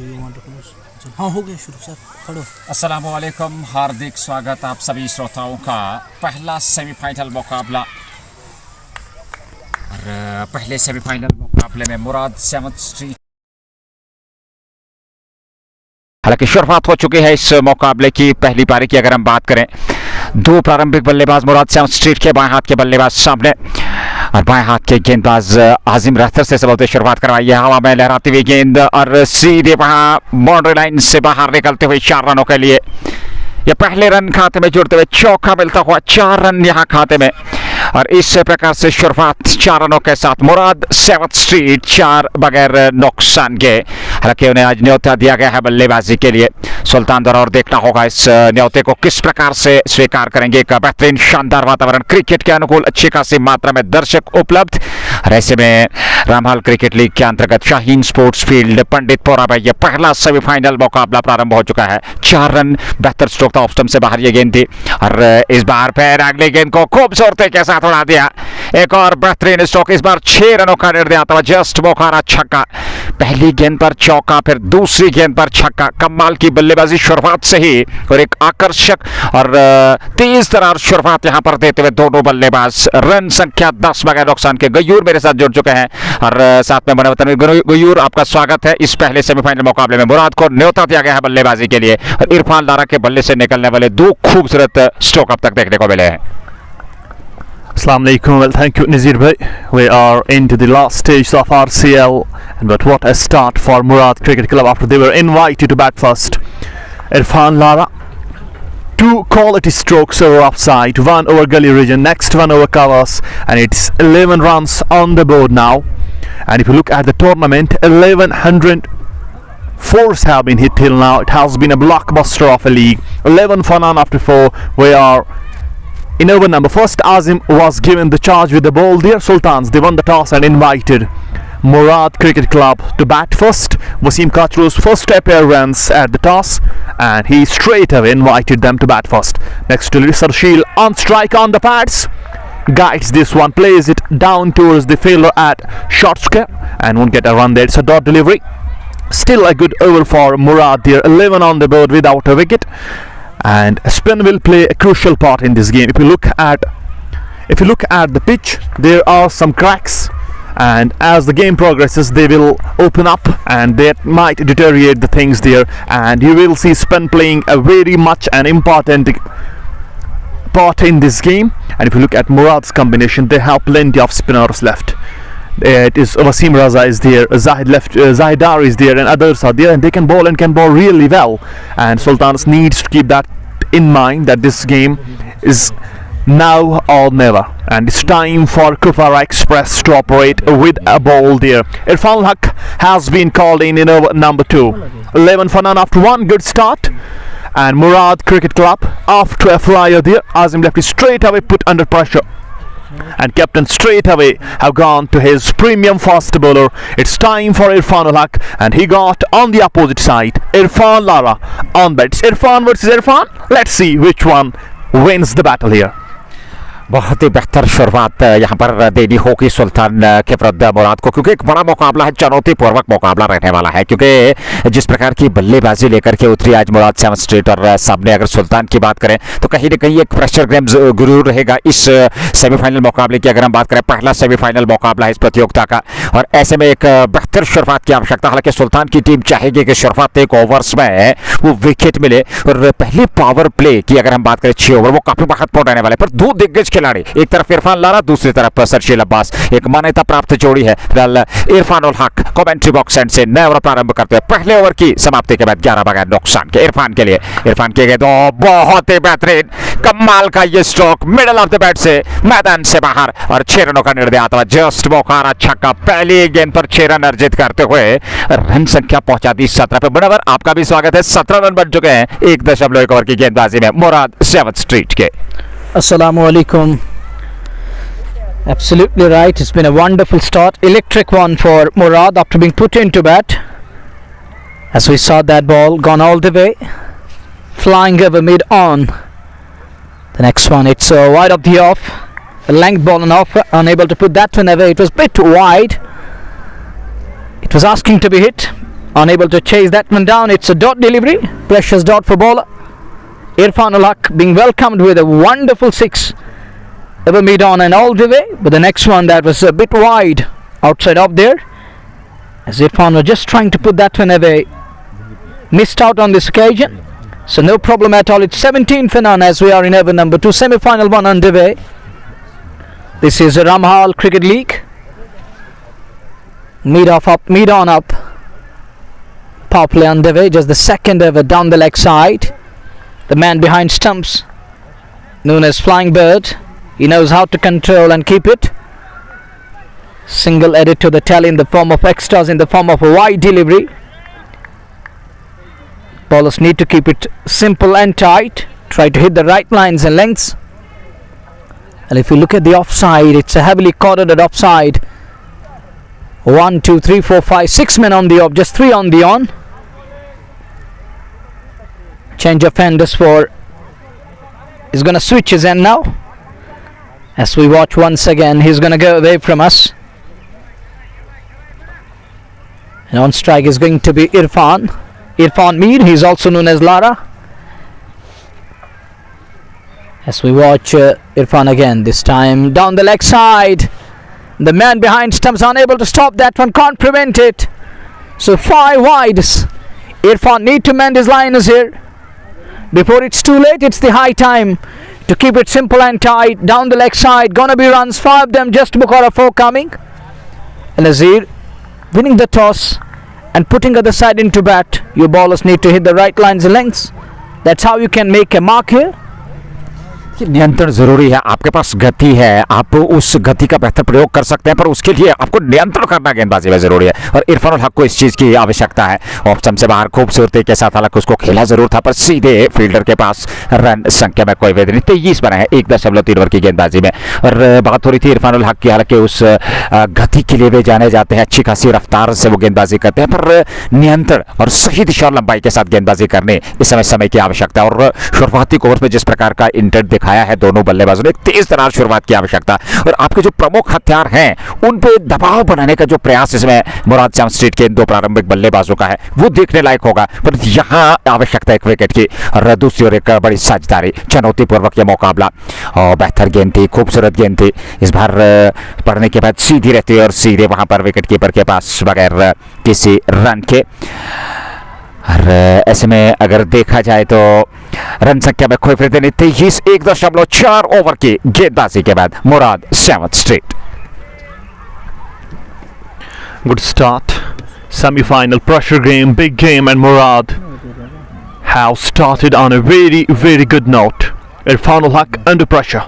हाँ हो गया शुरू सर पढ़ो। अस्सलाम वालेकुम, हार्दिक स्वागत आप सभी श्रोताओं का। पहला सेमीफाइनल मुकाबला और पहले सेमीफाइनल मुकाबले में मुराद 7th स्ट्रीट। हालांकि शुरुआत हो चुकी है इस मुकाबले की। पहली पारी की अगर हम बात करें, दो प्रारंभिक बल्लेबाज मुराद 7th स्ट्रीट के बाएं हाथ के बल्लेबाज सामने और बाएं हाथ के गेंदबाज आजिम रहतर से सबसे शुरुआत करवाई है। हवा में लहराती हुई गेंद और सीधे वहां बाउंड्री लाइन से बाहर निकलते हुए 4 रनों के लिए ये पहले रन खाते में जुड़ते हुए चौका मिलता हुआ 4 रन यहां खाते में। और इस प्रकार से शुरुआत 4 रनों के साथ मुराद 7th स्ट्रीट 4 बगैर नुकसान के। हालांकि उन्हें आज न्योता दिया गया है बल्लेबाजी के लिए। सुल्तान द्वारा और देखना होगा इस न्योते को किस प्रकार से स्वीकार करेंगे। एक बेहतरीन शानदार वातावरण, क्रिकेट के अनुकूल अच्छी खासी मात्रा में दर्शक उपलब्ध। और ऐसे में रामहल क्रिकेट लीग के अंतर्गत शाहीन स्पोर्ट्स फील्ड पंडितपुरा में यह पहला सेमीफाइनल मुकाबला प्रारंभ हो चुका है। 4 रन बेहतर स्ट्रोक था, ऑफ स्टंप से बाहर ये गेंद थी और इस बार फिर अगली गेंद को खूबसूरती के साथ उड़ा दिया। एक और बेहतरीन स्ट्रोक, इस बार 6 रनों का निर्णय आता हुआ जस्ट बोखारा छक्का। पहली गेंद पर चौका, फिर दूसरी गेंद पर छक्का। कमाल की बल्लेबाजी शुरुआत से ही और एक आकर्षक और तेज तरार शुरुआत यहां पर देते हुए दोनों बल्लेबाज। रन संख्या 10 बगैर नुकसान के। गयूर मेरे साथ जुड़ चुके हैं और साथ में बने वतन गयूर, आपका स्वागत है इस पहले सेमीफाइनल मुकाबले में। मुराद को न्योता दिया गया है बल्लेबाजी के लिए और इरफान लारा के बल्ले से निकलने वाले 2 खूबसूरत स्ट्रोक अब तक देखने को मिले हैं। Assalamu alaikum. Well, thank you, Nazir bhai. We are into the last stage of RCL, and but what a start for Murad Cricket Club after they were invited to bat first. Irfan Lara, 2 quality strokes over offside, 1 over gully region, next one over covers, and it's 11 runs on the board now. And if you look at the tournament, 1100 fours have been hit till now. It has been a blockbuster of a league. 11 for none after 4. We are in over number. First Azim was given the charge with the ball there. Sultans, they won the toss and invited Murad Cricket Club to bat first. Wasim Kachru's first appearance at the toss, and he straight away invited them to bat first. Next to Sarshil on strike on the pads, guides this one, plays it down towards the fielder at short square and won't get a run there. It's a dot delivery. Still a good over for Murad there. 11 on the board without a wicket, and spin will play a crucial part in this game. If you look at the pitch, there are some cracks, and as the game progresses they will open up and that might deteriorate the things there, and you will see spin playing a very much an important part in this game. And if you look at Murad's combination, they have plenty of spinners left. It is Wasim Raza is there, Zahidar is there, and others are there, and they can bowl and can bowl really well. And Sultans needs to keep that in mind, that this game is now or never, and it's time for Kupwara Express to operate with a ball there. Irfan Haq has been called in over number 2. 11 for none after 1 good start. And Murad Cricket Club after a flyer there. Azim left it straight away, put under pressure, and captain straight away have gone to his premium fast bowler. It's time for Irfan Haq, and he got on the opposite side Irfan Lara on bat. It's Irfan versus Irfan. Let's see which one wins the battle here. बहुत ही बेहतर शुरुआत यहाँ पर देनी होगी सुल्तान के विरुद्ध मुराद को, क्योंकि एक बड़ा मुकाबला है, चुनौतीपूर्वक मुकाबला रहने वाला है। क्योंकि जिस प्रकार की बल्लेबाजी लेकर के उतरी आज मुराद 7th स्ट्रीट, और सामने अगर सुल्तान की बात करें तो कहीं ना कहीं एक प्रेशर गेम जरूर रहेगा इस सेमीफाइनल मुकाबले की। अगर हम बात करें, पहला सेमीफाइनल मुकाबला है इस प्रतियोगिता का, और ऐसे में एक बेहतर शुरुआत की आवश्यकता। हालांकि सुल्तान की टीम चाहेगी कि शुरुआत एक ओवर्स में वो विकेट मिले, और पहले पावर प्ले की अगर हम बात करें 6 ओवर, वो काफी महत्वपूर्ण रहने वाले। पर 2 दिग्गज खिलाड़ी, एक तरफ इरफान लारा, दूसरी तरफ सरशील अब्बास, एक मान्यता प्राप्त जोड़ी है। Irfan ul Haq commentary box and से नया ओवर प्रारंभ करते हैं। पहले ओवर की समाप्ति के बाद 11 बगैर नुकसान के इरफान के लिए। इरफान के गेंद बहुत ही बेहतरीन, कमाल का ये stroke middle of the bat से मैदान से बाहर, और 6 रनों का निर्णय आता हुआ जस्ट बोखारा छक्का। पहली गेंद पर 6 रन अर्जित करते हुए रन संख्या पहुंचा दी 17 पे। बनवर, आपका भी स्वागत है। 17 रन बन चुके हैं 1.1 ओवर की गेंदबाजी में मुराद 7th स्ट्रीट के। Assalamu alaikum. Absolutely right. It's been a wonderful start. Electric one for Murad after being put into bat. As we saw that ball gone all the way, flying over mid on. The next one, it's wide of the off. A length ball and off, unable to put that one away. It was a bit wide. It was asking to be hit. unable to chase that one down. It's a dot delivery, precious dot for bowler Irfan ul Haq, being welcomed with a wonderful 6 over mid on and all the way. But the next one, that was a bit wide outside up there, as Irfan was just trying to put that one away. Missed out on this occasion, so no problem at all. It's 17 for none as we are in over number 2, semi-final 1 underway. This is the Ramhall Cricket League. Mid on up. Power play underway, just the second over down the leg side. The man behind stumps, known as Flying Bird, he knows how to control and keep it. Single edit to the tally in the form of extras, in the form of a wide delivery. Bowlers need to keep it simple and tight, try to hit the right lines and lengths. And if you look at the offside, it's a heavily cornered offside. 1, 2, 3, 4, 5, 6 men on the off, just 3 on the on. Change of enders for, he's going to switch his end now. As we watch once again, he's going to go away from us. And on strike is going to be Irfan Mir. He's also known as Lara. As we watch Irfan again, this time down the leg side. The man behind stumps unable to stop that one, can't prevent it. So 5 wides. Irfan need to mend his liners here before it's too late. It's the high time to keep it simple and tight. Down the leg side, gonna be runs, 5 of them just before 4 coming. And Nazir winning the toss and putting other side into bat. Your bowlers need to hit the right lines and lengths. That's how you can make a mark here. नियंत्रण जरूरी है. आपके पास गति है, आप उस गति का बेहतर प्रयोग कर सकते हैं, पर उसके लिए आपको नियंत्रण करना गेंदबाजी में जरूरी है. और इरफान उल हक को इस चीज की आवश्यकता है. ऑफ स्टंप से बाहर खूबसूरती के साथ, हालांकि उसको खेला जरूर था, पर सीधे फील्डर के पास रन संख्या में कोई भेद नहीं. 23 बना है 1.3 ओवर की गेंदबाजी में. और बात हो रही थी इरफान उल हक की, हालांकि उस गति के लिए वे जाने जाते हैं, अच्छी खासी रफ्तार से वो गेंदबाजी करते हैं, पर नियंत्रण और सही दिशा और लंबाई के साथ गेंदबाजी करने इस समय की आवश्यकता. और शुरुआती ओवर में जिस प्रकार का इंटेंट दिखाया है दोनों बल्लेबाजों ने, एक तेज तरार शुरुआत की आवश्यकता. और आपके जो प्रमुख हथियार हैं उन पे दबाव बनाने का जो प्रयास इसमें मुराद श्याम स्ट्रीट के इन 2 प्रारंभिक बल्लेबाजों का है, वो देखने लायक होगा. पर यहां आवश्यकता एक विकेट की. और दूसरी ओर एक बड़ी साझेदारी, चुनौतीपूर्वक यह मुकाबला. और बेहतर गेंद थी, खूबसूरत गेंद थी. इस बार पढ़ने के बाद सीधी रहती है और सीधे वहां पर विकेट कीपर के पास बगैर किसी रन के. और ऐसे में अगर देखा जाए तो रन संख्या में कोई वृद्धि नहीं. 1.4 ओवर की गेंदबाजी के बाद Murad Shyam street. Good start. Semi-final pressure game, big game, and Murad have started on a very good note. Irfan ul Haq under pressure,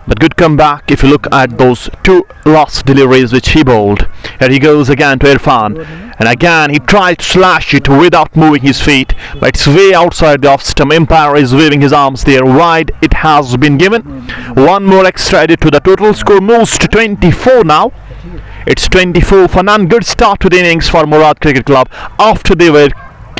but good comeback if you look at those 2 last deliveries which he bowled. Here he goes again to Irfan, and again he tried to slash it without moving his feet, but it's way outside the off stump. Umpire is waving his arms there. Wide it has been given. 1 more extra added to the total. Score moves to 24 now. It's 24 for none. Good start to the innings for Murad Cricket Club after they were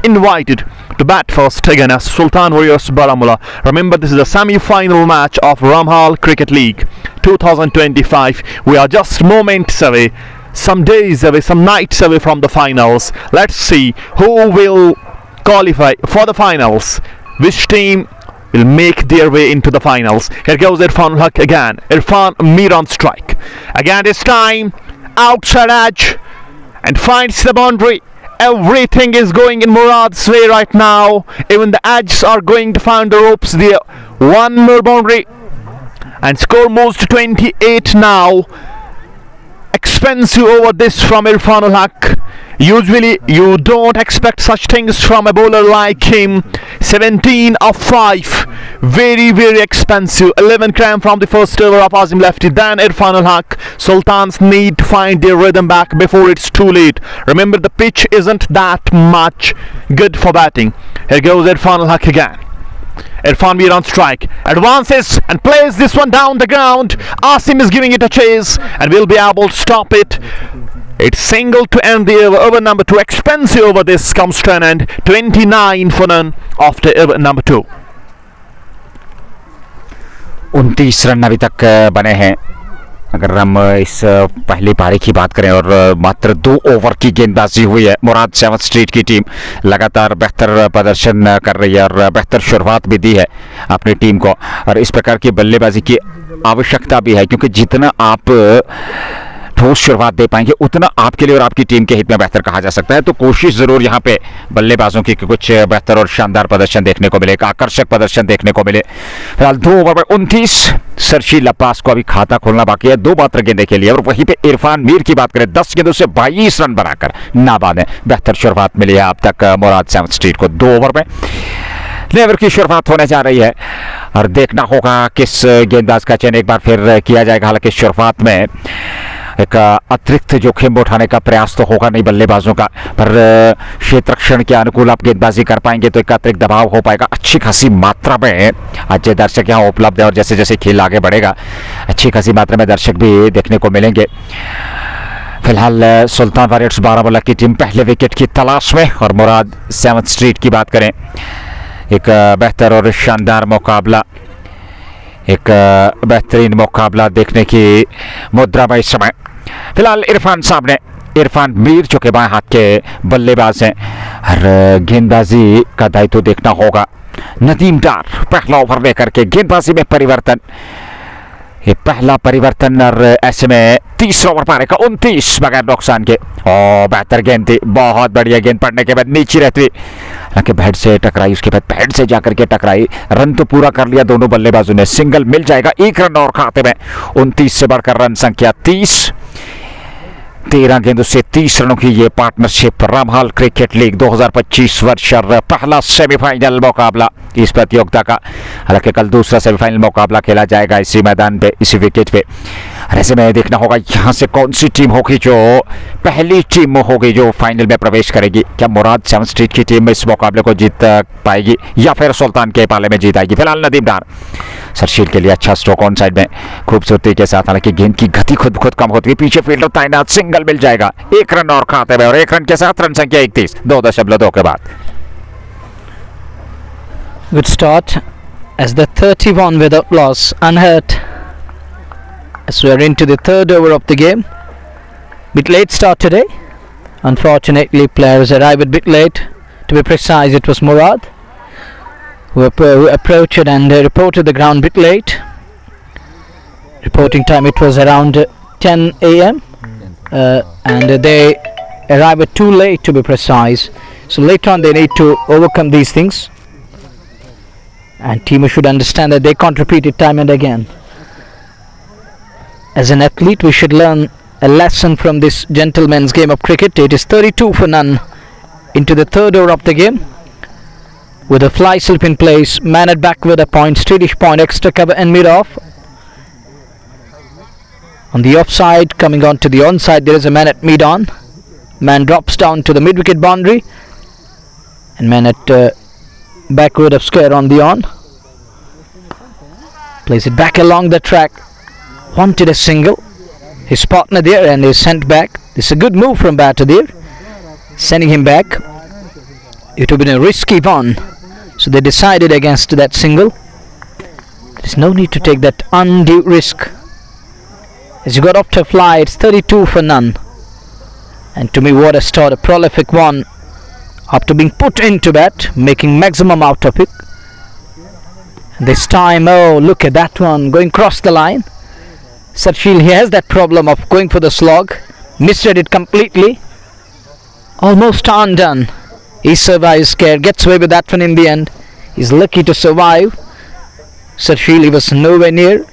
invited to bat first again as Sultan Warriors Baramulla. Remember, this is a semi-final match of Ramhall Cricket League 2025. We are just moments away, some days away, some nights away from the finals. Let's see who will qualify for the finals. Which team will make their way into the finals. Here goes Irfan ul Haq again. Irfan Mir on strike. Again this time, outside edge, and finds the boundary. Everything is going in Murad's way right now. Even the edges are going to find the ropes there. 1 more boundary, and score moves to 28 now. Expensive over this from Irfan ul Haq. Usually you don't expect such things from a bowler like him. 17 of 5. Very expensive. 11 cram from the first over of Azim lefty. Then Irfan ul Haq. Sultans need to find their rhythm back before it's too late. Remember, the pitch isn't that much good for batting. Here goes Irfan ul Haq again. Irfan Mir on strike, advances and plays this one down the ground. Asim is giving it a chase and will be able to stop it. It's single to end the over number 2. Expensive over this comes to an end. 29 for none after over number 2. 29 run अभी तक बने हैं अगर हम इस पहली पारी की बात करें और मात्र 2 ओवर की गेंदबाजी हुई है, मुराद 7 स्ट्रीट की टीम लगातार बेहतर प्रदर्शन कर रही है और बेहतर शुरुआत भी दी है अपनी टीम को। और इस प्रकार की बल्लेबाजी की आवश्यकता भी है, क्योंकि जितना आप ठोस शुरुआत दे पाएंगे उतना आपके लिए और आपकी टीम के हित में बेहतर कहा जा सकता है। तो कोशिश जरूर यहाँ पे बल्लेबाजों की कुछ बेहतर और शानदार प्रदर्शन देखने को मिले, एक आकर्षक प्रदर्शन देखने को मिले। फिलहाल 2 ओवर में 29, सरशील अब्बास को अभी खाता खोलना बाकी है 2 मात्र गेंदे के लिए। और वहीं पे इरफान मीर की बात करें, 10 गेंदों से 22 रन बनाकर नाबाद है। बेहतर शुरुआत मिली है अब तक मुराद 7 स्ट्रीट को 2 ओवर में। लेवर की शुरुआत होने जा रही है और देखना होगा किस गेंदबाज का चयन एक बार फिर किया जाएगा। हालांकि शुरुआत में एक अतिरिक्त जोखिम उठाने का प्रयास तो होगा नहीं बल्लेबाजों का, पर क्षेत्र रक्षण के अनुकूल आप गेंदबाजी कर पाएंगे तो एक अतिरिक्त दबाव हो पाएगा। अच्छी खासी मात्रा में आज दर्शक यहाँ उपलब्ध है और जैसे जैसे खेल आगे बढ़ेगा अच्छी खासी मात्रा में दर्शक भी देखने को मिलेंगे। फिलहाल सुल्तान वॉरियर्स बारामुल्ला की टीम पहले विकेट की तलाश में, और मुराद 7 स्ट्रीट की बात करें, एक बेहतर और शानदार मुकाबला, एक बेहतरीन मुकाबला देखने की मुद्रा में इस समय। फिलहाल इरफान साहब ने, इरफान मीर जो कि बाएं हाथ के बल्लेबाज हैं, और गेंदबाजी का दायित्व देखना होगा नदीम डार। पहला ओवर लेकर के गेंदबाजी में परिवर्तन, ये पहला परिवर्तन, और ऐसे में तीसरा ओवर पाने का 29 बगैर नुकसान के। और बेहतर गेंद थी, बहुत बढ़िया गेंद पड़ने के बाद नीचे रहती, हालांकि बैट से टकराई, उसके बाद बैट से जाकर के टकराई। रन तो पूरा कर लिया दोनों बल्लेबाजों ने, सिंगल मिल जाएगा, 1 रन और खाते में। 29 से बढ़कर रन संख्या 30, 13 गेंदों से 30 रनों की ये पार्टनरशिप रामहाल क्रिकेट लीग 2025 वर्ष और पहला सेमीफाइनल मुकाबला इस प्रतियोगिता का। हालांकि कल दूसरा सेमीफाइनल मुकाबला खेला जाएगा इसी मैदान पे, इसी विकेट पे। ऐसे में देखना होगा यहाँ से कौन सी टीम होगी जो पहली टीम होगी जो फाइनल में प्रवेश करेगी। क्या मुराद 7 स्ट्रीट की टीम इस मुकाबले को जीत पाएगी या फिर सुल्तान के पाले में जीत आएगी। फिलहाल नदीम डार सरशील के लिए अच्छा स्ट्रोक ऑन साइड में खूबसूरती के साथ, हालांकि गेंद की गति खुद कम होती है, पीछे फील्डर तैनात, सिंगल मिल जाएगा, 1 रन और खाते में, और 1 रन के साथ रन संख्या 31 2.2 के बाद। Good start as the 31 without loss unhurt as we are into the 3rd over of the game. Bit late start today, unfortunately players arrived a bit late. To be precise, it was Murad who approached and reported the ground bit late. Reporting time it was around 10 a.m. And they arrived too late, to be precise, so later on they need to overcome these things, and team should understand that they can't repeat it time and again. As an athlete we should learn a lesson from this gentleman's game of cricket. It is 32 for none into the 3rd over of the game, with a fly slip in place, man at back with a point, Swedish point, extra cover and mid off. On the offside, coming on to the onside, there is a man at mid on. Man drops down to the mid wicket boundary, and man at backward of square on the on. Plays it back along the track. Wanted a single. His partner there and is sent back. This is a good move from batter there, sending him back. It would have been a risky one, so they decided against that single. There is no need to take that undue risk. As you got off to a fly, it's 32 for none. And to me, what a start, a prolific one after being put into bat, making maximum out of it. And this time, oh, look at that one, going across the line. Sarshil, he has that problem of going for the slog, misread it completely, almost undone. He survives scared, gets away with that one in the end. He's lucky to survive. Sarshil, he was nowhere near,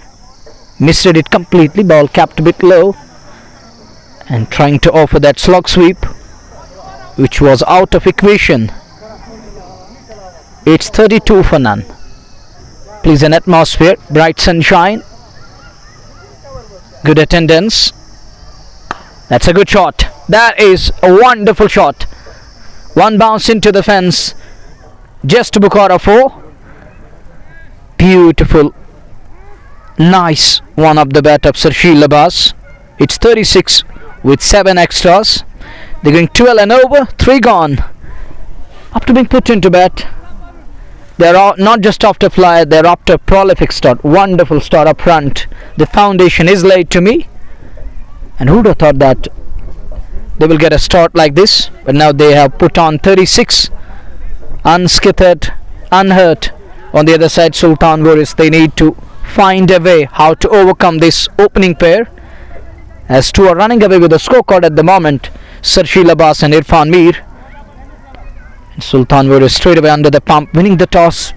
misread it completely, ball capped a bit low, and trying to offer that slog sweep, which was out of equation. It's 32 for none. Pleasant atmosphere, bright sunshine, good attendance. That's a good shot. That is a wonderful shot. One bounce into the fence, just to Bukhara 4. Beautiful, nice one up the bat of Sarshil Abbas. It's 36 with 7 extras. They're going 12 and over, 3 gone. After being put into bat, They're not just after flyer, they're after prolific start. Wonderful start up front. The foundation is laid to me. And who'd have thought that they will get a start like this? But now they have put on 36, unscathed, unhurt. On the other side, Sultan Warriors, they need to find a way how to overcome this opening pair, as two are running away with the scorecard at the moment, Sarshil Abbas and Irfan Mir. And Sultan Warriors straight away under the pump, winning the toss,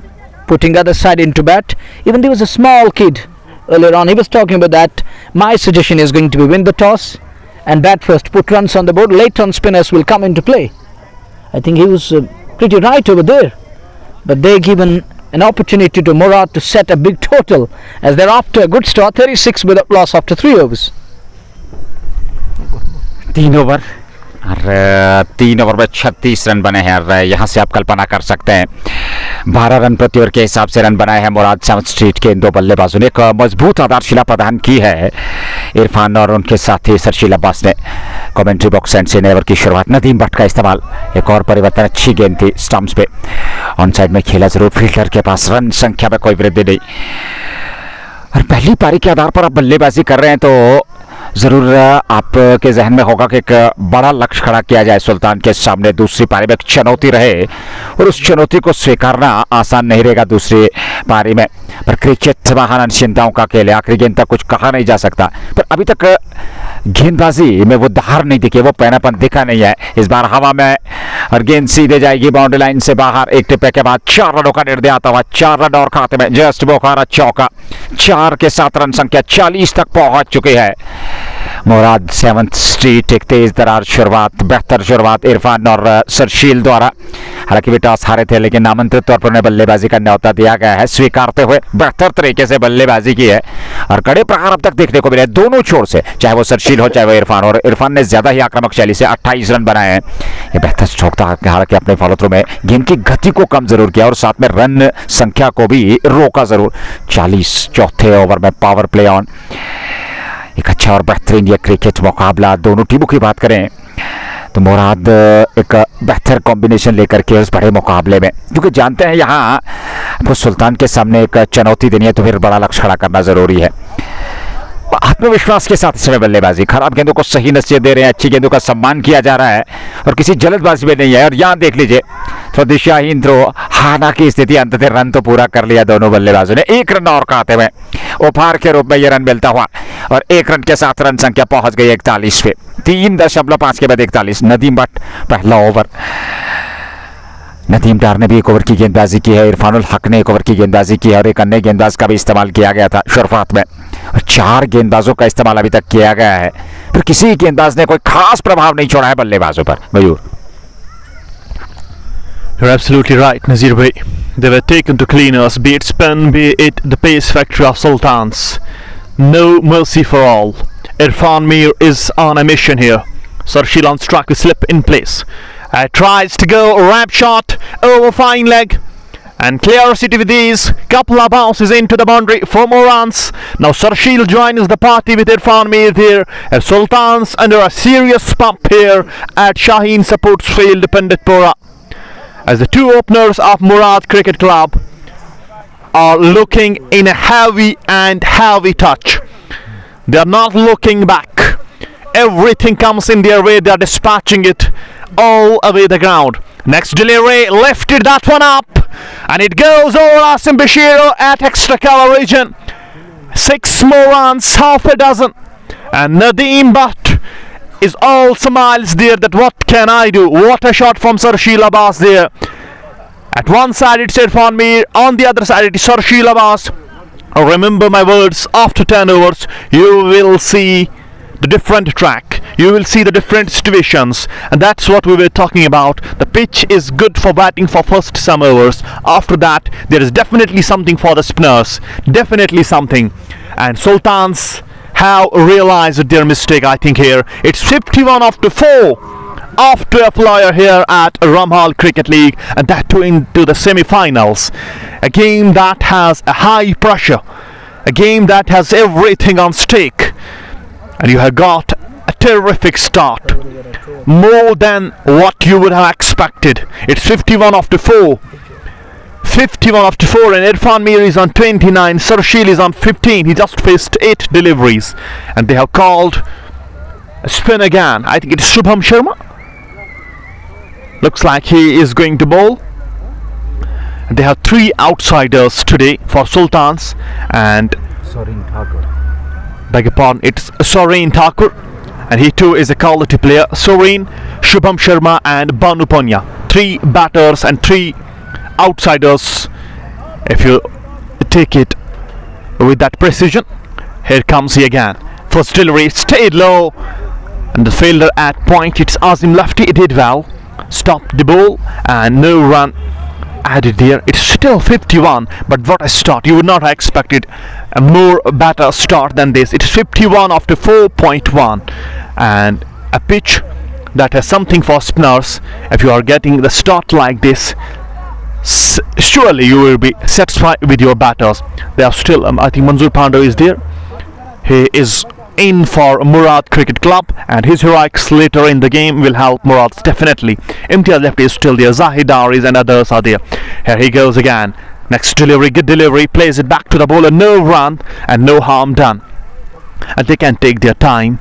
putting other side into bat. Even there was a small kid earlier on, he was talking about that. My suggestion is going to be win the toss and bat first, put runs on the board, later on spinners will come into play. I think he was pretty right over there. But they're given an opportunity to Murad to set a big total, as they're after a good start, 36 with a loss after 3 overs. 3 over और 3 over में 36 run बने हैं। और यहाँ से आप कल्पना कर सकते हैं 12 रन प्रति ओवर के हिसाब से रन बनाए हैं मुराद सेवन स्ट्रीट के इन दो बल्लेबाजों ने। एक मजबूत आधारशिला प्रदान की है इरफान और उनके साथी सरशील अब्बास ने। कमेंट्री बॉक्स एंड से ओवर की शुरुआत, नदीम भट्ट का इस्तेमाल, एक और परिवर्तन, अच्छी गेंद थी स्टंप्स पे, ऑन साइड में खेला जरूर, फील्डर के पास रन संख्या में कोई वृद्धि नहीं। और पहली पारी के आधार पर आप बल्लेबाजी कर रहे हैं तो जरूर आपके जहन में होगा कि एक बड़ा लक्ष्य खड़ा किया जाए सुल्तान के सामने। दूसरी पारी में एक चुनौती रहे और उस चुनौती को स्वीकारना आसान नहीं रहेगा दूसरी पारी में। पर क्रिकेट महान चिंताओं का खेल है, आखिरी गेंद तक कुछ कहा नहीं जा सकता। पर अभी तक गेंदबाजी में वो धार नहीं दिखी, वो पैनापन दिखा नहीं है। इस बार हवा में और गेंद सीधे जाएगी बाउंड्री लाइन से बाहर। एक टिप्पे के बाद 4 रनों का निर्णय आता हुआ, 4 रन और खाते में जस्ट बोखारा चौका। 4 के 7 रन संख्या 40 तक पहुंच चुकी है। मुराद सेवंथ स्ट्रीट, एक तेज दरार शुरुआत, बेहतर शुरुआत इरफान और सरशील द्वारा। हालांकि वे टॉस हारे थे लेकिन नामांकित तौर पर उन्हें बल्लेबाजी का न्यौता दिया गया है, स्वीकारते हुए बेहतर तरीके से बल्लेबाजी की है और कड़े प्रहार अब तक देखने को मिले दोनों छोर से, चाहे वो सरशील हो चाहे वो इरफान। और इरफान ने ज्यादा ही आक्रामक शैली से 28 रन बनाए हैं। ये बेहतर स्ट्रोक था, हालांकि अपने फॉलो थ्रू में गेंद की गति को कम जरूर किया और साथ में रन संख्या को भी रोका जरूर। 40 चौथे ओवर में पावर प्ले ऑन। एक अच्छा और बेहतरीन ये क्रिकेट मुकाबला। दोनों टीमों की बात करें तो मुराद एक बेहतर कॉम्बिनेशन लेकर के उस बड़े मुकाबले में, क्योंकि जानते हैं यहाँ आपको सुल्तान के सामने एक चुनौती देनी है तो फिर बड़ा लक्ष्य खड़ा करना जरूरी है। आत्मविश्वास के साथ समय बल्लेबाजी, खराब गेंदों को सही नसीहत दे रहे हैं, अच्छी गेंदों का सम्मान किया जा रहा है और किसी जल्दबाजी में नहीं है। और यहाँ देख लीजिए तो दिशाहीन थ्रो, हाना की स्थिति, अंततः रन तो पूरा कर लिया दोनों बल्लेबाजों ने। 1 रन और खाते में उपहार के रूप में यह रन मिलता हुआ और 1 रन के साथ रन संख्या पहुंच गई 41 पे। 3.5 के बाद 41। नदीम भट्ट पहला ओवर, नदीम डार ने भी 1 ओवर की गेंदबाजी की है, इरफानुल हक ने 1 ओवर की गेंदबाजी की है और एक अन्य गेंदबाज का भी इस्तेमाल किया गया था शुरुआत में। और 4 गेंदबाजों का इस्तेमाल अभी तक किया गया है, पर किसी गेंदबाज ने कोई खास प्रभाव नहीं छोड़ा है बल्लेबाजों पर। मयूर, You're absolutely right, Nazir bhai. They were taken to cleaners, be it spin, be it the pace factor of Sultans. No mercy for all. Irfan Mir is on a mission here. Sarshil on strike with slip in place. Tries to go ramp shot over fine leg and clear city with these. Couple of bounces into the boundary for more runs. Now Sarshil joins the party with Irfan Mir here. Sultans under a serious pump here at Shaheen Supports Field, Panditpura, as the two openers of Murad Cricket Club are looking in a heavy touch. They are not looking back. Everything comes in their way. They are dispatching it all away the ground. Next delivery, lifted that one up and it goes over Asim Bashiro at extra cover region. 6 more runs, half a dozen, and Nadeem Bhatt is all smiles there that what can I do. What a shot from Sarshil Abbas there. At one side it's Irfan Mir, on the other side it is Sarshil Abbas. Remember my words, after 10 overs you will see the different track, you will see the different situations, and that's what we were talking about. The pitch is good for batting for first some overs. After that there is definitely something for the spinners, definitely something, and Sultans have realized their mistake. I think here it's 51 after 4 after a flyer here at Ramhall Cricket League, and that too into the semi-finals. A game that has a high pressure, a game that has everything on stake, and you have got a terrific start, more than what you would have expected. It's 51 after 4. 51 after 4, and Irfan Mir is on 29. Sarshil is on 15. He just faced 8 deliveries, and they have called a spin again. I think it's Shubham Sharma. Looks like he is going to bowl. And they have 3 outsiders today for Sultans, and beg your pardon, it's Soren Thakur, and he too is a quality player. Soren, Shubham Sharma and Banu Panya. 3 batters and 3 outsiders, if you take it with that precision. Here comes he again. First delivery stayed low, and the fielder at point, it's Azim Lefty. It did well, stopped the ball, and no run added there. It's still 51, but what a start. You would not have expected a more better start than this. It's 51 after 4.1, and a pitch that has something for spinners. If you are getting the start like this, surely you will be satisfied with your batters. They are still, I think Manzoor Pandey is there. He is in for Murad Cricket Club, and his heroics later in the game will help Murad definitely. Imtiaz Lefty is still there. Zahid Daris and others are there. Here he goes again. Next delivery, good delivery, plays it back to the bowler. No run and no harm done, and they can take their time.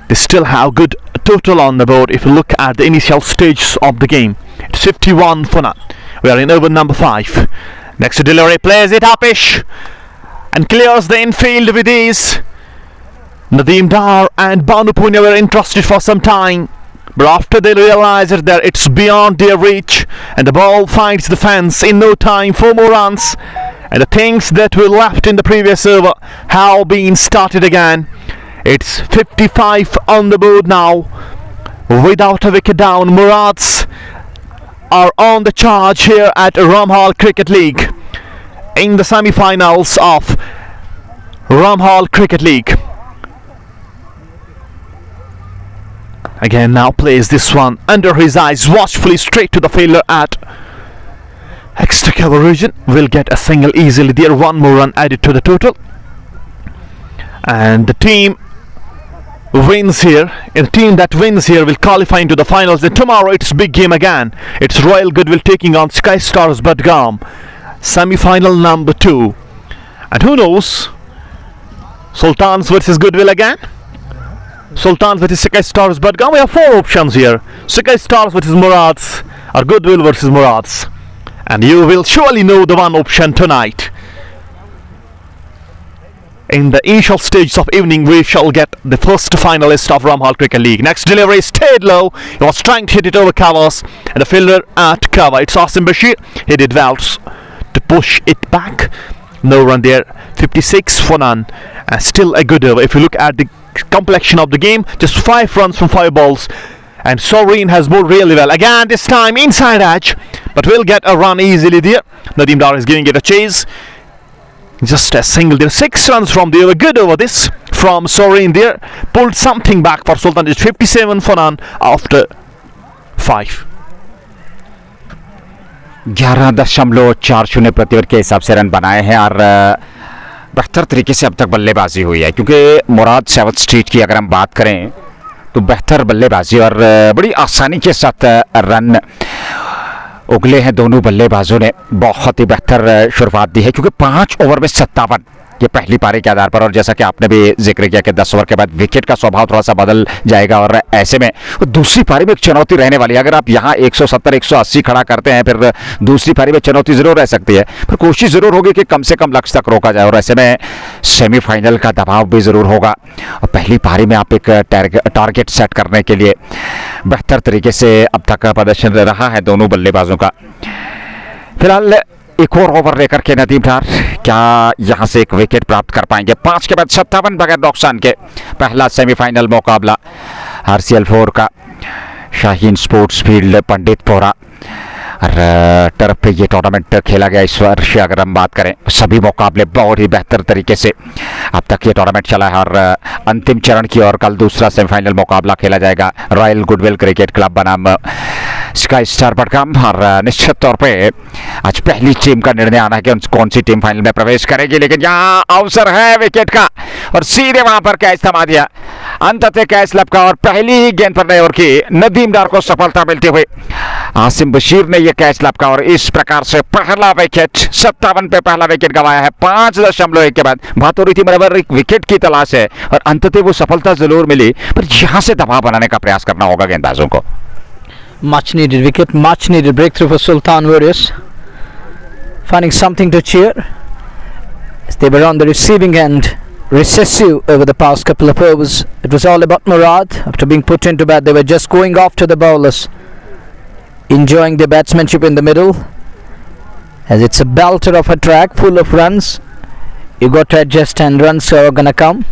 They still have good total on the board. If you look at the initial stages of the game, it's 51 for none. We are in over number 5. Next delivery, plays it upish and clears the infield with ease. Nadeem Dar and Banu Punya were interested for some time, but after they realized that it's beyond their reach, and the ball finds the fence in no time for more runs, and the things that were left in the previous over have been started again. It's 55 on the board now, without a wicket down. Murads are on the charge here at Ramhall Cricket League in the semi-finals of Ramhall Cricket League. Again now plays this one under his eyes, watchfully straight to the fielder at extra cover region. Will get a single easily there. 1 more run added to the total, and the team wins here. And the team that wins here will qualify into the finals. Then tomorrow it's big game again. It's Royal Goodwill taking on Sky Stars Budgam, semi-final number 2. And who knows, Sultans versus Goodwill again. Sultans versus Sky Stars Budgam. We have 4 options here: Sky Stars versus Murads, or Goodwill versus Murads. And you will surely know the one option tonight. In the initial stages of evening, we shall get the first finalist of Ramhall Cricket League. Next delivery stayed low. He was trying to hit it over covers, and the fielder at cover, it's Asim Bashir. He did well to push it back. No run there. 56 for none, and still a good over. If you look at the complexion of the game, just 5 runs from 5 balls, and Soren has bowled really well. Again, this time inside edge, but will get a run easily there. Nadeem Dar is giving it a chase. Just a single there. 6 runs from the over. Good over this from Soren there. Pulled something back for Sultan. It's 57 for none after 5. 11.40 प्रति over के हिसाब से run बनाए हैं, और बेहतर तरीके से अब तक बल्लेबाजी हुई है, क्योंकि मुराद 7th स्ट्रीट की अगर हम बात करें तो बेहतर बल्लेबाजी और बड़ी आसानी के साथ रन उगले हैं दोनों बल्लेबाजों ने। बहुत ही बेहतर शुरुआत दी है, क्योंकि 5 ओवर में 57 ये पहली पारी के आधार पर, और जैसा कि आपने भी जिक्र किया कि 10 ओवर के बाद विकेट का स्वभाव थोड़ा सा बदल जाएगा, और ऐसे में दूसरी पारी में एक चुनौती रहने वाली है। अगर आप यहाँ 170 180 खड़ा करते हैं, फिर दूसरी पारी में चुनौती जरूर रह सकती है, पर कोशिश जरूर होगी कि कम से कम लक्ष्य तक रोका जाए, और ऐसे में सेमीफाइनल का दबाव भी जरूर होगा। और पहली पारी में आप एक टारगेट सेट करने के लिए बेहतर तरीके से अब तक का प्रदर्शन रहा है दोनों बल्लेबाजों का। फिलहाल एक और ओवर लेकर के नदीम डार क्या यहां से एक विकेट प्राप्त कर पाएंगे? 5 के बाद 57 बगैर नुकसान के पहला सेमीफाइनल मुकाबला RCL 4 का शाहीन स्पोर्ट्स फील्ड पंडितपुरा और टर्फ पे ये टूर्नामेंट खेला गया इस वर्ष। अगर हम बात करें सभी मुकाबले बहुत ही बेहतर तरीके से अब तक ये टूर्नामेंट चला है, और अंतिम चरण की ओर कल दूसरा सेमीफाइनल मुकाबला खेला जाएगा रॉयल गुडविल क्रिकेट क्लब बनाम स्काई स्टार डॉट और निश्चित तौर पे आज पहली टीम का निर्णय आना है कि कौन सी टीम फाइनल में प्रवेश करेगी, लेकिन यहाँ अवसर है विकेट का और सीधे वहां पर कैच थमा दिया, अंततः कैच लपका और पहली ही गेंद पर नए ओवर की नदीम डार को सफलता मिलते हुए आसिम बशीर ने यह कैच लपका और इस प्रकार से पहला विकेट 57 पे पहला विकेट गंवाया है। 5.1 के बाद बात हो रही थी बराबर एक विकेट की तलाश है और अंततः वो सफलता जरूर मिली, पर यहां से दबाव बनाने का प्रयास करना होगा गेंदबाजों को। Much needed wicket, much needed breakthrough for Sultan Warriors, finding something to cheer as they were on the receiving end, recessive over the past couple of overs. It was all about Murad. After being put into bat, they were just going after the bowlers, enjoying their batsmanship in the middle, as it's a belter of a track full of runs. You got to adjust and runs are gonna come.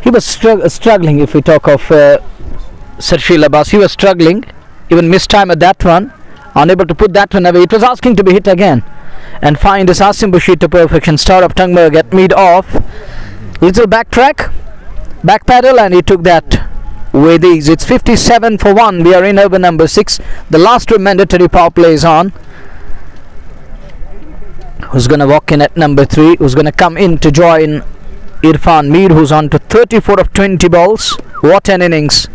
He was struggling. If we talk of Sarshil Abbas, he was struggling, even missed time at that one, unable to put that one away. It was asking to be hit again, and find this Asim Bashir to perfection. Star of Tungberg at mid off, little backtrack, back pedal, and he took that with ease. It's 57 for 1. We are in over number 6. The last mandatory power play is on. Who's gonna walk in at number 3? Who's gonna come in to join Irfan Mir, who's on to 34 of 20 balls? What an innings!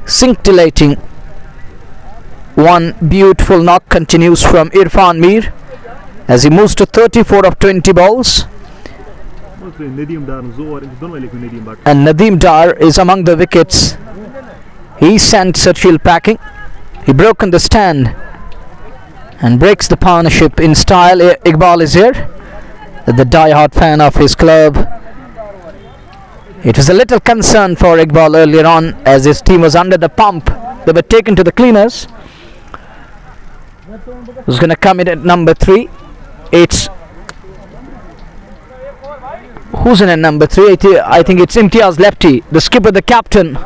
Scintillating. One beautiful knock continues from Irfan Mir as he moves to 34 of 20 balls. And Nadeem Dar is among the wickets. He sent Sarshil packing. He broke on the stand and breaks the partnership in style. Iqbal is here, the die-hard fan of his club. It was a little concern for Iqbal earlier on as his team was under the pump. They were taken to the cleaners. Who's going to come in at number 3? It's who's in at number 3? I think it's Imtiaz Lefty, the skipper, the captain,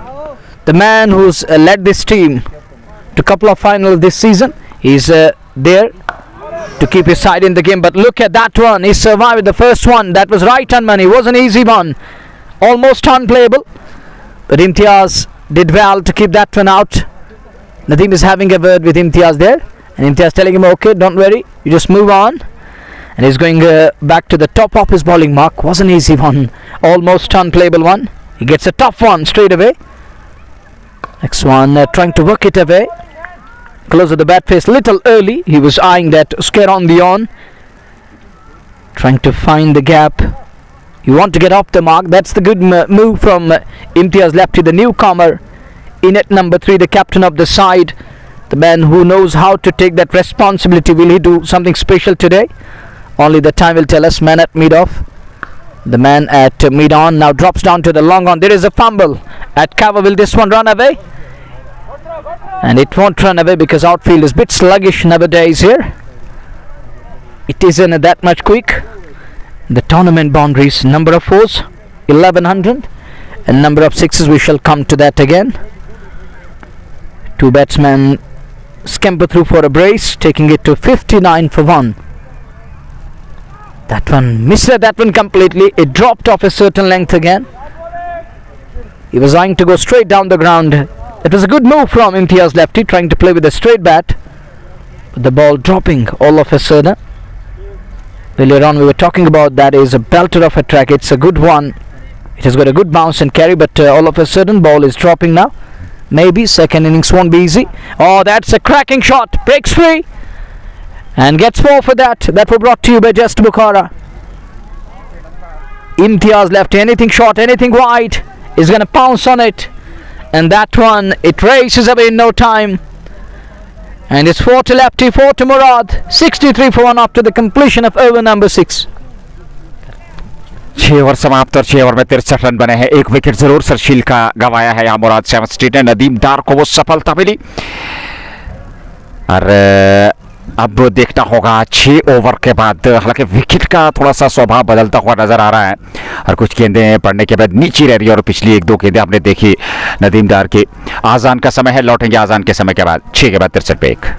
the man who's led this team to a couple of finals this season. He's there to keep his side in the game, but look at that one. He survived the first one. That was right on money. It was an easy one, almost unplayable, but Imtiaz did well to keep that one out. Nadeem is having a word with Imtiaz there, and Imtiaz telling him, okay, don't worry, you just move on. And he's going back to the top of his bowling mark. Was an easy one, almost unplayable one. He gets a tough one straight away. Next one, trying to work it away. Close of the bat face, little early. He was eyeing that scare on the on, trying to find the gap. You want to get off the mark. That's the good move from Imtiaz Lefty, the newcomer in at number 3, the captain of the side, the man who knows how to take that responsibility. Will he do something special today? Only the time will tell us. Man at mid off, the man at mid on now drops down to the long on. There is a fumble at cover. Will this one run away? And it won't run away because outfield is a bit sluggish nowadays here. It isn't that much quick. The tournament boundaries, number of 4s 1100 and number of 6s, we shall come to that again. Two batsmen scamper through for a brace, taking it to 59 for 1. That one missed that one completely. It dropped off a certain length again. He was eyeing to go straight down the ground. It was a good move from Imtiaz Lefty, trying to play with a straight bat, but the ball dropping all of a sudden. Earlier on we were talking about that is a belter of a track. It's a good one. It has got a good bounce and carry, but all of a sudden ball is dropping now. Maybe second innings won't be easy. Oh, that's a cracking shot. Breaks free and gets 4 for that. That was brought to you by Just Bukhara. Imtiaz Lefty, anything short, anything wide, is going to pounce on it. And that one, it races away in no time. And it's 4 to Lefty, 4 to Murad. 63 for 1 after the completion of over number 6. 6 over समाप्त और 6 over में 63 run बने हैं। एक wicket जरूर सरशील का गंवाया है यहाँ मुराद 7 स्ट्रीट ने। नदीम डार को वो सफलता मिली और अब देखना होगा 6 ओवर के बाद। हालांकि विकेट का थोड़ा सा स्वभाव बदलता हुआ नजर आ रहा है और कुछ गेंदें पड़ने के बाद नीचे रह रही है और पिछली 1-2 गेंदें आपने देखी नदीम डार की। आजान का समय है, लौटेंगे आजान के समय के बाद 6 के बाद 63 पे 1।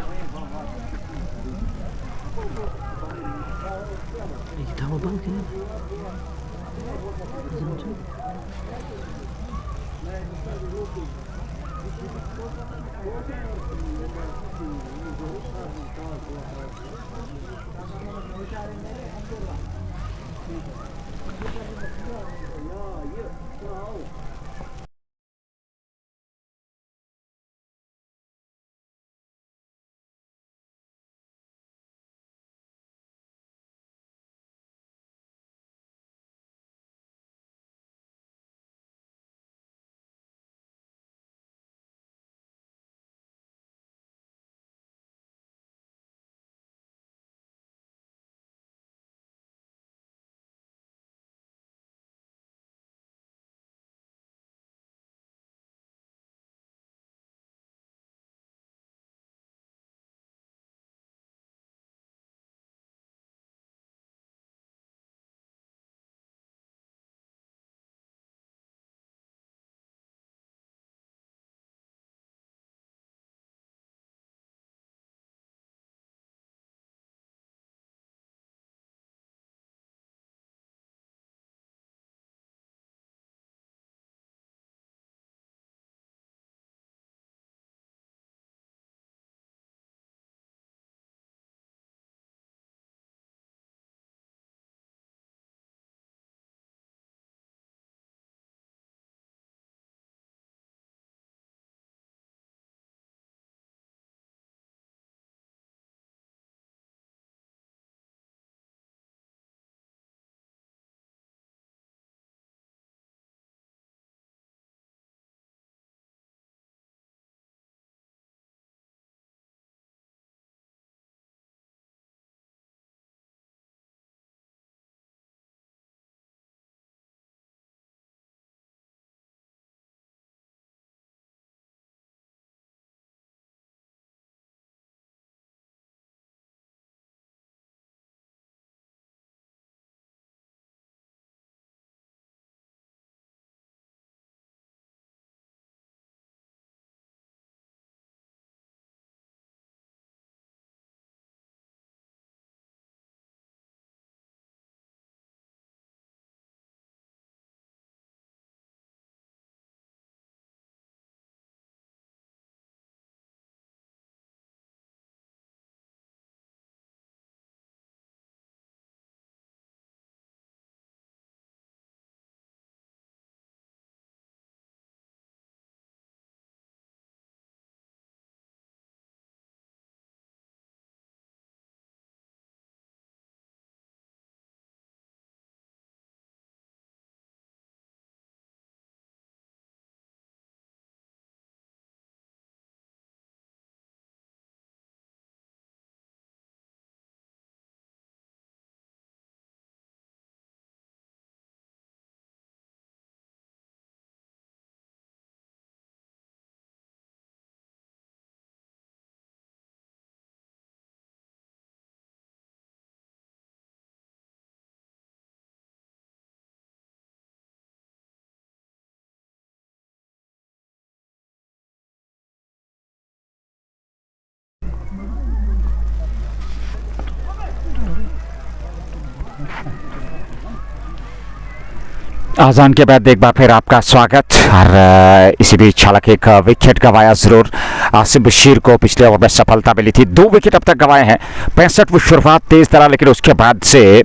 आजान के बाद एक बार फिर आपका स्वागत। और इसी बीच हालांकि एक विकेट गंवाया जरूर आसिम बशीर को पिछले ओवर में सफलता मिली थी। 2 विकेट अब तक गंवाए हैं। 65 वो शुरुआत तेज तरह, लेकिन उसके बाद से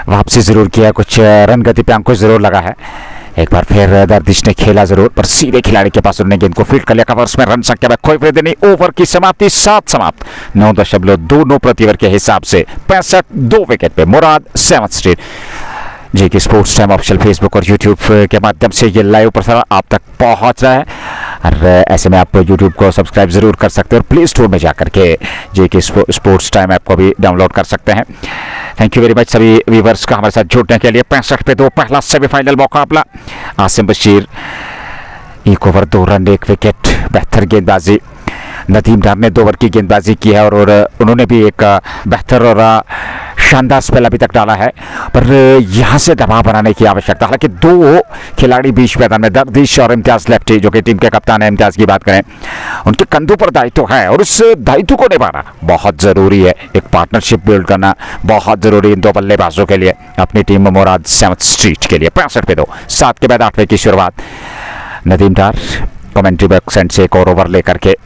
वापसी जरूर किया, कुछ रन गति पे अंकुश जरूर लगा है। एक बार फिर दर्दिश ने खेला जरूर, पर सीधे खिलाड़ी के पास उन्होंने गेंद को फील्ड कर लिया। कवर्स में रन संख्या में कोई वृद्धि नहीं। ओवर की समाप्ति 7 समाप्त 9.29 प्रति ओवर के हिसाब से 65 2 विकेट पे मुराद 7th स्ट्रीट। जी की स्पोर्ट्स टाइम ऑफिशियल फेसबुक और यूट्यूब के माध्यम से ये लाइव प्रसारण आप तक पहुंच रहा है। और ऐसे में आप यूट्यूब को सब्सक्राइब जरूर कर सकते हैं और प्ले स्टोर में जाकर के जी की स्पोर्ट्स टाइम ऐप को भी डाउनलोड कर सकते हैं। थैंक यू वेरी मच सभी व्यूवर्स का हमारे साथ जुड़ने के लिए। 65 पे 2 पहला सेमीफाइनल मुकाबला। Asim Bashir 1 over 2 run 1 wicket, बेहतर गेंदबाजी। नदीम डार ने 2 ओवर की गेंदबाजी की है और उन्होंने भी एक बेहतर और शानदार स्पेल अभी तक डाला है, पर यहाँ से दबाव बनाने की आवश्यकता। हालांकि 2 खिलाड़ी बीच मैदान में, दर्दिश और इम्तियाज लेफ्टी जो कि टीम के कप्तान है, इम्तियाज की बात करें, उनके कंधों पर दायित्व है और उस दायित्व को निभाना बहुत ज़रूरी है। एक पार्टनरशिप बिल्ड करना बहुत ज़रूरी इन 2 बल्लेबाजों के लिए, अपनी टीम में मुराद 7th स्ट्रीट के लिए। 65 पे 2 7 के बाद 8वें की शुरुआत। नदीम डार कमेंट्री बॉक्स एंड से एक और ओवर लेकर के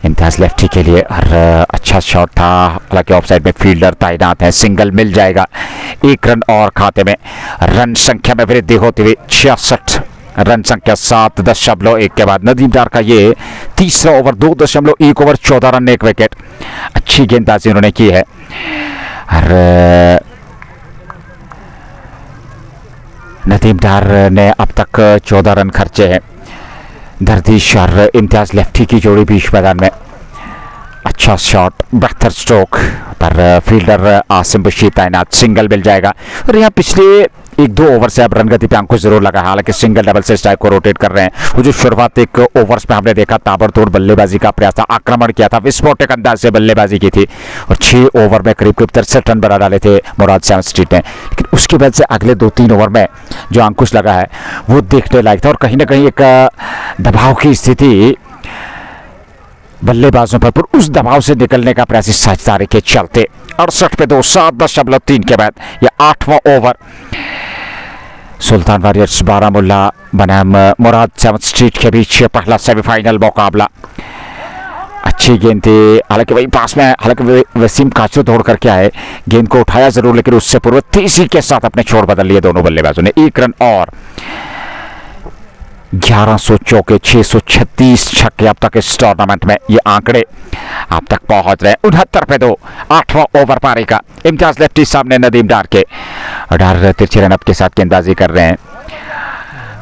इम्तियाज लेफ्टी के लिए। और अच्छा शॉट था, हालांकि ऑफ साइड में फील्डर तैनात है, सिंगल मिल जाएगा। 1 रन और खाते में। रन संख्या में वृद्धि होती हुई 66 रन संख्या 7.1 के बाद नदीम डार का ये तीसरा ओवर। 2.1 over 14 run 1 wicket. अच्छी गेंदबाजी उन्होंने की है। और नदीम डार ने अब तक 14 रन खर्चे हैं। दर्दिश और इम्तियाज लेफ्टी की जोड़ी बीच मैदान में। अच्छा शॉट, बेहतर स्ट्रोक पर फील्डर आसिम बशीर तैनात, सिंगल मिल जाएगा। और यहाँ पिछले 1-2 ओवर से अब रन गति पे अंकुश जरूर लगा, हालांकि सिंगल डबल से स्ट्राइक को रोटेट कर रहे हैं। वो जो शुरुआत एक ओवर्स में हमने देखा ताबड़तोड़ बल्लेबाजी का प्रयास था, आक्रमण किया था, विस्फोटक अंदाज से बल्लेबाजी की थी और 6 ओवर में करीब 63 रन बना डाले थे मुराद सेवन स्ट्रीट ने। लेकिन उसके बाद से अगले 2-3 ओवर में जो अंकुश लगा है वो देखने लायक था। और कहीं ना कहीं एक दबाव की स्थिति बल्लेबाजों पर उस दबाव से निकलने का प्रयास इस साझेदारी के चलते 68 पे 2, 7.3 के बाद यह 8वां ओवर। सुल्तान वॉरियर्स बारामुल्ला बनाम मुराद सेवन स्ट्रीट के बीच पहला सेमीफाइनल मुकाबला। अच्छी गेंद थी, हालांकि वही पास में, हालांकि वसीम काचू दौड़ करके आए, गेंद को उठाया जरूर लेकिन उससे पूर्व तेजी के साथ अपने छोड़ बदल लिए दोनों बल्लेबाजों ने। 1 रन और 1100 चौके, 636 छक्के अब तक इस टूर्नामेंट में ये आंकड़े अब तक पहुंच रहे। 69 पे 2, 8वां ओवर पारी का। इम्तियाज लेफ्टी सामने नदीम डार के। डार तिरछे रनअप के साथ गेंदबाजी कर रहे हैं।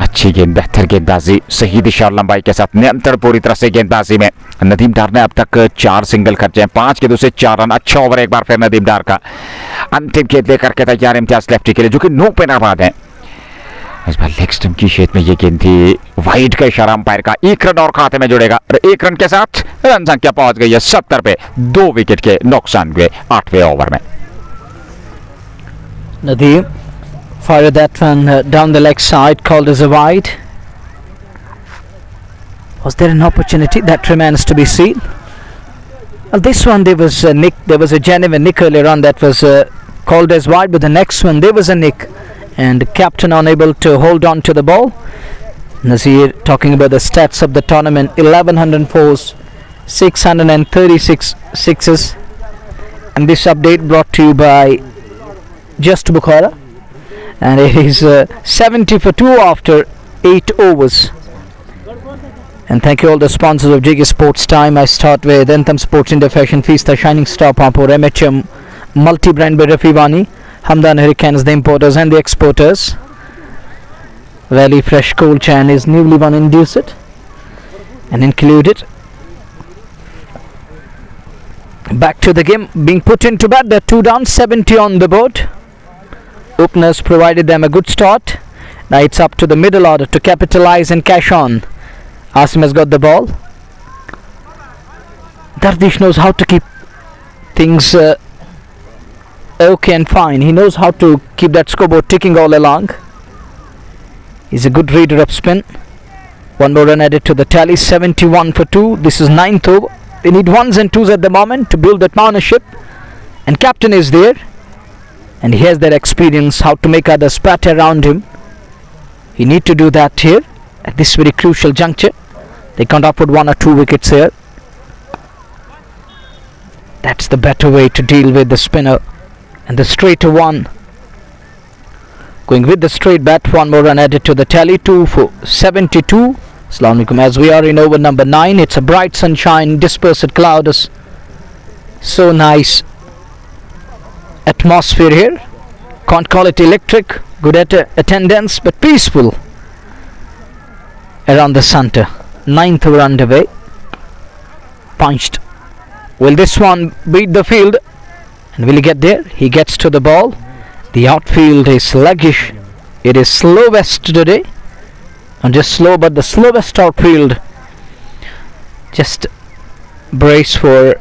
अच्छी गेंद, बेहतर गेंदबाजी, सही दिशा और लंबाई के साथ नियंत्रण पूरी तरह से गेंदबाजी में। नदीम डार ने अब तक 4 सिंगल खर्चे हैं, 5 गेंदों से 4 रन। अच्छा ओवर एक बार फिर नदीम डार का। अंतिम गेंद लेकर के तैयार इम्तियाज लेफ्टी के लिए, जो कि नो पे नाबाद है। इस बार लेग स्टंप की शेप में ये गेंद थी, वाइड का इशारा अंपायर का। 1 रन और खाते में जुड़ेगा और 1 रन के साथ रन संख्या पहुंच गई है 70 पे। 2 विकेट के नुकसान हुए 8वें ओवर में। Nadeem fired that one down the leg side, called as a wide. Was there an opportunity? That remains to be seen. Well, this one there was a nick. There was a genuine nick earlier on that was called as wide, but the next one there was a nick, and captain unable to hold on to the ball. Nazir talking about the stats of the tournament: 1104s, 636 sixes, and this update brought to you by Just Bukhara, and it is 70 for 2 after 8 overs. And thank you all the sponsors of JK Sports Time. I start with Anthem Sports India Fashion Feast, the Shining Star Pampur, MHM multi-brand by Rafivani, Hamdan Hurricanes, the importers and the exporters. Valley Fresh Cold Chan is newly one induced and included. Back to the game, being put into bat. They're 2 down, 70 on the board. Openers provided them a good start. Now it's up to the middle order to capitalize and cash on. Asim has got the ball. Dardish knows how to keep things okay and fine. He knows how to keep that scoreboard ticking all along. He's a good reader of spin. 1 more run added to the tally. 71 for 2. This is 9th over. They need 1s and 2s at the moment to build that partnership. And captain is there. And he has that experience how to make others pat around him. He need to do that here at this very crucial juncture. They can't afford 1 or 2 wickets here. That's the better way to deal with the spinner. And the straighter one. Going with the straight bat. 1 more run added to the tally. 2 for 72. Assalamu alaikum. As we are in over number 9, it's a bright sunshine, dispersed clouds. So nice atmosphere here. Can't call it electric, good at attendance, but peaceful around the center. 9th over underway. Punched. Will this one beat the field? And will he get there? He gets to the ball. The outfield is sluggish. It is slowest today. Not just slow, but the slowest outfield. Just brace for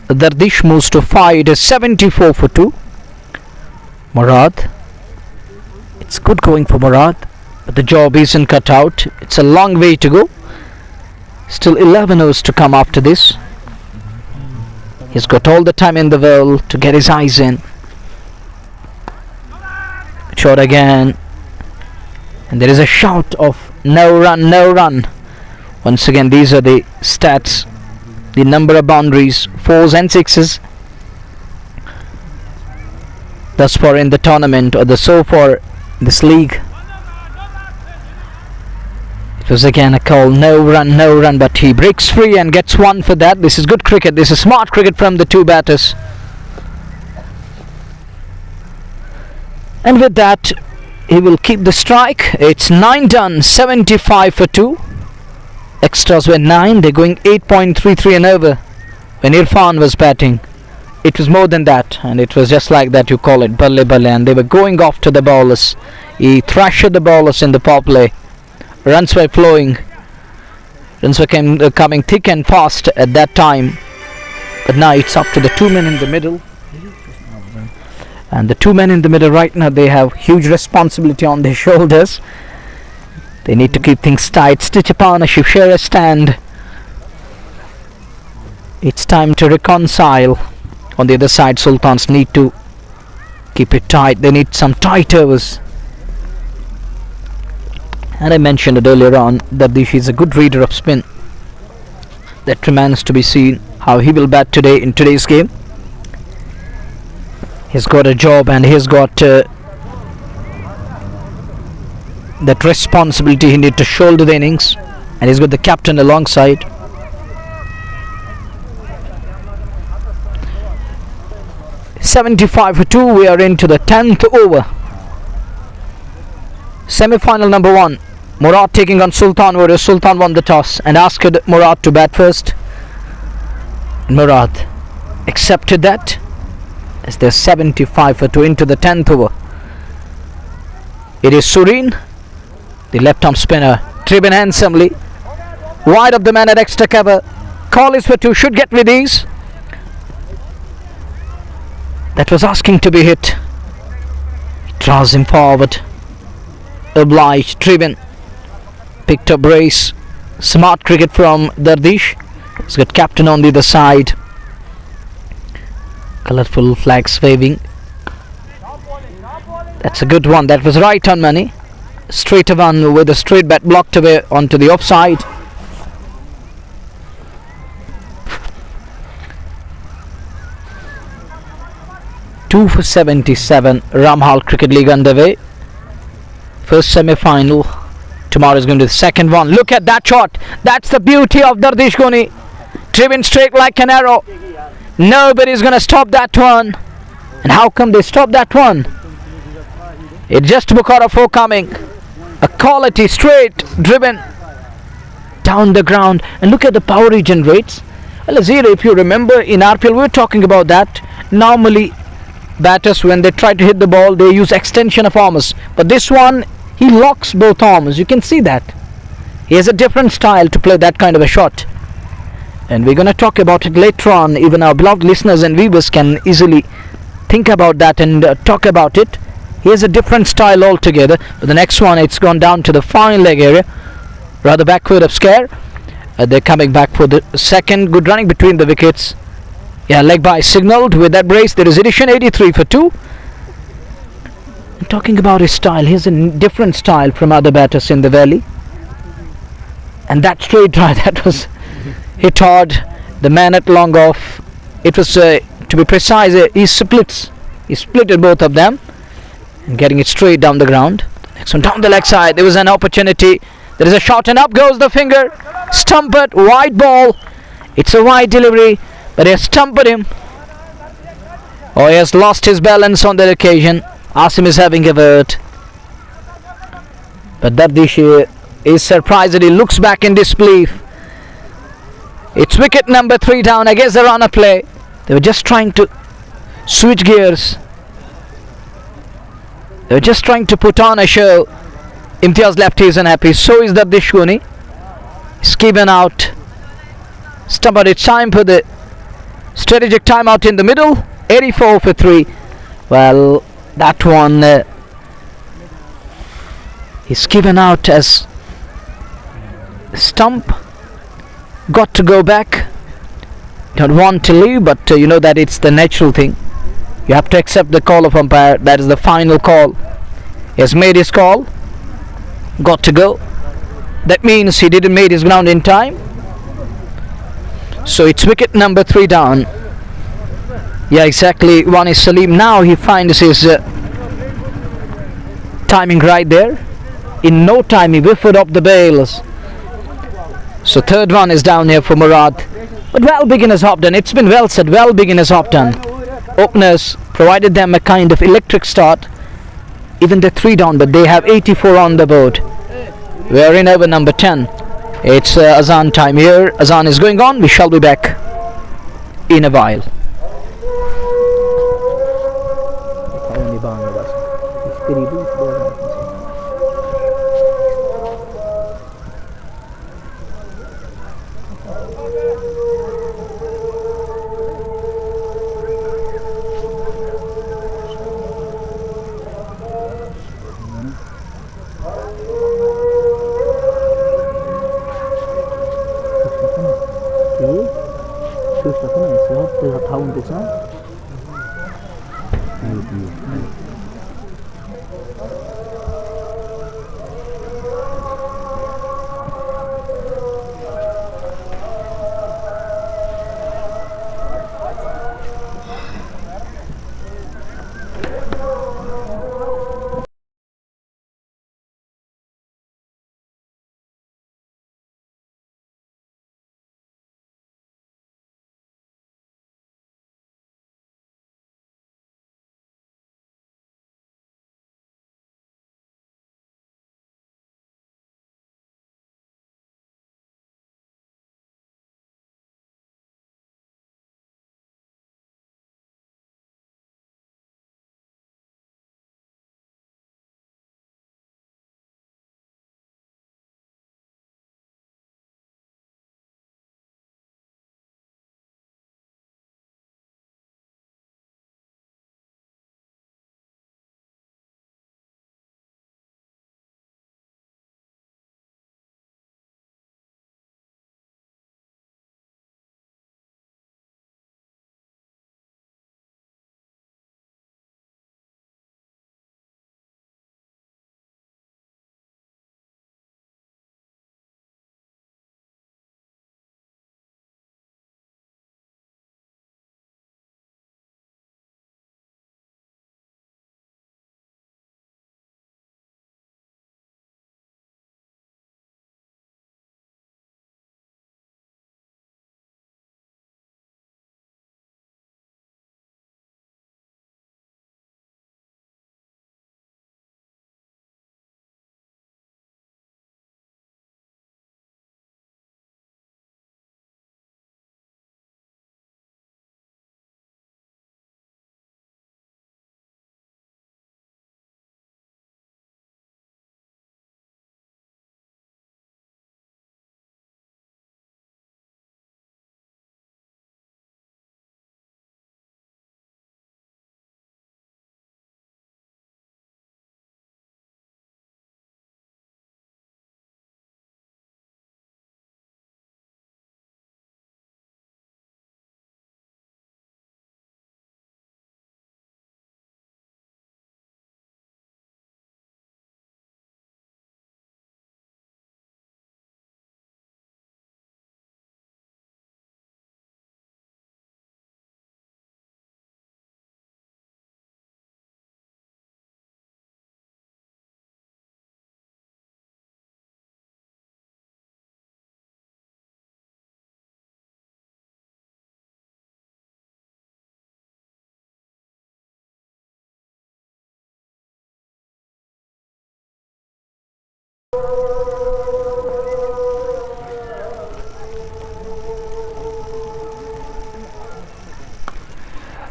Dardish moves to 5. It is 74 for 2. Murad. It's good going for Murad, but the job isn't cut out. It's a long way to go. Still 11 overs to come after this. He's got all the time in the world to get his eyes in. Shot again. And there is a shout of No run, no run. Once again, these are the stats, the number of boundaries, 4s and 6s. Thus far in the tournament, or so far this league. It was again a call, no run, but he breaks free and gets one for that. This is good cricket, this is smart cricket from the two batters. And with that, he will keep the strike. It's 9 done, 75 for 2. Extras were 9, they're going 8.33 and over. When Irfan was batting, it was more than that, and it was just like that, you call it balle balle, and they were going off to the bowlers. He thrashed the bowlers in the power play. Runs were flowing, runs were coming thick and fast at that time, but now it's up to the two men in the middle. And the two men in the middle right now, they have huge responsibility on their shoulders. They need to keep things tight, stitch a partnership, share a stand. It's time to reconcile. On the other side, Sultans need to keep it tight. They need some tight overs. And I mentioned it earlier on that he is a good reader of spin. That remains to be seen how he will bat today in today's game. He's got a job and he's got that responsibility. He needs to shoulder the innings, and he's got the captain alongside. $75 for 2. We are into the 10th over. Semi-final number 1. Murad taking on Sultan Warriors. Sultan won the toss and asked Murad to bat first. And Murad accepted that, as they're 75 for 2 into the 10th over. It is Sureen, the left-arm spinner, driven handsomely. Wide of the man at extra cover. Call is for 2, should get with ease. That was asking to be hit. He draws him forward. Obliged, driven. Picked up brace. Smart cricket from Dardish. He's got captain on the other side. Colourful flags waving. That's a good one. That was right on money. Straight one with a straight bat blocked away onto the offside. Two for 77. Ramhall Cricket League underway. First semi-final. Tomorrow is going to be the second one. Look at that shot. That's the beauty of Dardish Goni. Driven straight like an arrow. Nobody's going to stop that one. And how come they stop that one? It's just Bukhara 4 coming. A quality straight driven down the ground. And look at the power he generates. Well, Azir, if you remember in RPL we were talking about that. Normally batters, when they try to hit the ball, they use extension of arms. But this one, he locks both arms. You can see that. He has a different style to play that kind of a shot. And we're going to talk about it later on. Even our beloved listeners and viewers can easily think about that and talk about it. He has a different style altogether. But the next one, it's gone down to the fine leg area. Rather backward of scare. They're coming back for the second. Good running between the wickets. Yeah, leg by signalled. With that brace, there is addition. 83 for 2. I'm talking about his style. He has a different style from other batters in the valley. And that straight drive, that was hit hard. The man at long off. It was, to be precise, he splits. He splitted both of them. And getting it straight down the ground. Next one down the leg side. There was an opportunity. There is a shot and up goes the finger. Stumped. Wide ball. It's a wide delivery. But he has stumped him. Oh, he has lost his balance on that occasion. Asim is having a word. But Dardish is surprised that he looks back in disbelief. It's wicket number 3 down. I guess they're on a play. They were just trying to switch gears. They were just trying to put on a show. Imtiaz left, he is unhappy. So is Dardish Goni. He's given out. But it's time for the strategic timeout in the middle. 84 for 3. Well, that one is given out as stump. Got to go back. Don't want to leave, but you know that it's the natural thing. You have to accept the call of umpire. That is the final call. He has made his call. Got to go. That means he didn't make his ground in time. So it's wicket number 3 down. Yeah, exactly. One is Salim. Now he finds his timing right there. In no time he whiffed off the bails. So third one is down here for Murad. But well beginners hopped on. It's been well said. Well beginners hopped on. Openers provided them a kind of electric start. Even they're 3 down, but they have 84 on the board. We're in over number 10. It's Azan time here. Azan is going on. We shall be back in a while.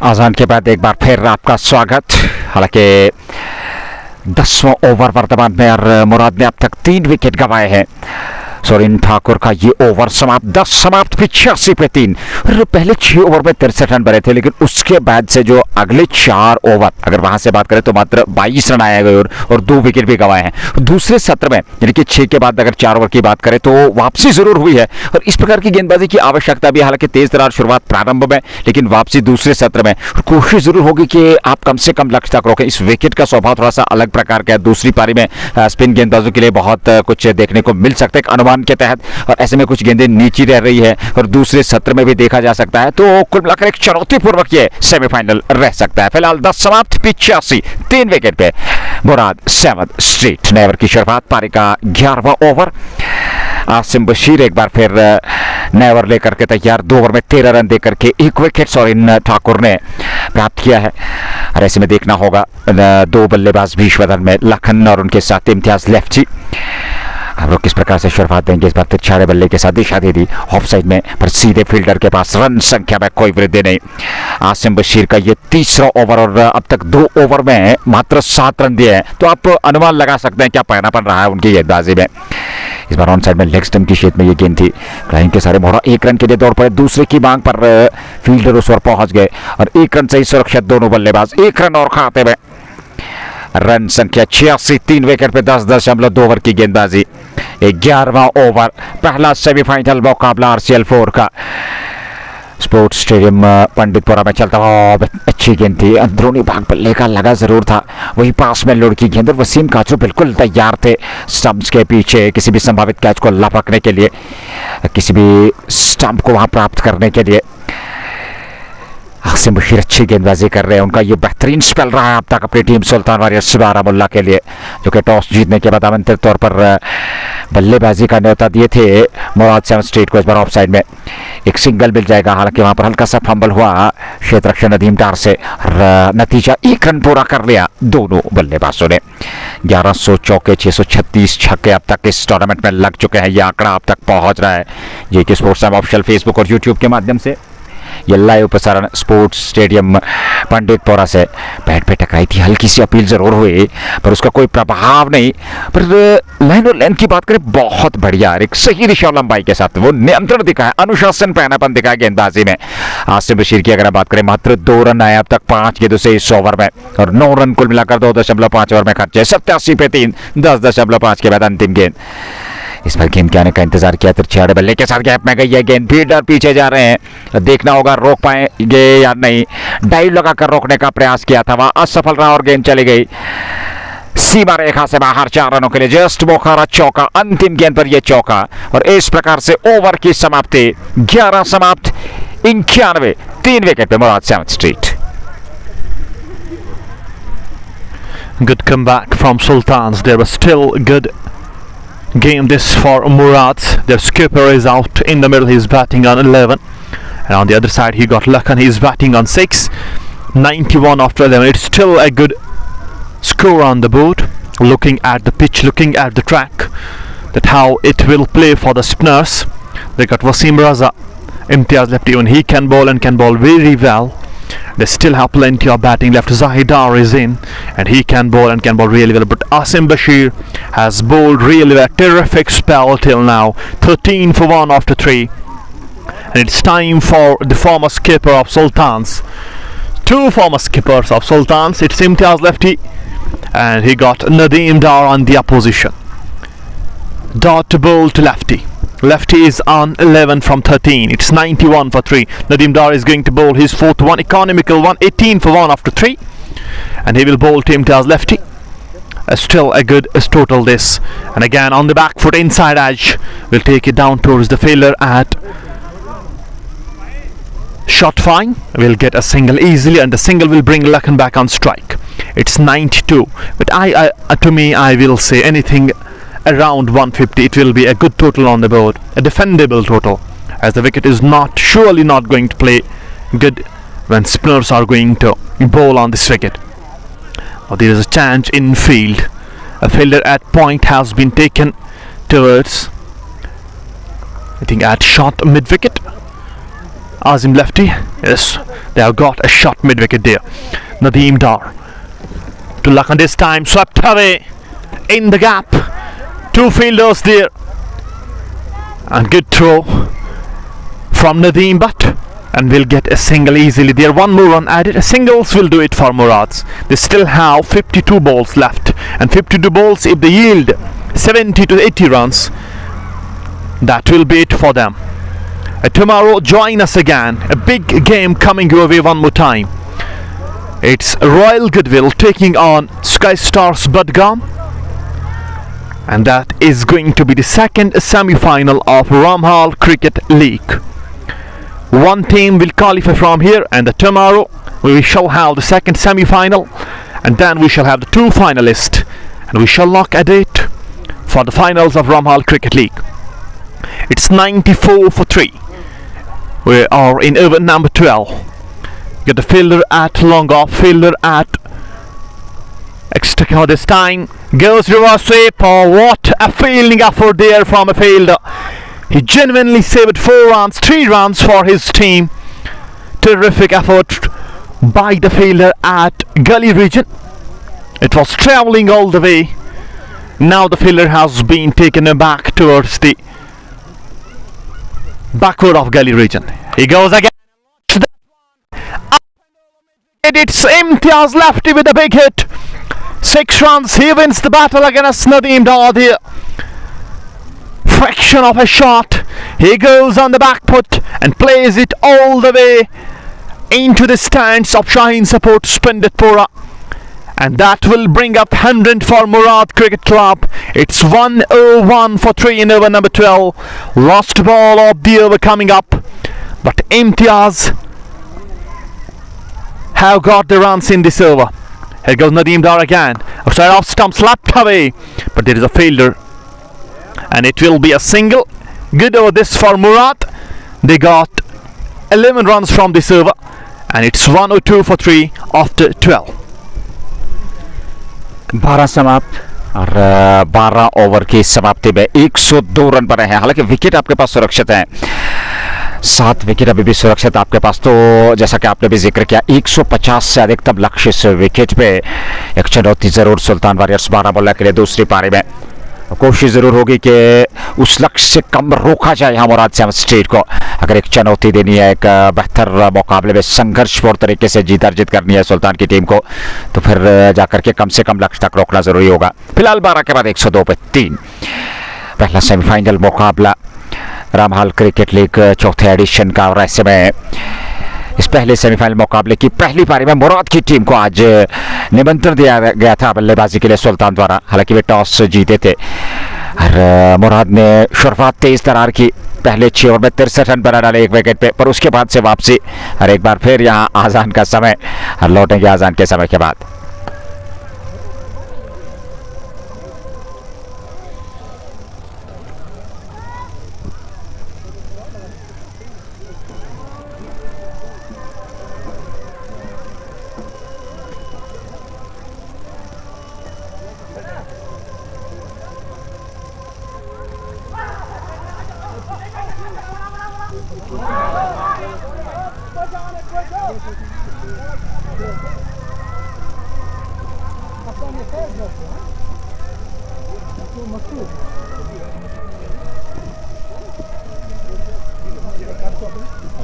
आजान के बाद एक बार फिर आपका स्वागत। हालांकि 10वां over वर्तमान में और मुराद ने अब तक 3 विकेट गंवाए हैं सोरेन ठाकुर का ये ओवर समाप्त, 10 समाप्त 85 पे 3। और पहले 6 ओवर में 63 रन बने थे, लेकिन उसके बाद से जो अगले 4 ओवर अगर वहां से बात करें तो मात्र 22 रन आए गए और 2 विकेट भी गंवाए हैं। दूसरे सत्र में यानी कि 6 के बाद अगर 4 ओवर की बात करें तो वापसी जरूर हुई है और इस प्रकार की गेंदबाजी की आवश्यकता भी, हालांकि तेज तरार शुरुआत प्रारंभ में, लेकिन वापसी दूसरे सत्र में। कोशिश जरूर होगी कि आप कम से कम लक्ष्य तक रोकें। इस विकेट का स्वभाव थोड़ा सा अलग प्रकार का है। दूसरी पारी में स्पिन गेंदबाजों के लिए बहुत कुछ देखने को मिल सकता है एक अनुमान के तहत, और ऐसे में कुछ गेंदें नीची रह रही है और दूसरे सत्र में भी देखा जा सकता है। तो कुल मिलाकर एक चुनौतीपूर्वक ये सेमीफाइनल रह सकता है। फिलहाल 10 समाप्त 85, 3 विकेट पे मुराद 7th स्ट्रीट। नए ओवर की शुरुआत, पारी का 11वां ओवर। आसिम बशीर एक बार फिर नए ओवर लेकर के तैयार, 2 ओवर में 13 रन देकर के 1 विकेट सोरेन ठाकुर ने प्राप्त किया है। और ऐसे में देखना होगा 2 बल्लेबाज भीष्म बदल में लखन और उनके साथ इम्तियाज लेफ्टी। हम लोग किस प्रकार से शुरुआत देंगे। इस बार 6 बल्ले के साथ दिशा दे दी ऑफ साइड में, पर सीधे फील्डर के पास रन संख्या में कोई वृद्धि नहीं। आसिम बशीर का ये 3रा ओवर और अब तक 2 ओवर में मात्र 7 रन दिए हैं, तो आप अनुमान लगा सकते हैं क्या पहनापन रहा है उनकी गेंदबाजी में। इस बार ऑन साइड में लेग स्टंप की शेप में ये गेंद थी, फ्लाइंग के सारे मोहरा 1 रन के लिए दौड़ पड़े। दूसरे की मांग पर फील्डर उस ओर पहुंच गए और 1 रन से ही सुरक्षित दोनों बल्लेबाज। 1 रन और खाते में रन संख्या 86, 3 विकेट पे 10.2 ओवर की गेंदबाजी। 11वां ओवर, पहला सेमीफाइनल मुकाबला RCL 4 का स्पोर्ट्स स्टेडियम पंडितपुरा में चलता हुआ। अच्छी गेंद थी, अंदरूनी भाग बल्ले का लगा जरूर था, वही पास में लुढ़की गेंद और वसीम काचू बिल्कुल तैयार थे स्टंप्स के पीछे किसी भी संभावित कैच को लपकने के लिए, किसी भी स्टंप को वहां प्राप्त करने के लिए। आसिम बशीर अच्छी गेंदबाजी कर रहे हैं, उनका ये बेहतरीन स्पेल रहा है अब तक अपनी टीम सुल्तान वॉरियर्स बारामुल्ला के लिए, जो कि टॉस जीतने के बाद आमंत्रित तौर पर बल्लेबाजी का न्योता दिए थे मुराद 7th स्ट्रीट को। इस बार ऑफ साइड में एक सिंगल मिल जाएगा, हालांकि वहां पर हल्का सा फंबल हुआ क्षेत्र रक्षक नदीम डार से, नतीजा 1 रन पूरा कर लिया दोनों बल्लेबाजों ने। 1100 चौके, 636 छक्के अब तक इस टूर्नामेंट में लग चुके हैं। यह आंकड़ा अब तक पहुंच रहा है। JK sports time official Facebook और यूट्यूब के माध्यम से ये लाइव प्रसारण स्पोर्ट्स स्टेडियम पंडितपुरा से। बैट पे टकराई थी, हल्की सी अपील जरूर हुई पर उसका कोई प्रभाव नहीं। पर लाइन और लेंथ की बात करें, बहुत बढ़िया, एक सही दिशा लंबाई के साथ वो नियंत्रण दिखाया, अनुशासन पहनापन दिखाया गेंदबाजी में। आसिम बशीर की अगर बात करें, मात्र 2 रन आए अब तक 5 गेंदों से इस ओवर में और 9 रन कुल मिलाकर 2.5 ओवर में खर्चे। 87 पे 3, 10.5 के बाद अंतिम गेंद। इस बार गेंद के आने का इंतजार किया, 6 बल्ले के साथ गैप में गई है गेंद, फील्डर पीछे जा रहे हैं, देखना होगा रोक पाएंगे या नहीं। डाइव लगाकर रोकने का प्रयास किया था, वहां असफल रहा और गेंद चली गई सीमा रेखा से बाहर। 4 रनों के लिए जस्ट बोखारा चौका, अंतिम गेंद पर यह चौका और इस प्रकार से ओवर की समाप्ति। 11 समाप्त 91, 3 विकेट पे मुराद 7th street. Good comeback from Sultans. There was still good game this for Murad. Their skipper is out in the middle, he's batting on 11, and on the other side he got Lakan, he's batting on 6. 91 after 11. It's still a good score on the board. Looking at the pitch, looking at the track, that how it will play for the spinners. They got Wasim Raza, Imtiaz left, even he can bowl and can bowl very well. They still have plenty of batting left. Zahidar is in and he can bowl and can bowl really well, but Asim Bashir has bowled really well. Terrific spell till now, 13 for 1 after 3, and it's time for the former skipper of Sultans, 2 former skippers of Sultans. It's Imtiaz lefty and he got Nadeem Dar on the opposition. Dar to bowl to lefty. Lefty is on 11 from 13. It's 91 for 3. Nadeem Dar is going to bowl his 4th one, economical one, 18 for 1 after 3, and he will bowl to Imtiaz lefty. Still a good total this, and again on the back foot inside edge, will take it down towards the fielder at shot fine, will get a single easily, and the single will bring Lakan back on strike. It's 92, but to me I will say anything around 150, it will be a good total on the board, a defendable total, as the wicket is surely not going to play good when spinners are going to bowl on this wicket. Now there is a change in field. A fielder at point has been taken towards, I think, at shot mid wicket. Azim lefty, yes, they have got a shot mid wicket there. Nadeem Dar to Lakan this time, swept away in the gap. 2 fielders there. And good throw from Nadeem, but and will get a single easily there. One more run added. Singles will do it for Murads. They still have 52 balls left, and 52 balls, if they yield 70 to 80 runs, that will be it for them. Tomorrow join us again, a big game coming your way one more time. It's Royal Goodwill taking on Sky Stars Budgam, and that is going to be the second semi-final of Ramhall Cricket League. One team will qualify from here, and tomorrow we shall have the second semi-final, and then we shall have the two finalists, and we shall lock a date for the finals of Ramhall Cricket League. It's 94 for 3. We are in over number 12. Get the fielder at long off, fielder at extra cover this time. Goes reverse sweep. Oh, what a fielding effort there from a fielder. He genuinely saved 4 runs, 3 runs for his team. Terrific effort by the fielder at gully region. It was travelling all the way. Now the fielder has been taken back towards the backward of gully region. He goes again. It's Imtiaz lefty with a big hit. 6 runs. He wins the battle against Nadeem Dawadi. Fraction of a shot. He goes on the back foot and plays it all the way into the stands of Shaheen Support Spinditpura, and that will bring up 100 for Murad Cricket Club. It's 101 for 3 in over number 12. Last ball of the over coming up, but Imtiaz have got the runs in this over. Here goes Nadeem Dar again. Outside off stump, slapped away, but there is a fielder, and it will be a single. Good over this for Murad. They got 11 runs from this over, and it's 102 for 3 after 12. 12 समाप्त और 12 over की समाप्ति में 102 run बने हैं। हालांकि wicket आपके पास सुरक्षित हैं, 7 विकेट अभी भी सुरक्षित आपके पास। तो जैसा कि आपने भी जिक्र किया, 150 से अधिकतम लक्ष्य इस विकेट पे। एक चुनौती जरूर सुल्तान वॉरियर्स बारामुल्ला के लिए दूसरी पारी में। कोशिश जरूर होगी कि उस लक्ष्य से कम रोका जाए यहाँ मुराद से स्टेट को। अगर एक चुनौती देनी है, एक बेहतर मुकाबले में संघर्षपूर्ण तरीके से जीत अर्जित करनी है सुल्तान की टीम को, तो फिर जाकर के कम से कम लक्ष्य तक रोकना जरूरी होगा। फिलहाल 12 के बाद 102 पे 3। पहला सेमीफाइनल मुकाबला रामहाल क्रिकेट लीग चौथे एडिशन का, और ऐसे में इस पहले सेमीफाइनल मुकाबले की पहली पारी में मुराद की टीम को आज निमंत्रण दिया गया था बल्लेबाजी के लिए सुल्तान द्वारा। हालांकि वे टॉस जीते थे और मुराद ने शुरुआत तेज तरार की। पहले 6 ओवर में 63 रन बना डाले 1 विकेट पे, पर उसके बाद से वापसी। और एक बार फिर यहाँ आजान का समय, और लौटेंगे आजान के समय के बाद।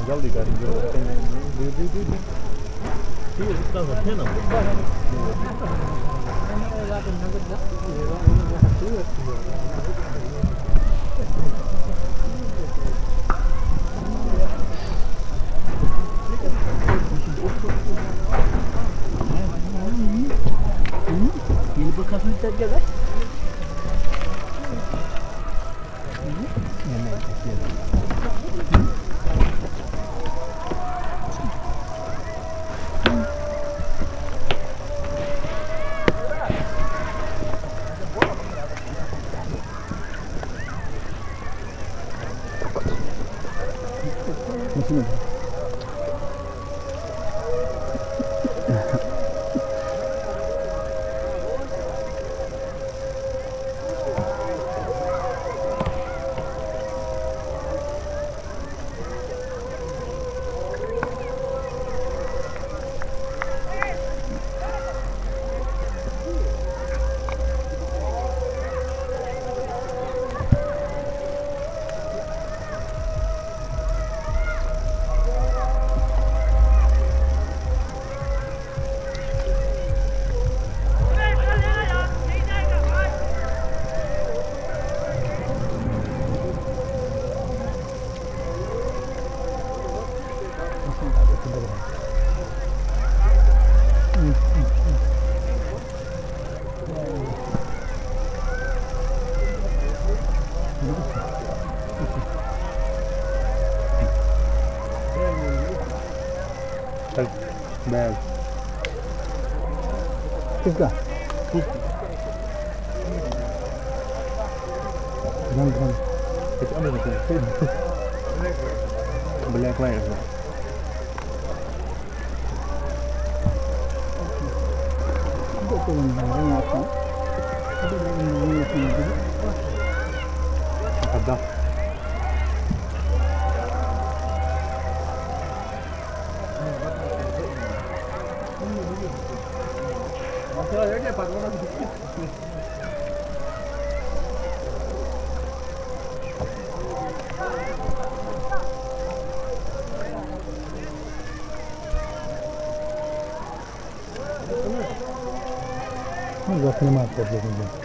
जल्दी करेंगे बैल किसका ब्लैक वाइट रखने में आपको देखेंगे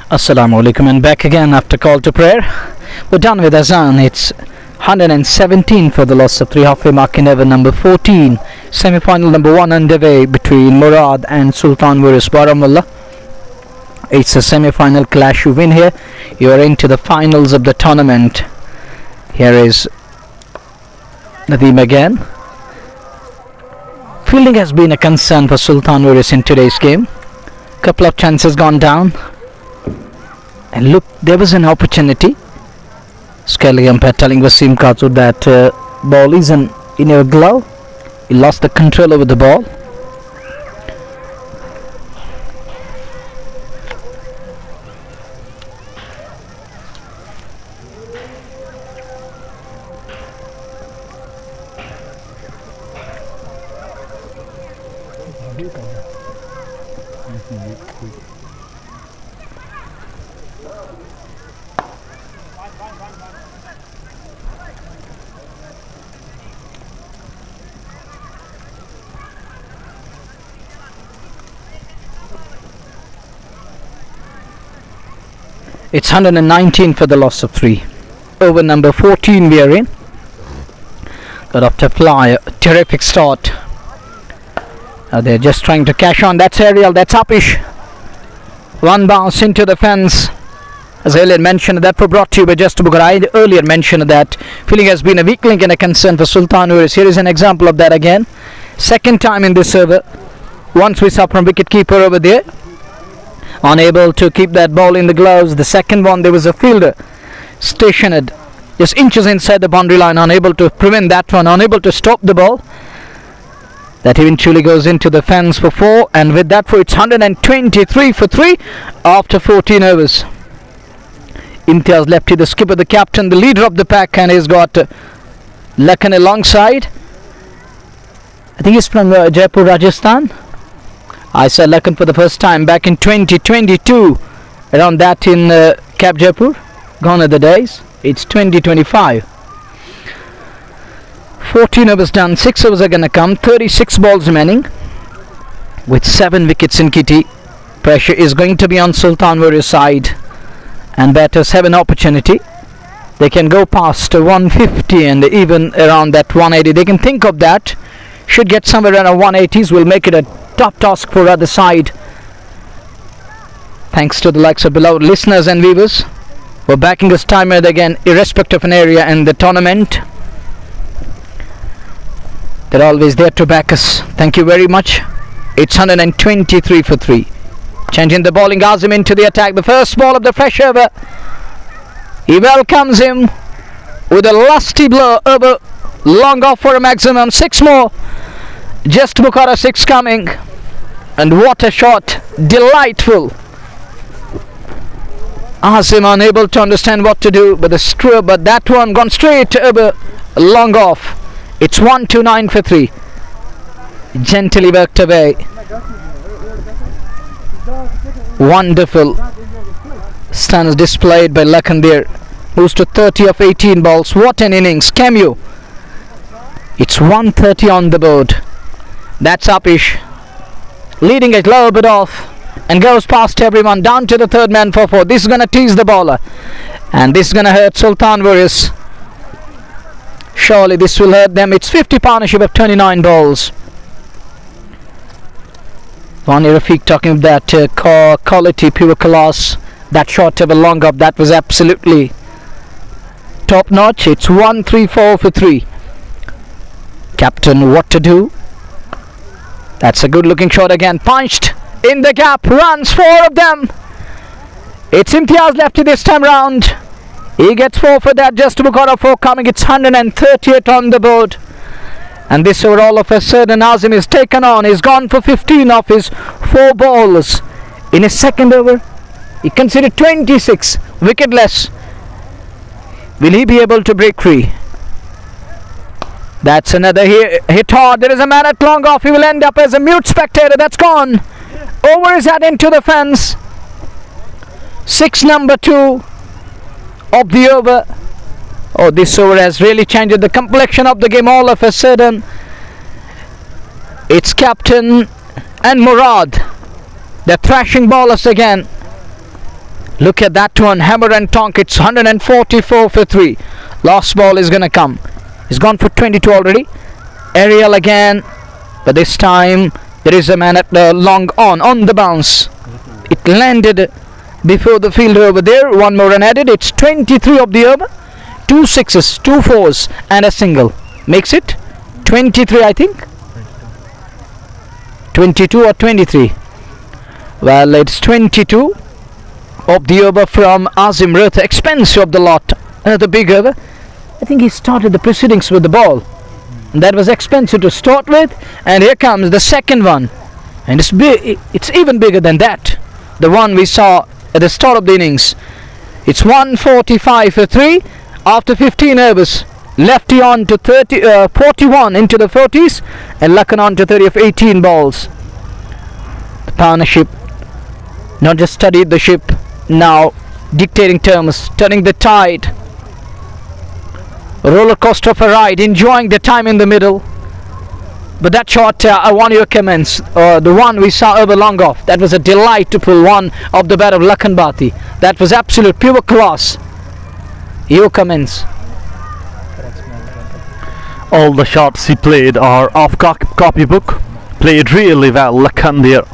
Assalamu alaikum, and back again after call to prayer. We're done with Azan. It's 117 for the loss of 3, halfway mark in over number 14. Semi-final number 1 underway between Murad and Sultan Warriors Baramulla. It's a semi-final clash. You win here, you are into the finals of the tournament. Here is Nadeem again. Fielding has been a concern for Sultan Warriors in today's game. Couple of chances gone down. And look, there was an opportunity. Skelly umpire telling Wasim Khatun that ball isn't in your glove. He lost the control over the ball. It's 119 for the loss of 3. Over number 14 we are in. Got off to fly. A terrific start. They're just trying to cash on. That's aerial. That's uppish. One bounce into the fence. As earlier mentioned, that was brought to you by Just Booker. I earlier mentioned that fielding has been a weak link and a concern for Sultan Warriors. Here is an example of that again. Second time in this over. Once we saw from wicket keeper over there, unable to keep that ball in the gloves. The second one, there was a fielder stationed just inches inside the boundary line, unable to prevent that one, unable to stop the ball. That eventually goes into the fence for 4, and with that for it's 123 for 3 after 14 overs. Imtiaz Lefty, the skipper, the captain, the leader of the pack, and he's got Lakan alongside. I think he's from Jaipur, Rajasthan. I saw Lakan for the first time back in 2022, around that in Cap Jaipur. Gone are the days. It's 2025. 14 overs done, 6 overs are going to come, 36 balls remaining with 7 wickets in kitty. Pressure is going to be on Sultan Warriors side, and batters have an opportunity. They can go past 150 and even around that 180. They can think of that. Should get somewhere around 180s. Will make it a top task for other side. Thanks to the likes of beloved listeners and viewers. We're backing us time and again, irrespective of an area and the tournament. They're always there to back us. Thank you very much. It's 123 for 3. Changing the bowling, Azim into the attack. The first ball of the fresh over. He welcomes him with a lusty blow over long off for a maximum. 6 more. Just Bukhara 6 coming. And what a shot. Delightful. Azim unable to understand what to do, but that one gone straight over long off. It's 1-9 for 3. Gently worked away. Wonderful stance displayed by Lakandir. Moves to 30 of 18 balls. What an innings. Cameo. It's 130 on the board. That's Upish. Leading a little bit off. And goes past everyone. Down to the third man for 4. This is going to tease the bowler. And this is going to hurt Sultan Warriors. Surely this will hurt them. It's 50 partnership of 29 balls. Vani Rafiq talking of that quality, pure class. That shot of a long up, that was absolutely top notch. It's 1-3-4 for 3. Captain, what to do? That's a good looking shot again. Punched in the gap. Runs 4 of them. It's Imtiaz lefty this time round. He gets 4 for that. Just Bukhara 4 coming. It's 138 on the board. And this over all of a sudden Azim is taken on. He's gone for 15 of his 4 balls. In his second over, he considered 26. Wicketless. Will he be able to break free? That's another hit hard. There is a man at long off. He will end up as a mute spectator. That's gone. Over his head into the fence. 6 number 2 of the over. Oh, this over has really changed the complexion of the game all of a sudden. It's Captain and Murad. They're thrashing ballers again. Look at that one. Hammer and tonk. It's 144 for 3. Last ball is going to come. He's gone for 22 already. Aerial again. But this time there is a man at the long on the bounce. It landed before the fielder over there. 1 more run added. It's 23 of the over. 2 6s, 2 4s and a single. Makes it 23, I think. 22 or 23. Well, it's 22 of the over from Azim Ratha. Expensive of the lot. Another big over. I think he started the proceedings with the ball. And that was expensive to start with. And here comes the second one. And it's big. It's even bigger than that. The one we saw at the start of the innings. It's 145 for 3. After 15 overs, lefty on to 41 into the 40s, and Lakan on to 30 of 18 balls. The partnership not just studied the ship, now dictating terms, turning the tide. Roller coaster of a ride, enjoying the time in the middle. But that shot, I want your comments. The one we saw over long off, that was a delight to pull one of the bat of Lakan Bati. That was absolute pure class. Your comments. All the shots he played are off copybook. Played really well. Lakan there.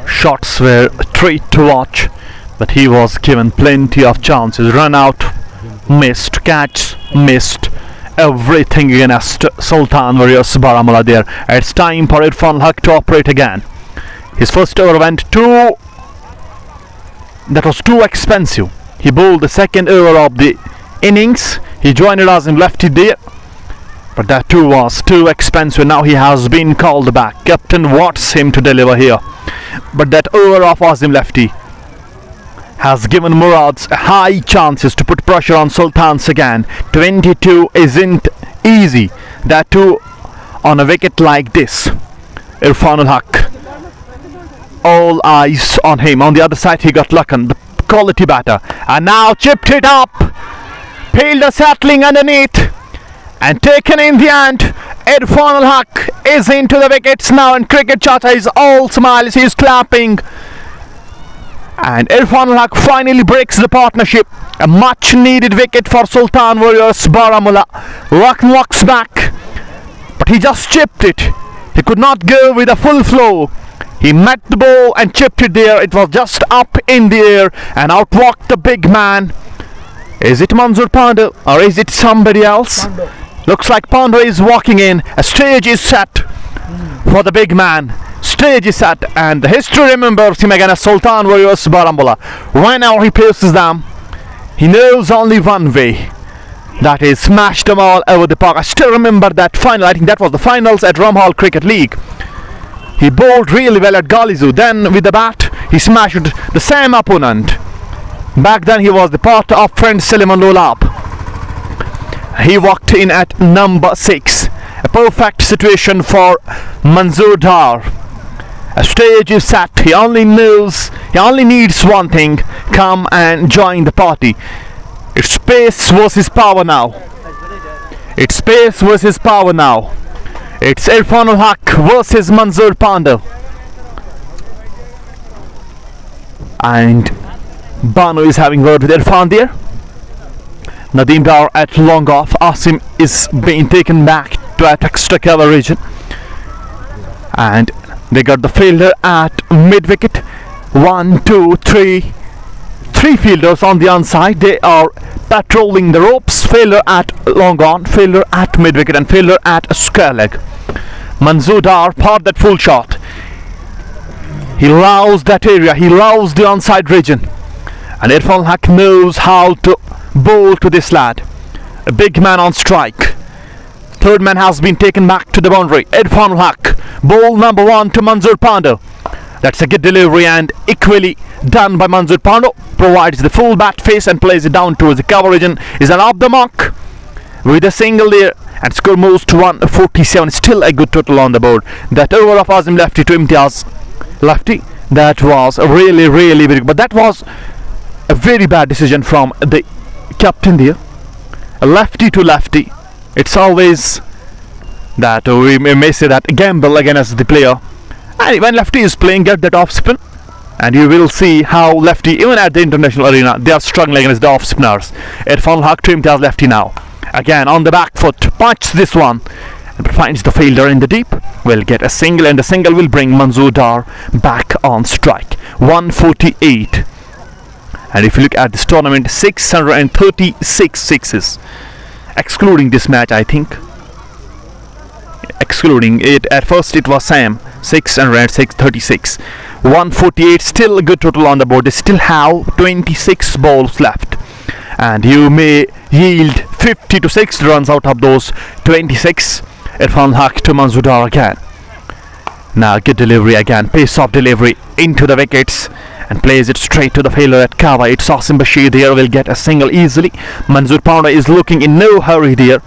Shots were a treat to watch, but he was given plenty of chances. Run out, missed. Catch, missed. Everything against Sultan Warriors Baramulla there. It's time for Irfan Haq to operate again. His first over went 2. That was too expensive. He bowled the second over of the innings. He joined Azim lefty there. But that too was too expensive. Now he has been called back. Captain wants him to deliver here. But that over of Azim lefty has given Murads high chances to put pressure on Sultans again. 22 isn't easy. That too on a wicket like this. Irfan Haq. All eyes on him. On the other side he got Lakan, the quality batter, and now chipped it up, peeled a settling underneath and taken in the end. Irfan Haq is into the wickets now, and Cricket Chacha is all smiles, he is clapping, and Irfan Haq finally breaks the partnership. A much needed wicket for Sultan Warriors Baramulla. Lakan walks back, but he just chipped it. He could not go with a full flow. He met the ball and chipped it there. It was just up in the air and out walked the big man. Is it Manzoor Pandey or is it somebody else? Pandey. Looks like Pandey is walking in. A stage is set for the big man. Stage is set, and the history remembers him again as Sultan Warriors Baramulla. Right now he paces them. He knows only one way. That is smash them all over the park. I still remember that final. I think that was the finals at Ramhall Cricket League. He bowled really well at Galizu. Then with the bat, he smashed the same opponent. Back then he was the part of friend Sultan Warriors. He walked in at number 6. A perfect situation for Murad. A stage is set. He only needs one thing. Come and join the party. It's pace versus power now. It's pace versus power now. It's Irfan ul Haq versus Manzoor Pandey. And Banu is having word with Irfan there. Nadeem Dar at long off. Asim is being taken back to at extra cover region. And they got the fielder at mid wicket. 1, 2, 3. 3 fielders on the onside. They are patrolling the ropes. Fielder at long on, fielder at mid wicket, and fielder at square leg. Manzoor Dar part that full shot. He loves that area. He loves the onside region. And Irfan Haq knows how to bowl to this lad. A big man on strike. Third man has been taken back to the boundary. Irfan Haq. Ball number 1 to Manzoor Pandey. That's a good delivery and equally done by Manzoor Pandey. Provides the full bat face and plays it down towards the cover region. Is an off the mark with a single there, and score moves to 147. Still a good total on the board. That over of Azim lefty to Imtiaz lefty. That was really very good. But that was a very bad decision from the captain there. A lefty to lefty. It's always that we may say that gamble against the player. And when lefty is playing, get that off spin, and you will see how lefty, even at the international arena, they are struggling against the off spinners. Irfan Haq to Imtiaz lefty now. Again on the back foot, punch this one, and finds the fielder in the deep. Will get a single, and the single will bring Manzoor Dar back on strike. 148. And if you look at this tournament, 636 sixes, excluding this match, I think. Excluding it, at first it was Sam 636. 148, still a good total on the board. They still have 26 balls left, and you may yield 50 to 60 runs out of those 26. Irfan Haq to Manzoor Dar again. Now good delivery again, pace of delivery into the wickets, and plays it straight to the fielder at cover. It's Asim Bashir there, will get a single easily. Manzoor Pandey is looking in no hurry there,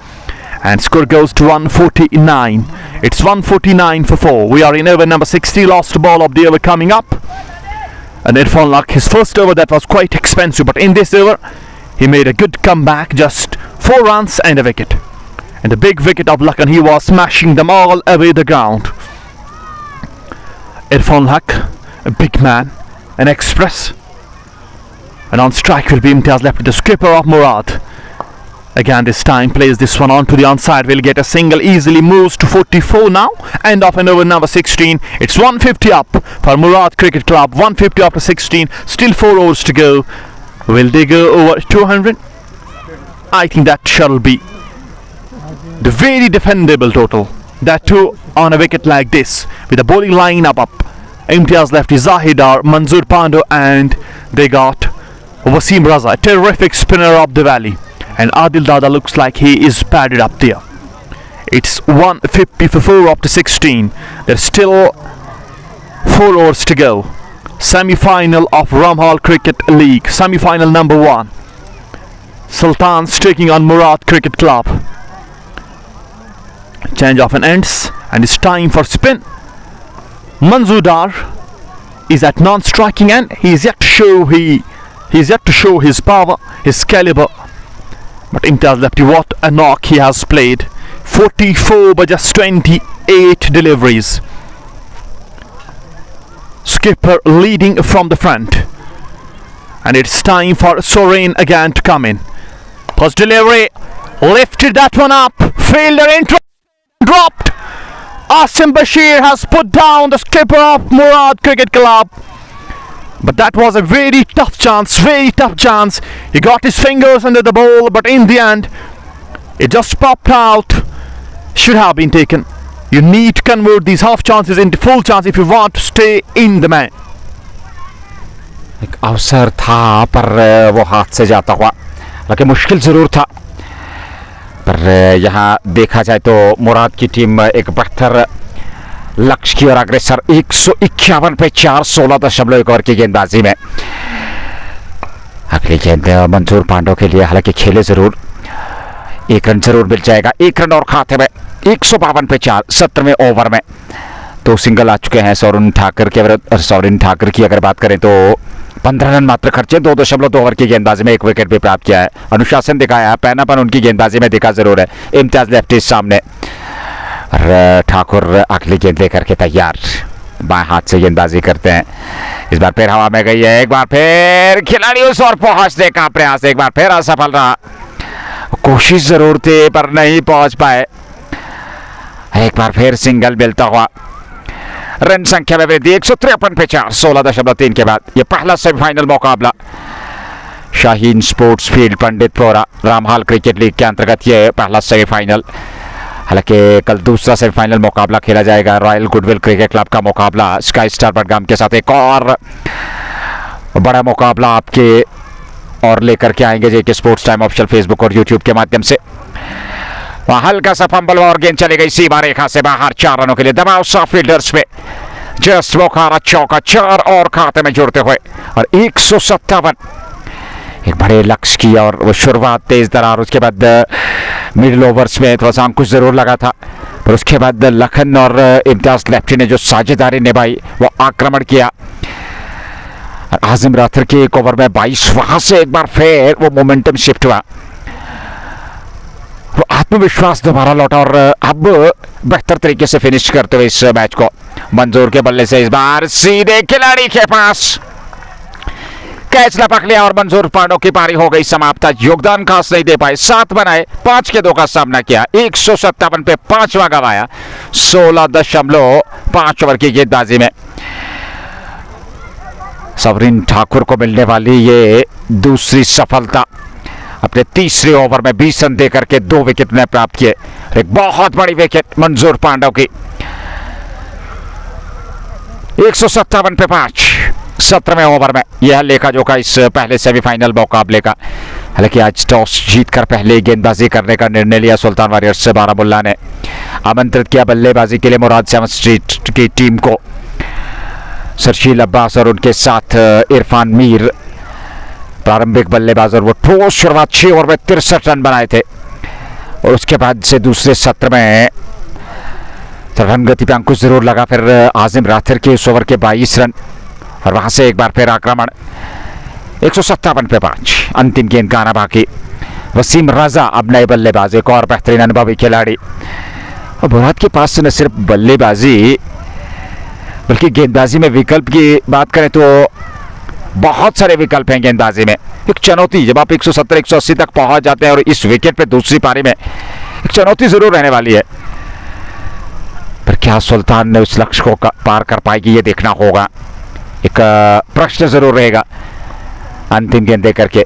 and score goes to 149. It's 149 for 4. We are in over number 60. Last ball of the over coming up, and Irfan Haq, his first over that was quite expensive, but in this over he made a good comeback. Just 4 runs and a wicket, and a big wicket of luck, and he was smashing them all away the ground. Irfan Haq, a big man, an express, and on strike will be Imtiaz left, the skipper of Murad. Again this time plays this one on to the onside, will get a single easily, moves to 44 now, end of an over number 16. It's 150 up for Murad Cricket Club, 150 after 16, still 4 overs to go. Will they go over 200? I think that shall be the very defendable total. That too on a wicket like this, with a bowling line-up up. Imtiaz lefty, Zahidar, Manzoor Pandey, and they got Wasim Raza, a terrific spinner up the valley. And Adil Dada looks like he is padded up there. It's 150 for 4 up to 16. There's still 4 overs to go. Semi-final of Ramhall Cricket League. Semi-final number 1. Sultan's taking on Murad Cricket Club. Change of an ends, and it's time for spin. Manzoor Dar is at non-striking end. He's yet to show his power, his caliber. But Imtiaz lefty, what a knock he has played. 44 by just 28 deliveries. Skipper leading from the front, and it's time for Sorain again to come in. First delivery, lifted that one up, fielder in, dropped. Asim Bashir has put down the skipper of Murad Cricket Club. But that was a very tough chance, He got his fingers under the ball, but in the end it just popped out. Should have been taken. You need to convert these half chances into full chance if you want to stay in the match. एक अवसर था पर वो हाथ से जाता हुआ हालांकि मुश्किल ज़रूर था, पर यहाँ देखा जाए तो मुराद की टीम एक बेहतर लक्ष्य की ओर अग्रसर। 151 पे 4, 16.1 ओवर की गेंदबाजी में। अगली गेंद मंजूर पांडव के लिए, हालांकि खेले जरूर, 1 रन जरूर मिल जाएगा। 1 रन और खाते में। 152 पे 4, 17वें ओवर में 2 सिंगल आ चुके हैं सौरन ठाकर की अगर बात करें तो 15 रन मात्र खर्चे। 2.2 ओवर की गेंदबाजी में 1 विकेट भी प्राप्त किया है। अनुशासन दिखाया है, पैनापन उनकी गेंदबाजी में दिखा जरूर है। इम्तियाज लेफ्टी सामने, और ठाकुर अगली गेंद लेकर के तैयार, बाएं हाथ से गेंदबाजी करते हैं। इस बार फिर हवा में गई है, एक बार फिर खिलाड़ी उस और पहुंचने का प्रयास, एक बार फिर असफल रहा। कोशिश जरूर थी पर नहीं पहुंच पाए। एक बार फिर सिंगल मिलता हुआ, रन संख्या में वृद्धि। 153 पे 4, 16.3 के बाद यह पहला सेमीफाइनल मुकाबला Shaheen sports field Panditpura Ramhal cricket league के अंतर्गत यह पहला सेमीफाइनल। हालांकि कल दूसरा सेमीफाइनल मुकाबला खेला जाएगा। रॉयल गुडविल क्रिकेट क्लब का मुकाबला स्काई स्टार बडगाम के साथ। एक और बड़ा मुकाबला आपके और लेकर के आएंगे जेके स्पोर्ट्स टाइम ऑफिशियल फेसबुक और यूट्यूब के माध्यम से। वहां हल्का सा फंबल और गेंद चली गई सीमा रेखा से बाहर। 4 रनों के लिए दबाव साफ फील्डर्स पे। जस्ट बोखारा चौका, 4 और खाते में जुड़ते हुए, और 157 एक बड़े लक्ष्य की और वो शुरुआत तेज दरार। उसके बाद मिडिल ओवर्स में थोड़ा सा अंकुश जरूर लगा था, पर उसके बाद लखन और इम्तियाज लेफ्टी ने जो साझेदारी निभाई, वो आक्रमण किया। आजिम राथर के 1 ओवर में 22, वहां से एक बार फिर वो मोमेंटम शिफ्ट हुआ, वो आत्मविश्वास दोबारा लौटा, और अब बेहतर तरीके से फिनिश करते हुए इस मैच को। मंजूर के बल्ले से इस बार सीधे खिलाड़ी के पास कैच लपक लिया, और मंजूर पांडव की पारी हो गई समाप्त। योगदान खास नहीं दे पाए, 7 बनाए, 5 के 2 का सामना किया। 157 पे 5वां गंवाया 16.5 ओवर की गेंदबाजी में। सवरीन ठाकुर को मिलने वाली ये दूसरी सफलता। अपने तीसरे ओवर में 20 रन देकर के 2 विकेट ने प्राप्त किए। एक बहुत बड़ी विकेट मंजूर पांडव की। 157 पे 5, 17वें ओवर में। यह लेखा जोखा इस पहले सेमीफाइनल मुकाबले का। हालांकि आज टॉस जीतकर पहले गेंदबाजी करने का निर्णय लिया सुल्तान वॉरियर्स से बारामुल्ला ने। आमंत्रित किया बल्लेबाजी के लिए मुराद 7 स्ट्रीट की टीम को। सरशील अब्बास और उनके साथ इरफान मीर प्रारंभिक बल्लेबाज, और वो ठोस शुरुआत 6 ओवर में 63 रन बनाए थे, और उसके बाद से दूसरे सत्र में रन गति पे अंकुश जरूर लगा। फिर आजिम राथर के इस ओवर के 22 रन, और वहां से एक बार फिर आक्रमण। 157 पे 5, अंतिम गेंद का आना बाकी। वसीम रजा अब नए बल्लेबाज, एक और बेहतरीन अनुभवी खिलाड़ी। और मुराद के पास न सिर्फ बल्लेबाजी बल्कि गेंदबाजी में विकल्प की बात करें तो बहुत सारे विकल्प हैं गेंदबाजी में। एक चुनौती, जब आप 170 180 तक पहुंच जाते हैं और इस विकेट पे दूसरी पारी में, एक चुनौती जरूर रहने वाली है। पर क्या सुल्तान ने उस लक्ष्य को पार कर पाएगी, ये देखना होगा। एक प्रश्न जरूर रहेगा अंतिम गेंद देकर के।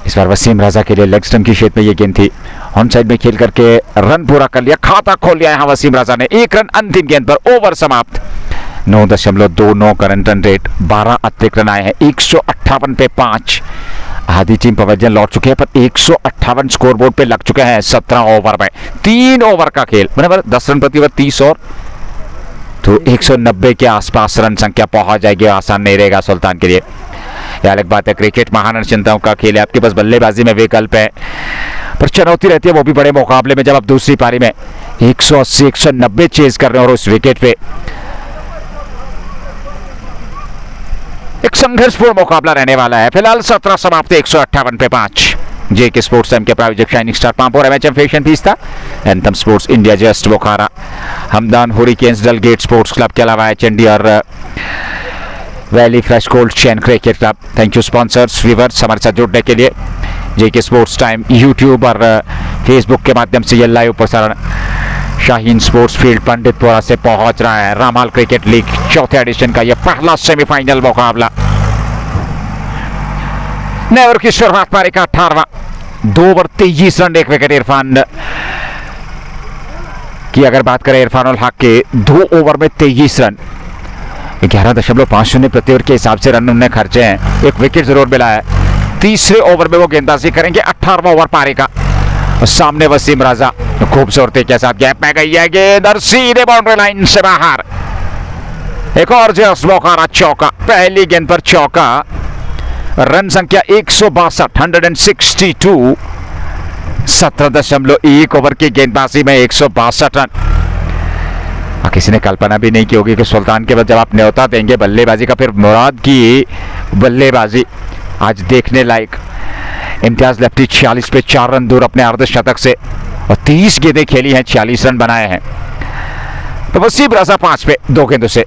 इस बार वसीम रजा के लिए लेग स्टंप की शेप में ये गेंद थी। ऑन साइड में खेल करके रन पूरा कर लिया, खाता खोल लिया यहां वसीम रजा ने। 1 रन अंतिम गेंद पर, ओवर समाप्त। 9.29 करंट रन रेट, 12 अतिरिक्त रन आए हैं। 158 पे 5, आधी टीम पवेलियन लौट चुके हैं, पर 158 स्कोरबोर्ड पे लग चुके हैं 17 ओवर में। 3 ओवर का खेल, मतलब 10 रन प्रति ओवर, 30 और तो 190 के आसपास रन संख्या पहुंच जाएगी। आसान नहीं रहेगा सुल्तान के लिए। यह अलग बात है, क्रिकेट महान चिंताओं का खेल है। आपके पास बल्लेबाजी में विकल्प है, पर चुनौती रहती है वो भी बड़े मुकाबले में, जब आप दूसरी पारी में 180 190 चेज कर रहे हो और उस विकेट पे। एक संघर्षपूर्ण मुकाबला रहने वाला है। फिलहाल 17 समाप्त, 158 पे 5। जेके स्पोर्ट्स टाइम के प्रायोजक shining star Pampore MHM fashion fiesta, anthem sports India, just Bukhara, Hamdan hurricanes, Dalgate sports club के अलावा एचएनडी और valley fresh cold chain cricket club. Thank you sponsors, viewers, हमारे साथ जुड़ने के लिए। जेके स्पोर्ट्स टाइम यूट्यूब और फेसबुक के माध्यम से यह लाइव प्रसारण शाहीन स्पोर्ट्स फील्ड पंडितपुरा से पहुंच रहा है। रामहाल क्रिकेट लीग 4थे एडिशन का यह पहला सेमीफाइनल मुकाबला। नए ओवर की शुरुआत, पारी का 18वां। 2 ओवर 23 रन, 1 विकेट। इरफान की अगर बात करें, इरफान उल हक के 2 ओवर में 23 रन, 11.50 प्रति ओवर के हिसाब से रन उन्होंने खर्चे हैं। 1 विकेट जरूर मिला है। तीसरे ओवर में वो गेंदबाजी करेंगे 18वां ओवर पारी का। और सामने वसीम रजा खूबसूरती के साथ गैप में गई है गेंद और सीधे बाउंड्री लाइन से बाहर। एक और जस्ट मौका, चौका, पहली गेंद पर चौका। रन संख्या 162, 162, 17.1 ओवर की गेंदबाजी में 162 रन। किसी ने कल्पना भी नहीं की होगी कि सुल्तान के बाद जब आप न्योता देंगे बल्लेबाजी का, फिर मुराद की बल्लेबाजी आज देखने लायक। इम्तियाज लेफ्टी 46 पे 4 रन दूर अपने अर्धशतक से और 30 गेंदें खेली हैं, 40 रन बनाए हैं। तो वसीम रजा 5 पे 2 गेंदों से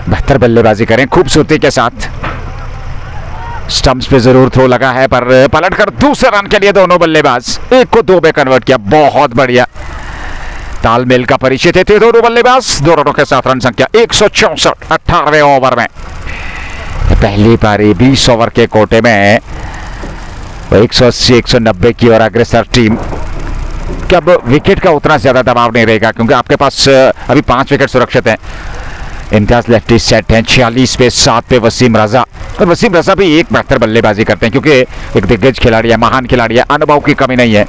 बेहतर बल्लेबाजी करें खूबसूरती के साथ। स्टंप्स पे जरूर थ्रो लगा है पर पलटकर दूसरे रन के लिए दोनों बल्लेबाज, एक को 2 पे कन्वर्ट किया। बहुत बढ़िया तालमेल का परिचय थे दोनों बल्लेबाज। 2 रनों के साथ रन संख्या 164, 18वें ओवर में। पहली पारी 20 ओवर के कोटे में 180, 190 की ओर अग्रसर टीम। कि अब विकेट का उतना ज्यादा दबाव नहीं रहेगा क्योंकि आपके पास अभी 5 विकेट सुरक्षित हैं। इम्तियाज लेफ्टी सेट हैं 46 पे 7 पे वसीम रजा। और वसीम रजा भी एक बेहतर बल्लेबाजी करते हैं क्योंकि एक दिग्गज खिलाड़ी है, महान खिलाड़ी है, अनुभव की कमी नहीं है।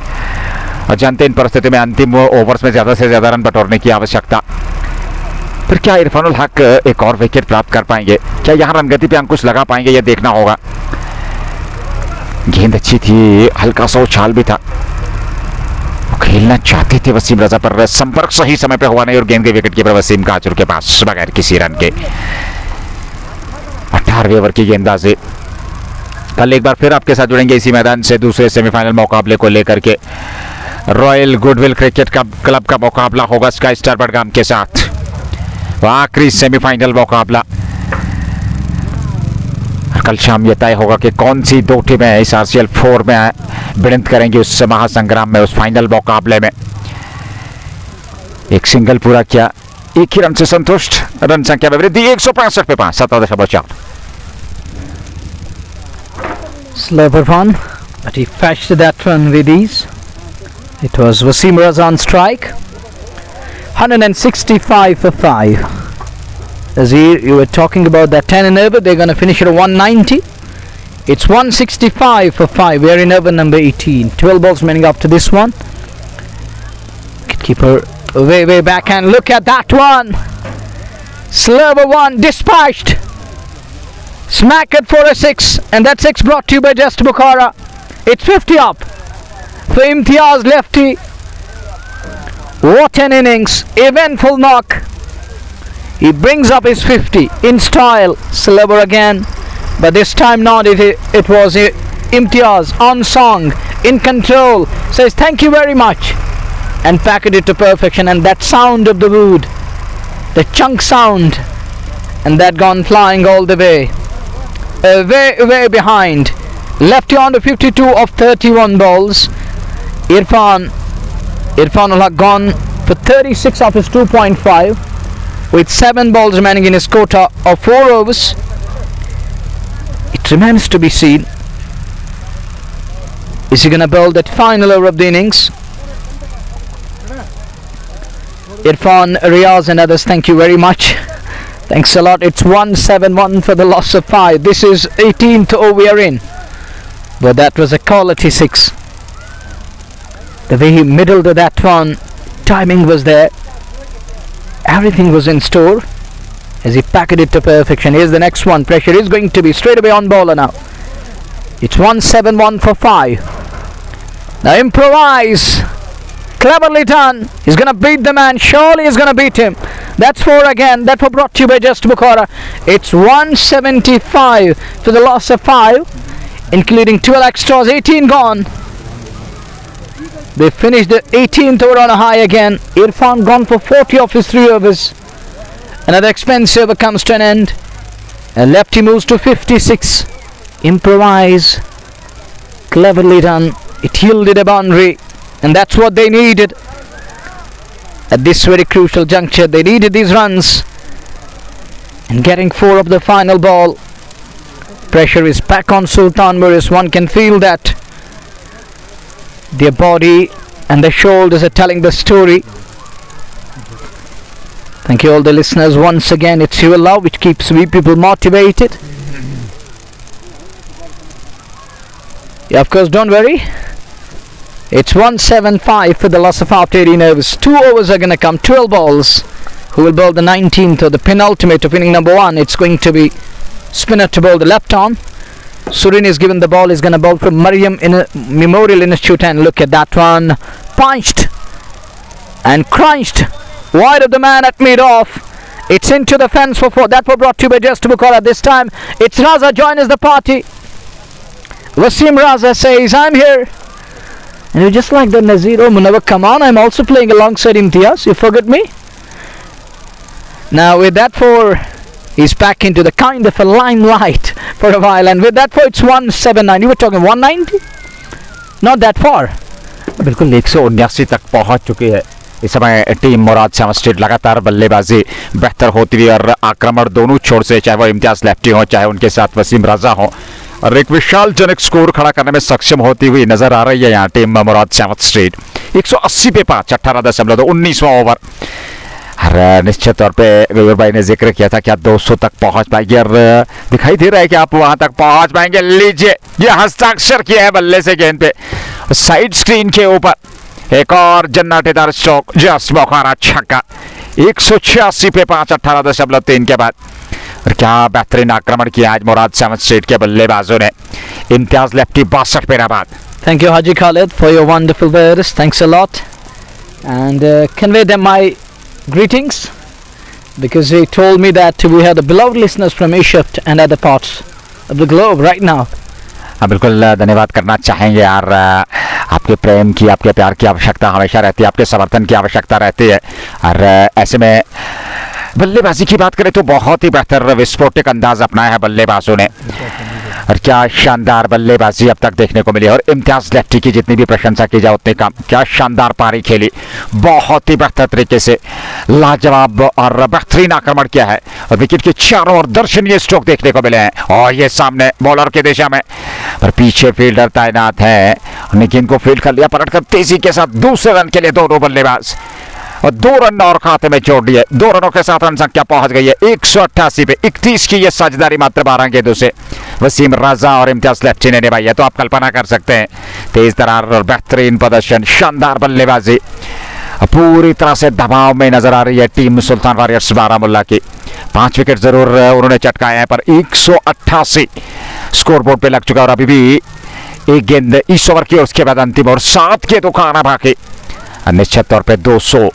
और जानते इन परिस्थिति में अंतिम ओवर्स में ज्यादा से ज्यादा रन बटोरने की आवश्यकता। फिर क्या इरफानुल हक एक और विकेट प्राप्त कर पाएंगे? क्या यहाँ रनगति पे अंकुश लगा पाएंगे? यह देखना होगा। गेंद अच्छी थी, हल्का सा उछाल भी था, खेलना चाहते थे वसीम रजा पर संपर्क सही समय पे हुआ नहीं और गेंद के विकेट कीपर वसीम काचुर के पास बगैर किसी रन के। 18वें ओवर की गेंदबाजी। कल एक बार फिर आपके साथ जुड़ेंगे इसी मैदान से दूसरे सेमीफाइनल मुकाबले को लेकर के। रॉयल गुडविल क्रिकेट क्लब का मुकाबला होगा स्काई स्टार बडगाम के साथ। आखिरी सेमीफाइनल मुकाबला। कल शाम यह तय होगा कि कौन सी 2 टीमें इस आरसीएल 4 में भिड़ंत करेंगी उस महासंग्राम में, उस फाइनल मुकाबले में। एक सिंगल पूरा किया, एक ही रन से संतुष्ट। रन संख्या में वृद्धि 165 पे 5, 17.4। Slow one, but he fetched that one with ease. It was Wasim Raza on strike. 165 for 5. Azir, you were talking about that 10 and over. They're going to finish at 190. It's 165 for 5. We are in over number 18. 12 balls remaining after this one. Keeper way back and look at that one. Slower one dispatched. Smack it for a 6, and that 6 brought to you by Just Bukhara. It's 50 up for Imtiaz lefty. What an innings, eventful knock. He brings up his 50 in style. Slower again, but this time not. It was Imtiaz on song, in control. Says thank you very much, and packed it to perfection. And that sound of the wood, the chunk sound, and that gone flying all the way. Way behind. Lefty on to 52 of 31 balls. Irfan will have gone for 36 of his 2.5 with 7 balls remaining in his quota of 4 overs. It remains to be seen. Is he going to bowl that final over of the innings? Irfan, Riaz and others, thank you very much. Thanks a lot. It's 171 for the loss of 5. This is 18th over we are in. But that was a quality 6. The way he middled to that one, timing was there. Everything was in store as he packed it to perfection. Here's the next one. Pressure is going to be straight away on bowler now. It's 171 for 5. Now improvise. Cleverly done. He's going to beat the man. Surely he's going to beat him. That's 4 again. That was brought to you by Just Bukhara. It's 175 for the loss of 5, including 12 extras. 18 gone. They finished the 18th over on a high again. Irfan gone for 40 of his 3 overs. Another expensive over comes to an end. And lefty moves to 56. Improvise. Cleverly done. It yielded a boundary. And that's what they needed. At this very crucial juncture, they needed these runs. And getting 4 of the final ball. Pressure is back on Sultan Warriors. One can feel that. Their body and their shoulders are telling the story. Thank you all the listeners once again. It's your love which keeps we people motivated. Yeah, of course, don't worry. It's 175 for the loss of after 18 overs. 2 overs are going to come, 12 balls. Who will bowl the 19th or the penultimate of inning number 1? It's going to be spinner to bowl the left arm. Surin is given the ball. He's going to bowl from Mariam in a Memorial Institute, and look at that one. Punched and crunched wide of the man at mid-off. It's into the fence for 4. That was brought to you by Just Bukhara. This time it's Raza joins the party. Wasim Raza says, I'm here. And you just like the Nazir, oh Munawar, come on, I'm also playing alongside Imtiaz. You forgot me? Now with that 4, he's back into the kind of a limelight for a while. And with that 4, it's 179. You were talking 190? Not that far. बिल्कुल 179 तक पहुंच चुकी है इस समय team मुराद Shyam street. लगातार बल्लेबाजी बेहतर होती हुई और आक्रमण दोनों छोर से, चाहे वो इम्तियाज लेफ्टी हो चाहे उनके साथ वसीम रजा हो, और एक विशालजनक स्कोर खड़ा करने में सक्षम होती हुई नजर आ रही है यहाँ टीम मुराद श्याम स्ट्रीट। 180 पे 5, 18.2, 19वां ओवर। और निश्चित तौर पे वेवर भाई ने जिक्र किया था कि आप 200 तक पहुंच पाएंगे, और दिखाई दे रहा है कि आप वहां तक पहुंच पाएंगे। लीजिए, ये हस्ताक्षर किया है बल्ले से गेंद पे, साइड स्क्रीन के ऊपर एक और जन्नतेदार स्ट्रोक, जस्ट बुखारा छक्का। 186 पे 5, 18.3 के बाद। और क्या बेहतरीन आक्रमण किया आज मुराद श्याम स्ट्रीट के बल्लेबाजों ने। इम्तियाज लेफ्टी 62 पे बाद। Thank you, Haji Khalid, for your wonderful words. Thanks a lot. And convey them my greetings, because he told me that we have the beloved listeners from Egypt and other parts of the globe right now. हाँ, बिल्कुल धन्यवाद करना चाहेंगे यार। आपके प्रेम की, आपके प्यार की आवश्यकता हमेशा रहती है, आपके समर्थन की आवश्यकता रहती है। और ऐसे में बल्लेबाजी की बात करें तो बहुत ही बेहतर विस्फोटक अंदाज अपनाया है बल्लेबाजों ने, और क्या शानदार बल्लेबाजी अब तक देखने को मिली। और इम्तियाज लेफ्टी की जितनी भी प्रशंसा की जाए उतनी कम। क्या शानदार पारी खेली, बहुत ही बेहतर तरीके से लाजवाब और बेहतरीन आक्रमण किया है, और विकेट के चारों ओर दर्शनीय स्ट्रोक देखने को मिले हैं। और ये सामने बॉलर की दिशा में, पर पीछे फील्डर तैनात है, लेकिन इनको फील्ड कर लिया पलटकर तेजी के साथ। दूसरे रन के लिए दोनों बल्लेबाज, और 2 रन और खाते में जोड़ दिए। 2 रनों के साथ रन संख्या पहुंच गई है 188 पे। 31 की ये साझेदारी मात्र 12 गेंदों से वसीम रजा और इम्तियाज लेफ्टी ने निभाई है। तो आप कल्पना कर सकते हैं, तेज तरार और बेहतरीन प्रदर्शन, शानदार बल्लेबाजी, पूरी तरह से दबाव में नजर आ रही है टीम सुल्तान वॉरियर्स बारामुल्ला की। 5 विकेट जरूर उन्होंने चटकाए हैं, पर 188 स्कोरबोर्ड पे लग चुका। और अभी भी एक गेंद इस ओवर की, और उसके बाद अंतिम और 7 गेंदों का आना बाकी। निश्चित तौर पे 200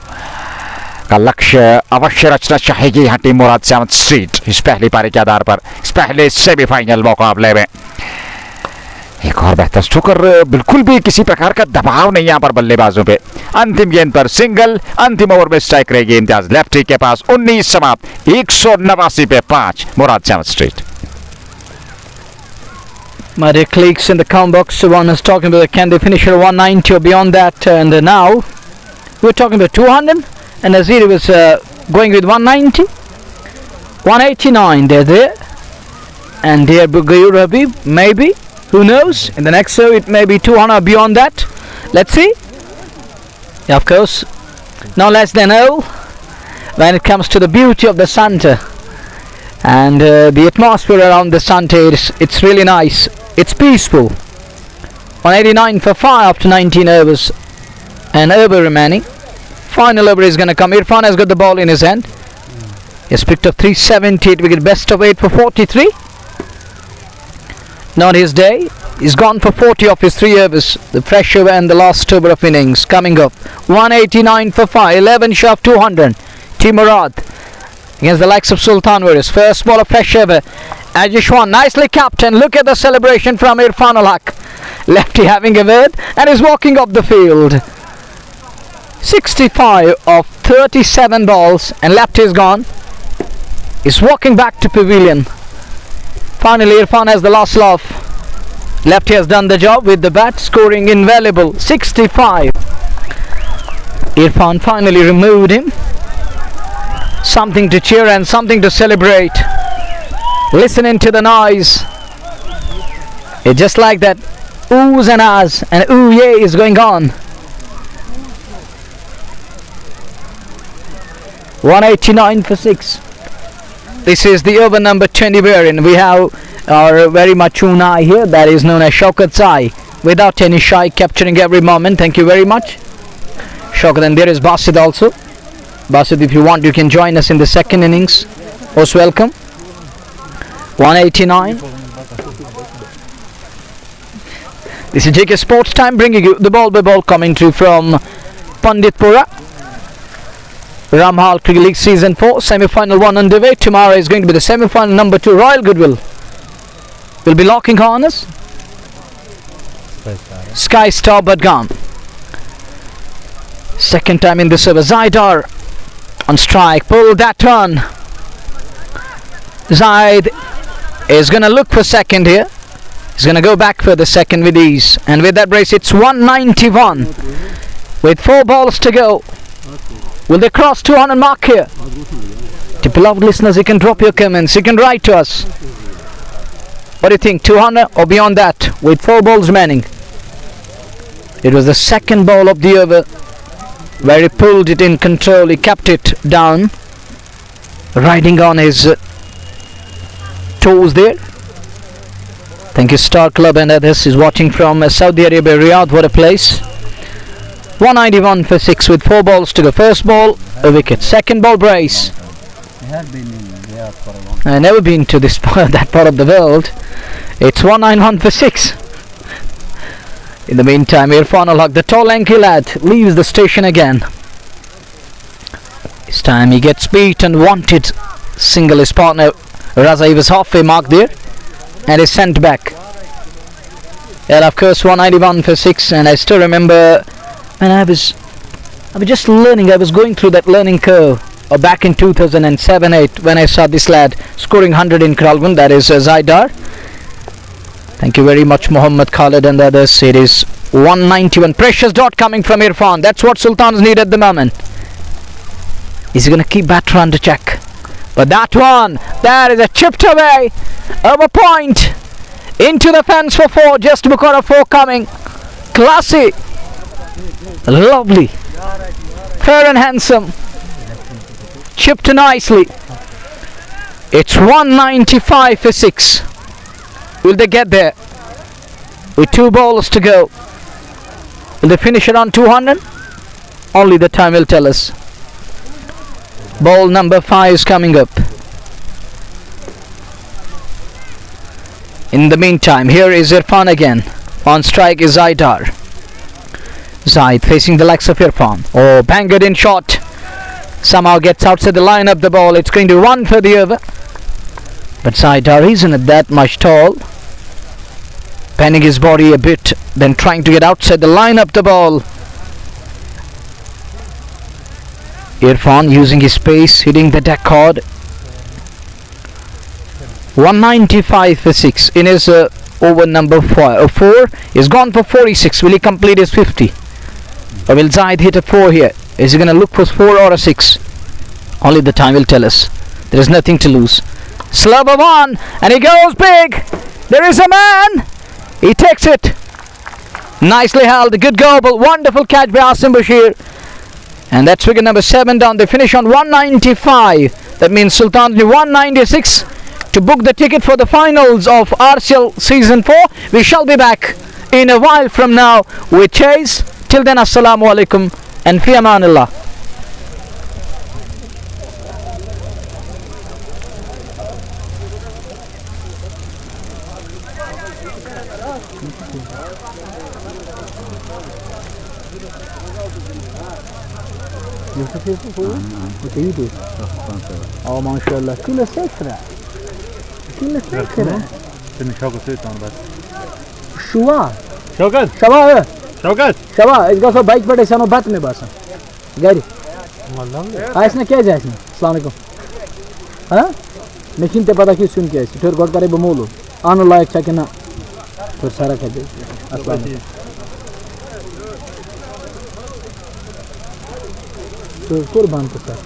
का लक्ष्य अवश्य रचना चाहेगी यहाँ टीम मुराद श्याम स्ट्रीट इस पहली पारी के आधार पर, इस पहले सेमीफाइनल मुकाबले में। एक और बेहतर स्ट्रोक, और बिल्कुल भी किसी प्रकार का दबाव नहीं यहाँ पर बल्लेबाजों पे। अंतिम गेंद पर सिंगल, अंतिम ओवर में स्ट्राइक रहेगी इम्तियाज लेफ्टी के पास। 19 समाप्त, 189 पे 5 Murad Shyam street. My dear colleagues in the comment box, one is talking about can they finish at 190 or beyond that, and now we're talking about 200, and Nazir was going with 190, 189. They're there, and dear Bugayur Habib, maybe, who knows? In the next show, it may be 200 or beyond that. Let's see. Yeah, of course, no less than when it comes to the beauty of the Santa and the atmosphere around the Santa. It's really nice. It's peaceful. 189 for 5 after 19 overs. An over remaining. Final over is going to come. Irfan has got the ball in his hand. He's picked up 378 wicket, best of 8 for 43. Not his day. He's gone for 40 off his 3 overs. The fresh over and the last over of innings coming up. 189 for 5, 11 shy of 200. Team Murad against the likes of Sultan Warriors. First ball of fresh over. Ajishwan nicely captain. Look at the celebration from Irfan Al-Haq. Lefty having a word and is walking up the field. 65 of 37 balls and lefty is gone. He's walking back to pavilion. Finally Irfan has the last laugh. Lefty has done the job with the bat, scoring invaluable 65. Irfan finally removed him. Something to cheer and something to celebrate. Listening to the noise. It's just like that. Oohs and ahs and ooh yay is going on. 189 for 6. This is the over number 20 wherein we have our very mature eye here, that is known as Shaukat Sai. without any shy, capturing every moment. Thank you very much. Shaukat, and there is Basit also. Basit, if you want, you can join us in the second innings. Most welcome. 189. This is JK Sports Time, bringing you the ball by ball commentary from Panditpura. Ramhall Cricket League Season 4, Semi-Final 1 underway. Tomorrow is going to be the Semi-Final number 2. Royal Goodwill will be locking harness. Sky Star Badgam. Second time in this over. Zaidar on strike. Pull that run. Zaid is going to look for second here. He's going to go back for the second with ease. And with that brace, it's 191. With 4 balls to go. Will they cross 200 mark here? To beloved listeners, you can drop your comments. You can write to us. What do you think? 200 or beyond that? With 4 balls remaining. It was the second ball of the over where he pulled it in control. He kept it down, riding on his toes there. Thank you, Star Club and others. Is watching from Saudi Arabia, Riyadh. What a place. 191 for 6 with 4 balls to go. First ball, a wicket. Second ball, brace. I've never been to this that part of the world. It's 191 for 6. In the meantime, Irfan Al Haq, the tall lanky lad, leaves the station again. This time he gets beat and wanted single his partner Raza. He was halfway mark there and is sent back. And of course 191 for 6. And I still remember when I was just learning. I was going through that learning curve back in 2007-8 when I saw this lad scoring 100 in Kralgun. That is Zaidar. Thank you very much, Muhammad Khalid and the others. It is 191. Precious dot coming from Irfan. That's what Sultans need at the moment. Is he going to keep batter under check? But that one, that is a chipped away over point into the fence for 4. Just because of 4 coming. Classy. Lovely. Fair and handsome. Chipped nicely. It's 195 for 6. Will they get there? With 2 balls to go. Will they finish around 200? Only the time will tell us. Ball number 5 is coming up. In the meantime, here is Irfan again. On strike is Zaidar. Zaid facing the legs of Irfan. Oh, bangered in shot. Somehow gets outside the line of the ball. It's going to run for the over. But Zaidar isn't that much tall. Bending his body a bit, then trying to get outside the line of the ball. Irfan using his pace, hitting the deck hard. 195 for 6 in his over number 4. He's gone for 46. Will he complete his 50? Or will Zaid hit a 4 here? Is he going to look for 4 or a 6? Only the time will tell us. There is nothing to lose. Slab of 1 and he goes big. There is a man. He takes it. Nicely held. Good gobble. Wonderful catch by Asim Bashir. And that's wicket number 7 down. They finish on 195. That means Sultan 196 to book the ticket for the finals of RCL Season 4. We shall be back in a while from now with Chase. Till then, Assalamu Alaikum and Fi Amanillah. Oh, mashallah. Kula sekra. Kula sekra. Senin Şavkat Sultan bas. Şuva. Şavkat. Şava. Şavkat. Şava. इसका सब bike पर ऐसा no बात में बस. गाड़ी. Vallahi. इसने क्या जाए इसने? अस्सलाम वालेकुम. हाँ? मैं चिंता पता कि सुन क्या है. फिर गॉड करे बमोलो. आने लायक चाहिए ना. फिर सारा कर दे. अस्सलाम वालेकुम. तो कुर्बान को sir.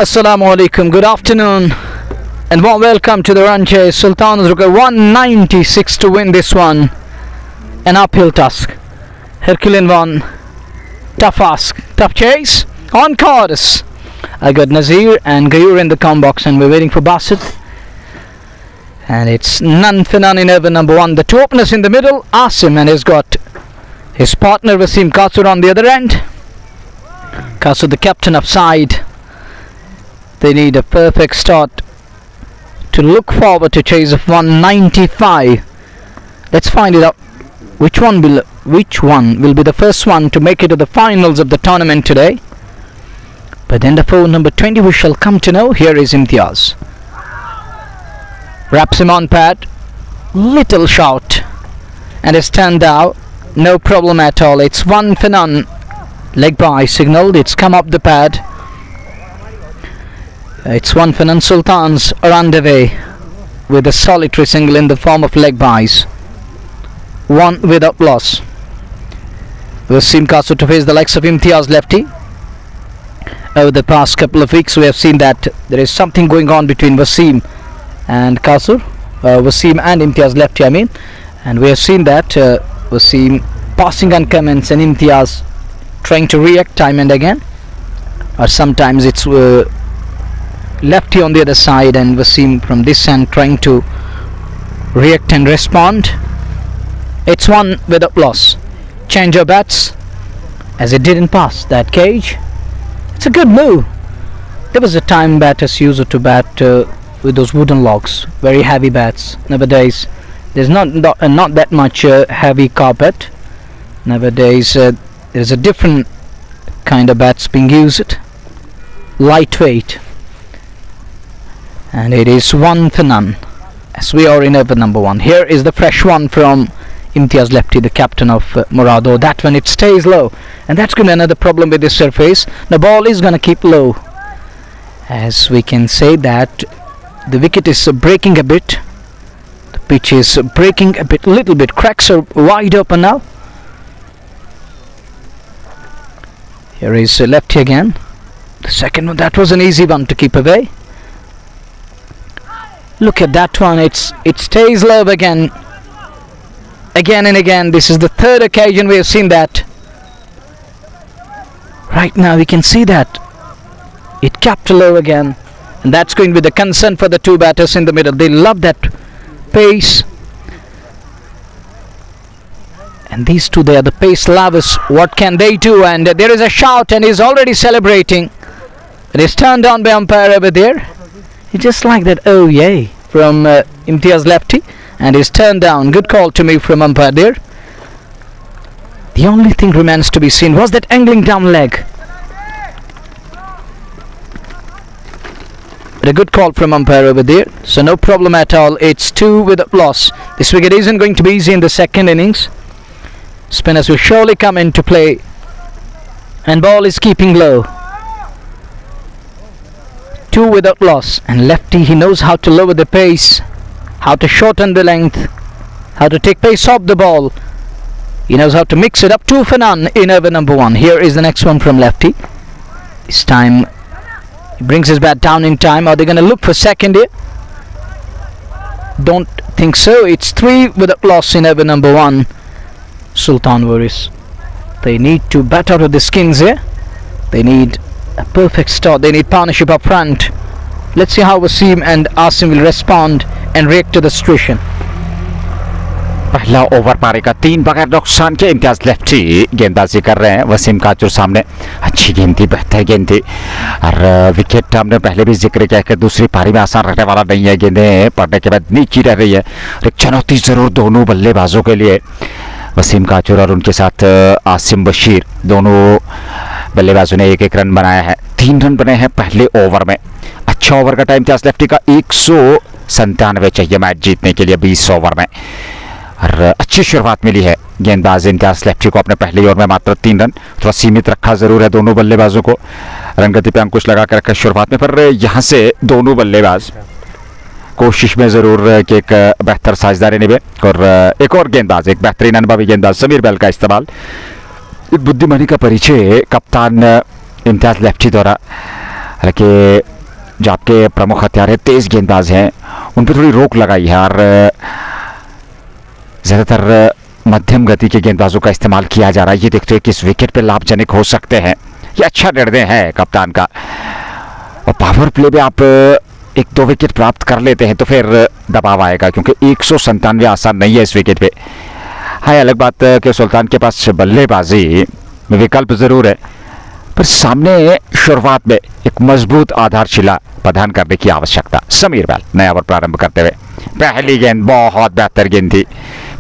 Assalamu alaikum, good afternoon, and warm welcome to the run chase. Sultan has required 196 to win this one. An uphill task. Herculean one. Tough ask. Tough chase. On course. I got Nazir and Gayur in the com box, and we're waiting for Basit. And it's none for none in over number one. The two openers in the middle, Asim, and he's got his partner Wasim Kasur on the other end. Kasur, the captain, upside. They need a perfect start to look forward to chase of 195. Let's find it out. Which one will be the first one to make it to the finals of the tournament today? By the end of over number 20 we shall come to know. Here is Imtiaz. Wraps him on pad. Little shot. And it's turned out. No problem at all. It's one for none. Leg by signalled. It's come up the pad. It's one for none. Sultans are underway with a solitary single in the form of leg buys. One without loss. Wasim Kasur to face the likes of Imtiaz lefty. Over the past couple of weeks we have seen that there is something going on between Wasim and Kasur. Wasim and Imtiaz lefty, I mean. And we have seen that Wasim passing on comments and Imtiaz trying to react time and again. Or sometimes it's lefty on the other side and Wasim from this end trying to react and respond. It's one without loss. Change your bats as it didn't pass that cage. It's a good move. There was a time batters used to bat with those wooden logs, very heavy bats. Nowadays there's not that much heavy carpet. Nowadays there's a different kind of bats being used, lightweight. And it is one for none as we are in over number one. Here is the fresh one from Imtiaz lefty, the captain of Murad. Oh, that one, it stays low, and that's going to be another problem with this surface. The ball is going to keep low, as we can say that the wicket is breaking a bit. The pitch is breaking a bit, little bit. Cracks are wide open now. Here is lefty again. The second one, that was an easy one to keep away. Look at that one, it stays low again and again. This is the third occasion we have seen that. Right now we can see that it capped low again, and that's going to be the concern for the two batters in the middle. They love that pace, and these two, they are the pace lovers. What can they do? And there is a shout, and he's already celebrating. It is turned down by umpire over there. Just like that, oh yay, from Imtiaz lefty, and is turned down. Good call to me from umpire there. The only thing remains to be seen was that angling down leg. But a good call from umpire over there, so no problem at all. It's two with a loss. This wicket isn't going to be easy in the second innings. Spinners will surely come into play, and ball is keeping low. Two without loss, and lefty, he knows how to lower the pace, how to shorten the length, how to take pace off the ball. He knows how to mix it up. Two for none in over number one. Here is the next one from lefty. This time he brings his bat down in time. Are they going to look for second here? Don't think so. It's three without loss in over number one. Sultan Warriors, they need to bat out of the skins here. They need a perfect start. They need partnership up front. Let's see how Wasim and Asim will respond and react to the situation. पहला over पारी का 3 बगैर नुकसान के Imtiaz lefty गेंदबाजी कर रहे हैं वसीम काचूर सामने। अच्छी गेंद थी, बेहतर गेंद थी, और विकेट हमने पहले भी जिक्र किया कि दूसरी पारी में आसान रहने वाला नहीं है। गेंदें पड़ने के बाद नीची रह रही है, एक चुनौती ज़रूर दोनों बल्लेबाजों के लिए। वसीम काचूर और उनके साथ आसिम बशीर, दोनों बल्लेबाजों ने एक रन बनाया है। 3 रन बने हैं पहले ओवर में। अच्छा ओवर का टाइम इम्तियाज लेफ्टी का 197 चाहिए मैच जीतने के लिए 20 ओवर में, और अच्छी शुरुआत मिली है गेंदबाज इम्तियाज लेफ्टी को। अपने पहले ओवर में मात्र 3 रन, थोड़ा सीमित रखा ज़रूर है दोनों बल्लेबाजों को, रनगति पे अंकुश लगा कर रखा शुरुआत में। पर यहाँ से दोनों बल्लेबाज कोशिश में ज़रूर कि एक बेहतर साझेदारी निभे, और एक और गेंदबाज, एक बेहतरीन अनुभवी गेंदबाज समीर बेल का इस्तेमाल। बुद्धिमानी का परिचय कप्तान इम्तियाज लेफ्टी द्वारा हालांकि जो आपके प्रमुख हथियार है, तेज गेंदबाज हैं, उन पर थोड़ी रोक लगाई है और ज़्यादातर मध्यम गति के गेंदबाजों का इस्तेमाल किया जा रहा है। ये देखते हैं कि इस विकेट पे लाभजनक हो सकते हैं। ये अच्छा निर्णय है कप्तान का। और पावर प्ले में आप 1-2 विकेट प्राप्त कर लेते हैं तो फिर दबाव आएगा, क्योंकि 197 आसान नहीं है इस विकेट पे। हाँ, अलग बात कि सुल्तान के पास बल्लेबाजी में विकल्प ज़रूर है, पर सामने शुरुआत में एक मजबूत आधारशिला प्रदान करने की आवश्यकता। समीर बैल नया ओवर प्रारंभ करते हुए, पहली गेंद बहुत बेहतर गेंद थी,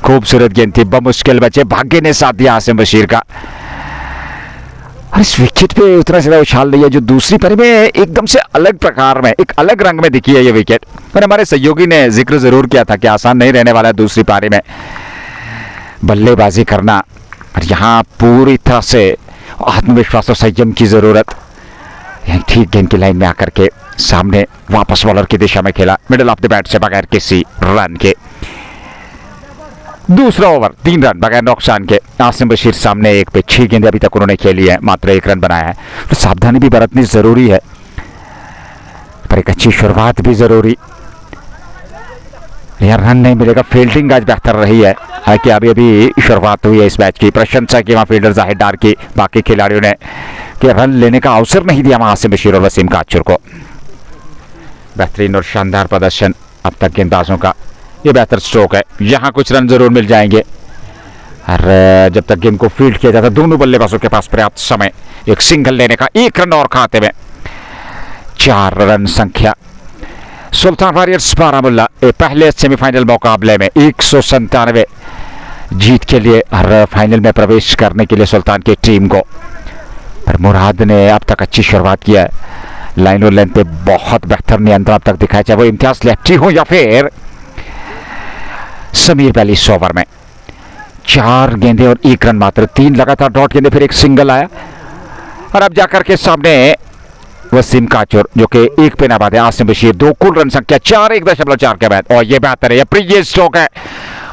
खूबसूरत गेंद थी, बमुश्किल बचे, भाग्य ने साथ दिया आसिम बशीर का। और इस विकेट पे उतना ज्यादा उछाल नहीं है जो दूसरी पारी में एकदम से अलग प्रकार में, एक अलग रंग में दिखी है ये विकेट। और हमारे सहयोगी ने जिक्र जरूर किया था कि आसान नहीं रहने वाला है दूसरी पारी में बल्लेबाजी करना, और यहाँ पूरी तरह से आत्मविश्वास और संयम की जरूरत। ठीक गेंद की लाइन में आकर के सामने वापस बॉलर की दिशा में खेला, मिडल ऑफ द बैट से बगैर किसी रन के। दूसरा ओवर 3 रन बगैर नुकसान के। आसिम बशीर सामने एक पे 6 गेंदें अभी तक उन्होंने खेली है, मात्र 1 रन बनाया है। तो सावधानी भी बरतनी जरूरी है, पर एक अच्छी शुरुआत भी जरूरी। यार रन नहीं मिलेगा, फील्डिंग आज बेहतर रही है। हालांकि अभी शुरुआत हुई है इस मैच की, प्रशंसा की वहाँ फील्डर जाहिर डार की बाकी खिलाड़ियों ने कि रन लेने का अवसर नहीं दिया वहाँ आसिम बशीर और वसीम काचुर को। बेहतरीन और शानदार प्रदर्शन अब तक गेंदबाजों का, ये बेहतर स्ट्रोक है, यहाँ कुछ रन जरूर मिल जाएंगे। और जब तक गेंद को फील्ड किया जाता, दोनों बल्लेबाजों के पास पर्याप्त समय एक सिंगल लेने का। 1 रन और खाते में 4 रन संख्या। सुल्तान वॉरियर्स बारामुल्ला पहले सेमीफाइनल मुकाबले में 197 जीत के लिए हर फाइनल में प्रवेश करने के लिए सुल्तान की टीम को। पर मुराद ने अब तक अच्छी शुरुआत किया है, लाइन और लेंथ पे बहुत बेहतर नियंत्रण अब तक दिखाया, चाहे वो इम्तियाज लेफ्टी हो या फिर समीर बैल। इस ओवर में 4 गेंदें और 1 रन मात्र, 3 लगातार डॉट गेंदें, फिर एक सिंगल आया। और अब जाकर के सामने वसीम काचुर जो कि 1 पे नाबाद है, आसिम बशीर 2, कुल रन संख्या 4, 1.4 के बाद। और ये बेहतर है, ये प्रीवियस स्ट्रोक है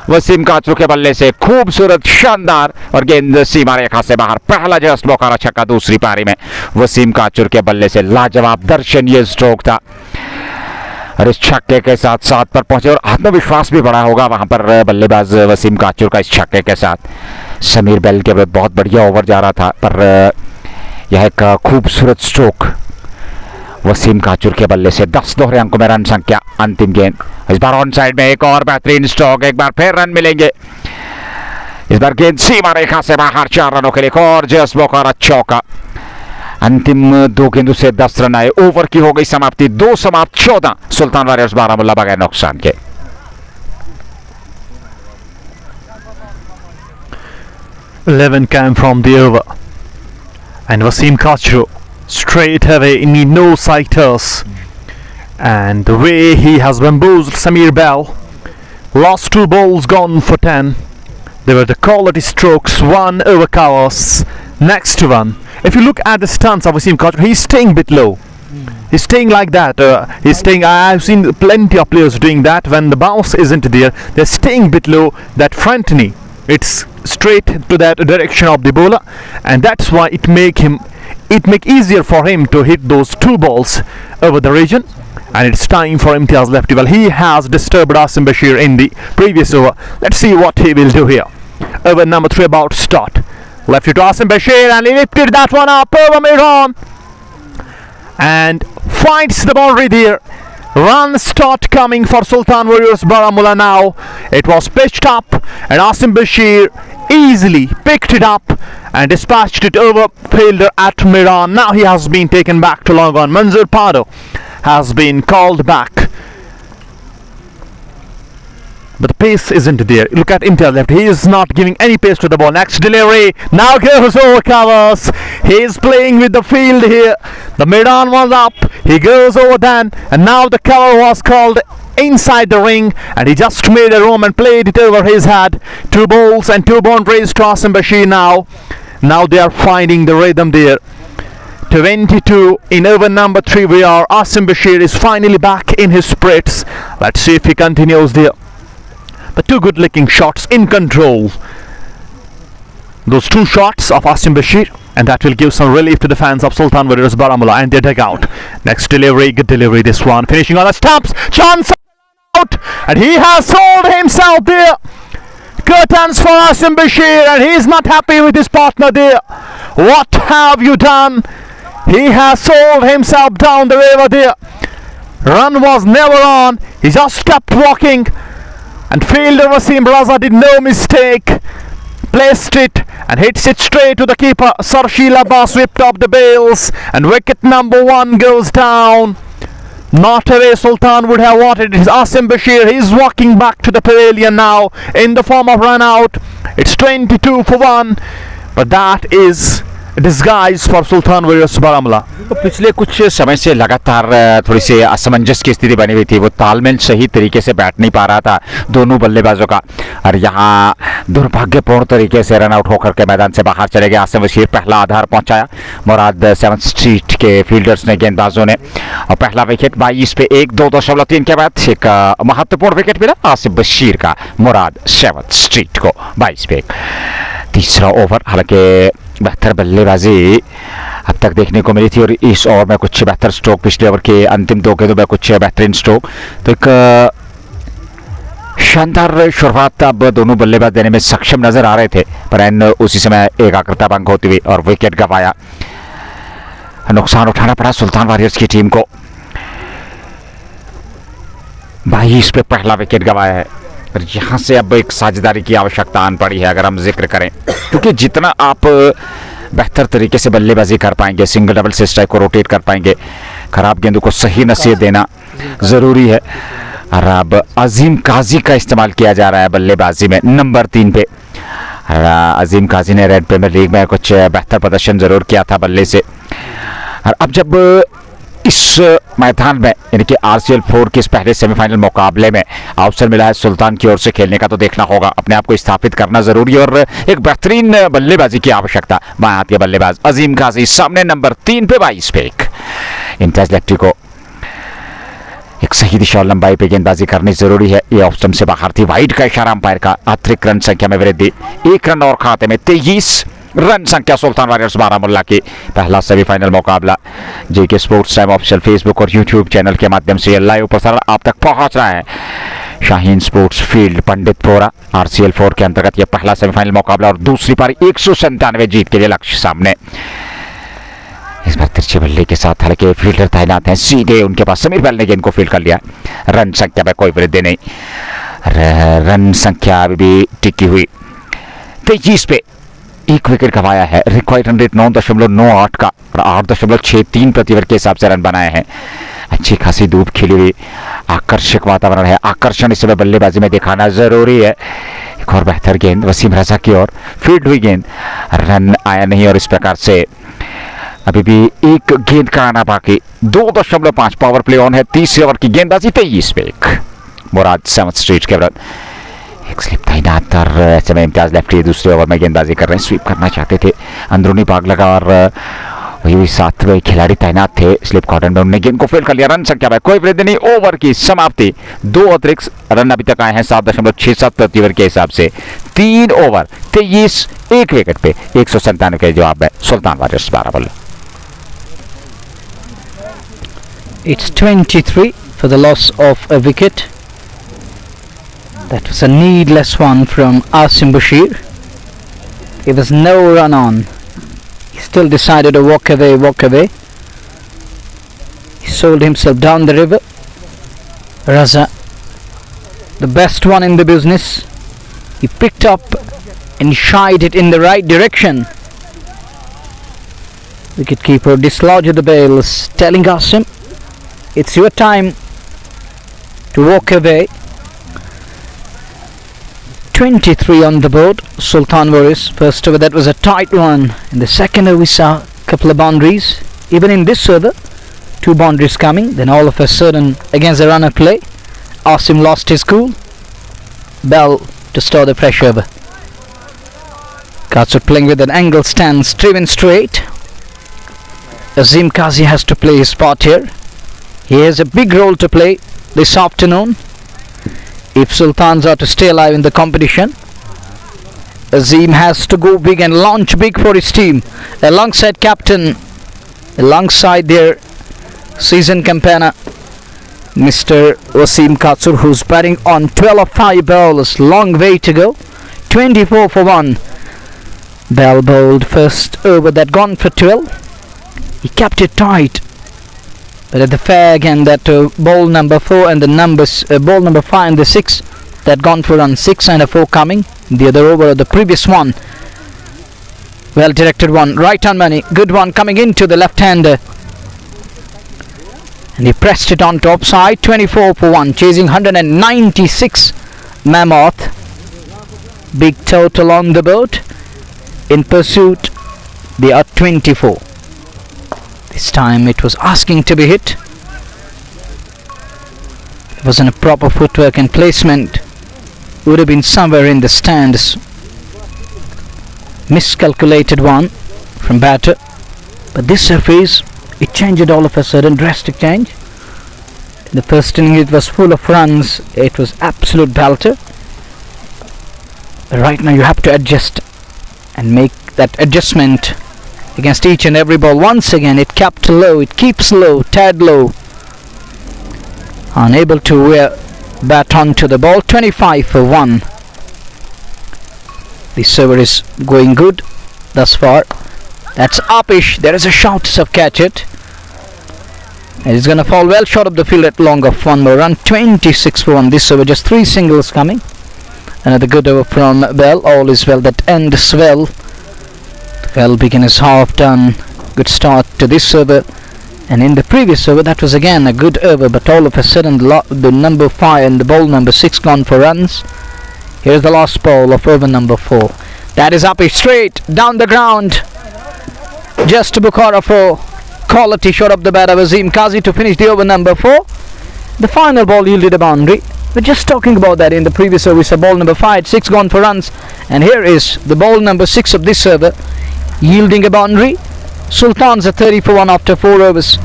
वसीम काचुर के बल्ले से, खूबसूरत शानदार, और गेंद सीमा रेखा से बाहर। पहला जस्ट मौका छक्का दूसरी पारी में वसीम काचुर के बल्ले से, लाजवाब दर्शनीय स्ट्रोक था। और इस छक्के के साथ 7 पर पहुंचे और आत्मविश्वास भी बढ़ा होगा वहां पर बल्लेबाज वसीम काचुर का इस छक्के के साथ। समीर बैल के बहुत बढ़िया ओवर जा रहा था, पर यह एक खूबसूरत स्ट्रोक वसीम काचुर के बल्ले से। 10 दोहरे अंकों में रन संख्या। अंतिम गेंद इस बार ऑन साइड में, एक और बेहतरीन स्ट्रोक, एक बार फिर रन मिलेंगे। इस बार गेंद सीमा रेखा से बाहर, 4 रनों के लिए और जस्ट मौका चौका। अंतिम 2 गेंदों से 10 रन आए, ओवर की हो गई समाप्ति। 2 समाप्त 14, सुल्तान वॉरियर्स बारामुल्ला बगैर नुकसान के। 11 came from the over, and Wasim Kachru straight away, need no sighters, and the way he has bamboozled Samir Bell. Last 2 balls gone for 10. They were the quality strokes, 1 over covers. Next one, if you look at the stance of Wasim Kachru, he's staying a bit low. He's staying like that. He's staying. I've seen plenty of players doing that. When the bounce isn't there, they're staying a bit low. That front knee, it's straight to that direction of the bowler, and that's why it make easier for him to hit those 2 balls over the region. And it's time for Imtiaz lefty. Well, he has disturbed Asim Bashir in the previous over. Let's see what he will do here. Over number 3 about to start. Lefty to Asim Bashir, and he lifted that one up over Murad and finds the boundary there. Run start coming for Sultan Warriors Baramulla now. It was pitched up, and Asim Bashir easily picked it up and dispatched it over fielder at Murad. Now he has been taken back to long on. Manzur Pado has been called back, but the pace isn't there. Look at Imtiaz left. He is not giving any pace to the ball. Next delivery. Now goes over covers. He is playing with the field here. The Murad was up. He goes over then, and now the cover was called inside the ring, and he just made a room and played it over his head. 2 balls and 2 boundaries to Asim Bashir now. Now they are finding the rhythm there. 22 in over number 3 we are. Asim Bashir is finally back in his spirits. Let's see if he continues there. But 2 good looking shots in control. Those 2 shots of Asim Bashir and that will give some relief to the fans of Sultan Warriors Baramulla and their dugout. Next delivery, good delivery this one, finishing on the stumps, chance out, and he has sold himself there. Curtains for Asim Bashir, and he is not happy with his partner there. What have you done? He has sold himself down the river there. Run was never on, he just kept walking, and fielder Wasim Raza did no mistake. Placed it and hits it straight to the keeper. Sarshil Abbas whipped up the bails, and wicket number 1 goes down. Not the way Sultan would have wanted it. Asim Bashir, he's walking back to the pavilion now in the form of run out. It's 22 for 1, but that is a disguise for Sultan Warriors Baramulla. तो पिछले कुछ समय से लगातार थोड़ी सी असमंजस की स्थिति बनी हुई थी, वो तालमेल सही तरीके से बैठ नहीं पा रहा था दोनों बल्लेबाजों का, और यहाँ दुर्भाग्यपूर्ण तरीके से रन आउट होकर के मैदान से बाहर चले गए आसिम बशीर। पहला आधार पहुंचाया मुराद 7th स्ट्रीट के फील्डर्स ने, गेंदबाजों ने, और पहला विकेट 22 पे 1-2.3 के बाद एक महत्वपूर्ण विकेट मिला आसिम बशीर का मुराद 7th स्ट्रीट को 22 पे। तीसरा ओवर, हालांकि बेहतर बल्लेबाजी अब तक देखने को मिली थी, और इस ओवर में कुछ बेहतर स्ट्रोक, पिछले ओवर के अंतिम 2 गेंदों में कुछ बेहतरीन स्ट्रोक, तो एक शानदार शुरुआत अब दोनों बल्लेबाज देने में सक्षम नजर आ रहे थे, पर उसी समय एकाग्रता भंग होती हुई और विकेट गंवाया, नुकसान उठाना पड़ा सुल्तान वॉरियर्स की टीम को। 22 पे पहला विकेट गंवाया है, और यहाँ से अब एक साझेदारी की आवश्यकता आन पड़ी है अगर हम जिक्र करें, क्योंकि जितना आप बेहतर तरीके से बल्लेबाजी कर पाएंगे, सिंगल डबल से स्ट्राइक को रोटेट कर पाएंगे, खराब गेंदों को सही नसीहत देना ज़रूरी है। और अब अजीम काजी का इस्तेमाल किया जा रहा है बल्लेबाजी में नंबर 3 पे। अजीम काजी ने रेड प्रीमियर लीग में कुछ बेहतर प्रदर्शन ज़रूर किया था बल्ले से, और अब जब इस मैदान में यानी कि RCL 4 के इस पहले सेमीफाइनल मुकाबले में अवसर मिला है सुल्तान की ओर से खेलने का, तो देखना होगा, अपने आप को स्थापित करना जरूरी है, और एक बेहतरीन बल्लेबाजी की आवश्यकता। बाएं हाथ के बल्लेबाज अजीम काजी सामने नंबर 3 पे 22 पे एक इंटेज लेफ्टी को एक सही दिशा और लंबाई पे गेंदबाजी करनी जरूरी है। ये ऑफ स्टंप से बाहर थी, वाइड का इशारा अंपायर का। अतिरिक्त रन संख्या में वृद्धि, 1 रन और खाते में 23 रन संख्या सुल्तान वॉरियर्स बारामुल्ला की। पहला सेमीफाइनल मुकाबला JK sports time official Facebook और यूट्यूब चैनल के माध्यम से लाइव प्रसारण आप तक पहुंच रहा है। Shaheen sports field Panditpura RCL 4 के अंतर्गत यह पहला सेमीफाइनल मुकाबला, और दूसरी पारी 197 जीत के लिए लक्ष्य सामने। इस बार तिरछे बल्ले के साथ हालांकि फील्डर तैनात हैं, सीधे उनके पास समीर बैल ने गेंद को फील्ड कर लिया। रन संख्या में कोई वृद्धि नहीं, रन संख्या अभी भी टिकी हुई 23 पे। 1 विकेट गंवाया है, रिक्वायर्ड रन रेट 9.98 का, और 8.63 प्रति ओवर के हिसाब से रन बनाए हैं। अच्छी खासी धूप खिली हुई, आकर्षक वातावरण है, आकर्षण इस समय बल्लेबाजी में दिखाना जरूरी है। एक और बेहतर गेंद वसीम रजा की ओर, फील्ड हुई गेंद, रन आया नहीं, और इस प्रकार से अभी भी एक गेंद का आना बाकी। 2.5 पावर प्ले ऑन है, तीसरे ओवर की गेंदबाजी 23 पे 1 मुराद 7th स्ट्रीट के विरुद्ध। एक स्लिप तैनात, और ऐसे में इम्तियाज लेफ्टी दूसरे ओवर में गेंदबाजी कर रहे हैं, स्वीप करना चाहते थे, अंदरूनी भाग लगा, और वही 7वें खिलाड़ी तैनात थे स्लिप कॉर्नर में, उन्होंने गेंद को फील्ड कर लिया। रन संख्या में कोई वृद्धि नहीं, ओवर की समाप्ति। 2 अतिरिक्त रन अभी तक आए हैं 7.67 प्रति ओवर के हिसाब से। 3 ओवर 23 1 विकेट पे 197 के जवाब में सुल्तान warriors Baramulla. It's 23 for the loss of a wicket. That was a needless one from Asim Bashir. There was no run on. He still decided to walk away. He sold himself down the river. Raza, the best one in the business, he picked up and shied it in the right direction. Wicketkeeper dislodged the bails, telling Asim, it's your time to walk away. 23 on the board, Sultan Warriors. First over, that was a tight one. In the second over, we saw a couple of boundaries. Even in this over, 2 boundaries coming. Then all of a sudden, against the runner play, Asim lost his cool. Bell to store the pressure over. Cards are playing with an angle stance, driven straight. Azim Kazi has to play his part here. He has a big role to play this afternoon if Sultans are to stay alive in the competition. Azim has to go big and launch big for his team. Alongside captain, alongside their season campaigner, Mr. Wasim Katsur, who's batting on 12 of 5 balls. Long way to go. 24 for 1. Bell bowled first over that gone for 12. He kept it tight. But at the fair again, that ball number 4 and the numbers, ball number 5 and the 6, that gone for run 6 and a 4 coming. The other over of the previous one. Well directed one. Right on money. Good one coming into the left-hander. And he pressed it on top side. 24 for 1. Chasing 196 Mammoth. Big total on the board. In pursuit, they are 24. This time it was asking to be hit. It wasn't a proper footwork and placement. Would have been somewhere in the stands. Miscalculated one from batter. But this surface, it changed all of a sudden. Drastic change. In the first inning it was full of runs. It was absolute belter. But right now you have to adjust and make that adjustment against each and every ball. Once again it kept low. It keeps low. Tad low. Unable to bat onto the ball. 25 for 1. The server is going good thus far. That's uppish. There is a shout to catch it. And it's going to fall well short of the field at long of 1 more run. 26 for 1. This over, just 3 singles coming. Another good over from Bell. All is well that ends well. Well begin his half done. Good start to this over. And in the previous over, that was again a good over, but all of a sudden the number 5 and the ball number 6 gone for runs. Here's the last ball of over number 4. That is up straight down the ground. Just to Bukhara for quality shot of the batter Azim Kazi to finish the over number 4. The final ball yielded a boundary. We're just talking about that in the previous over. It's a ball number 5, 6 gone for runs. And here is the ball number 6 of this over, yielding a boundary. Sultans are 30 for 1 after 4 overs.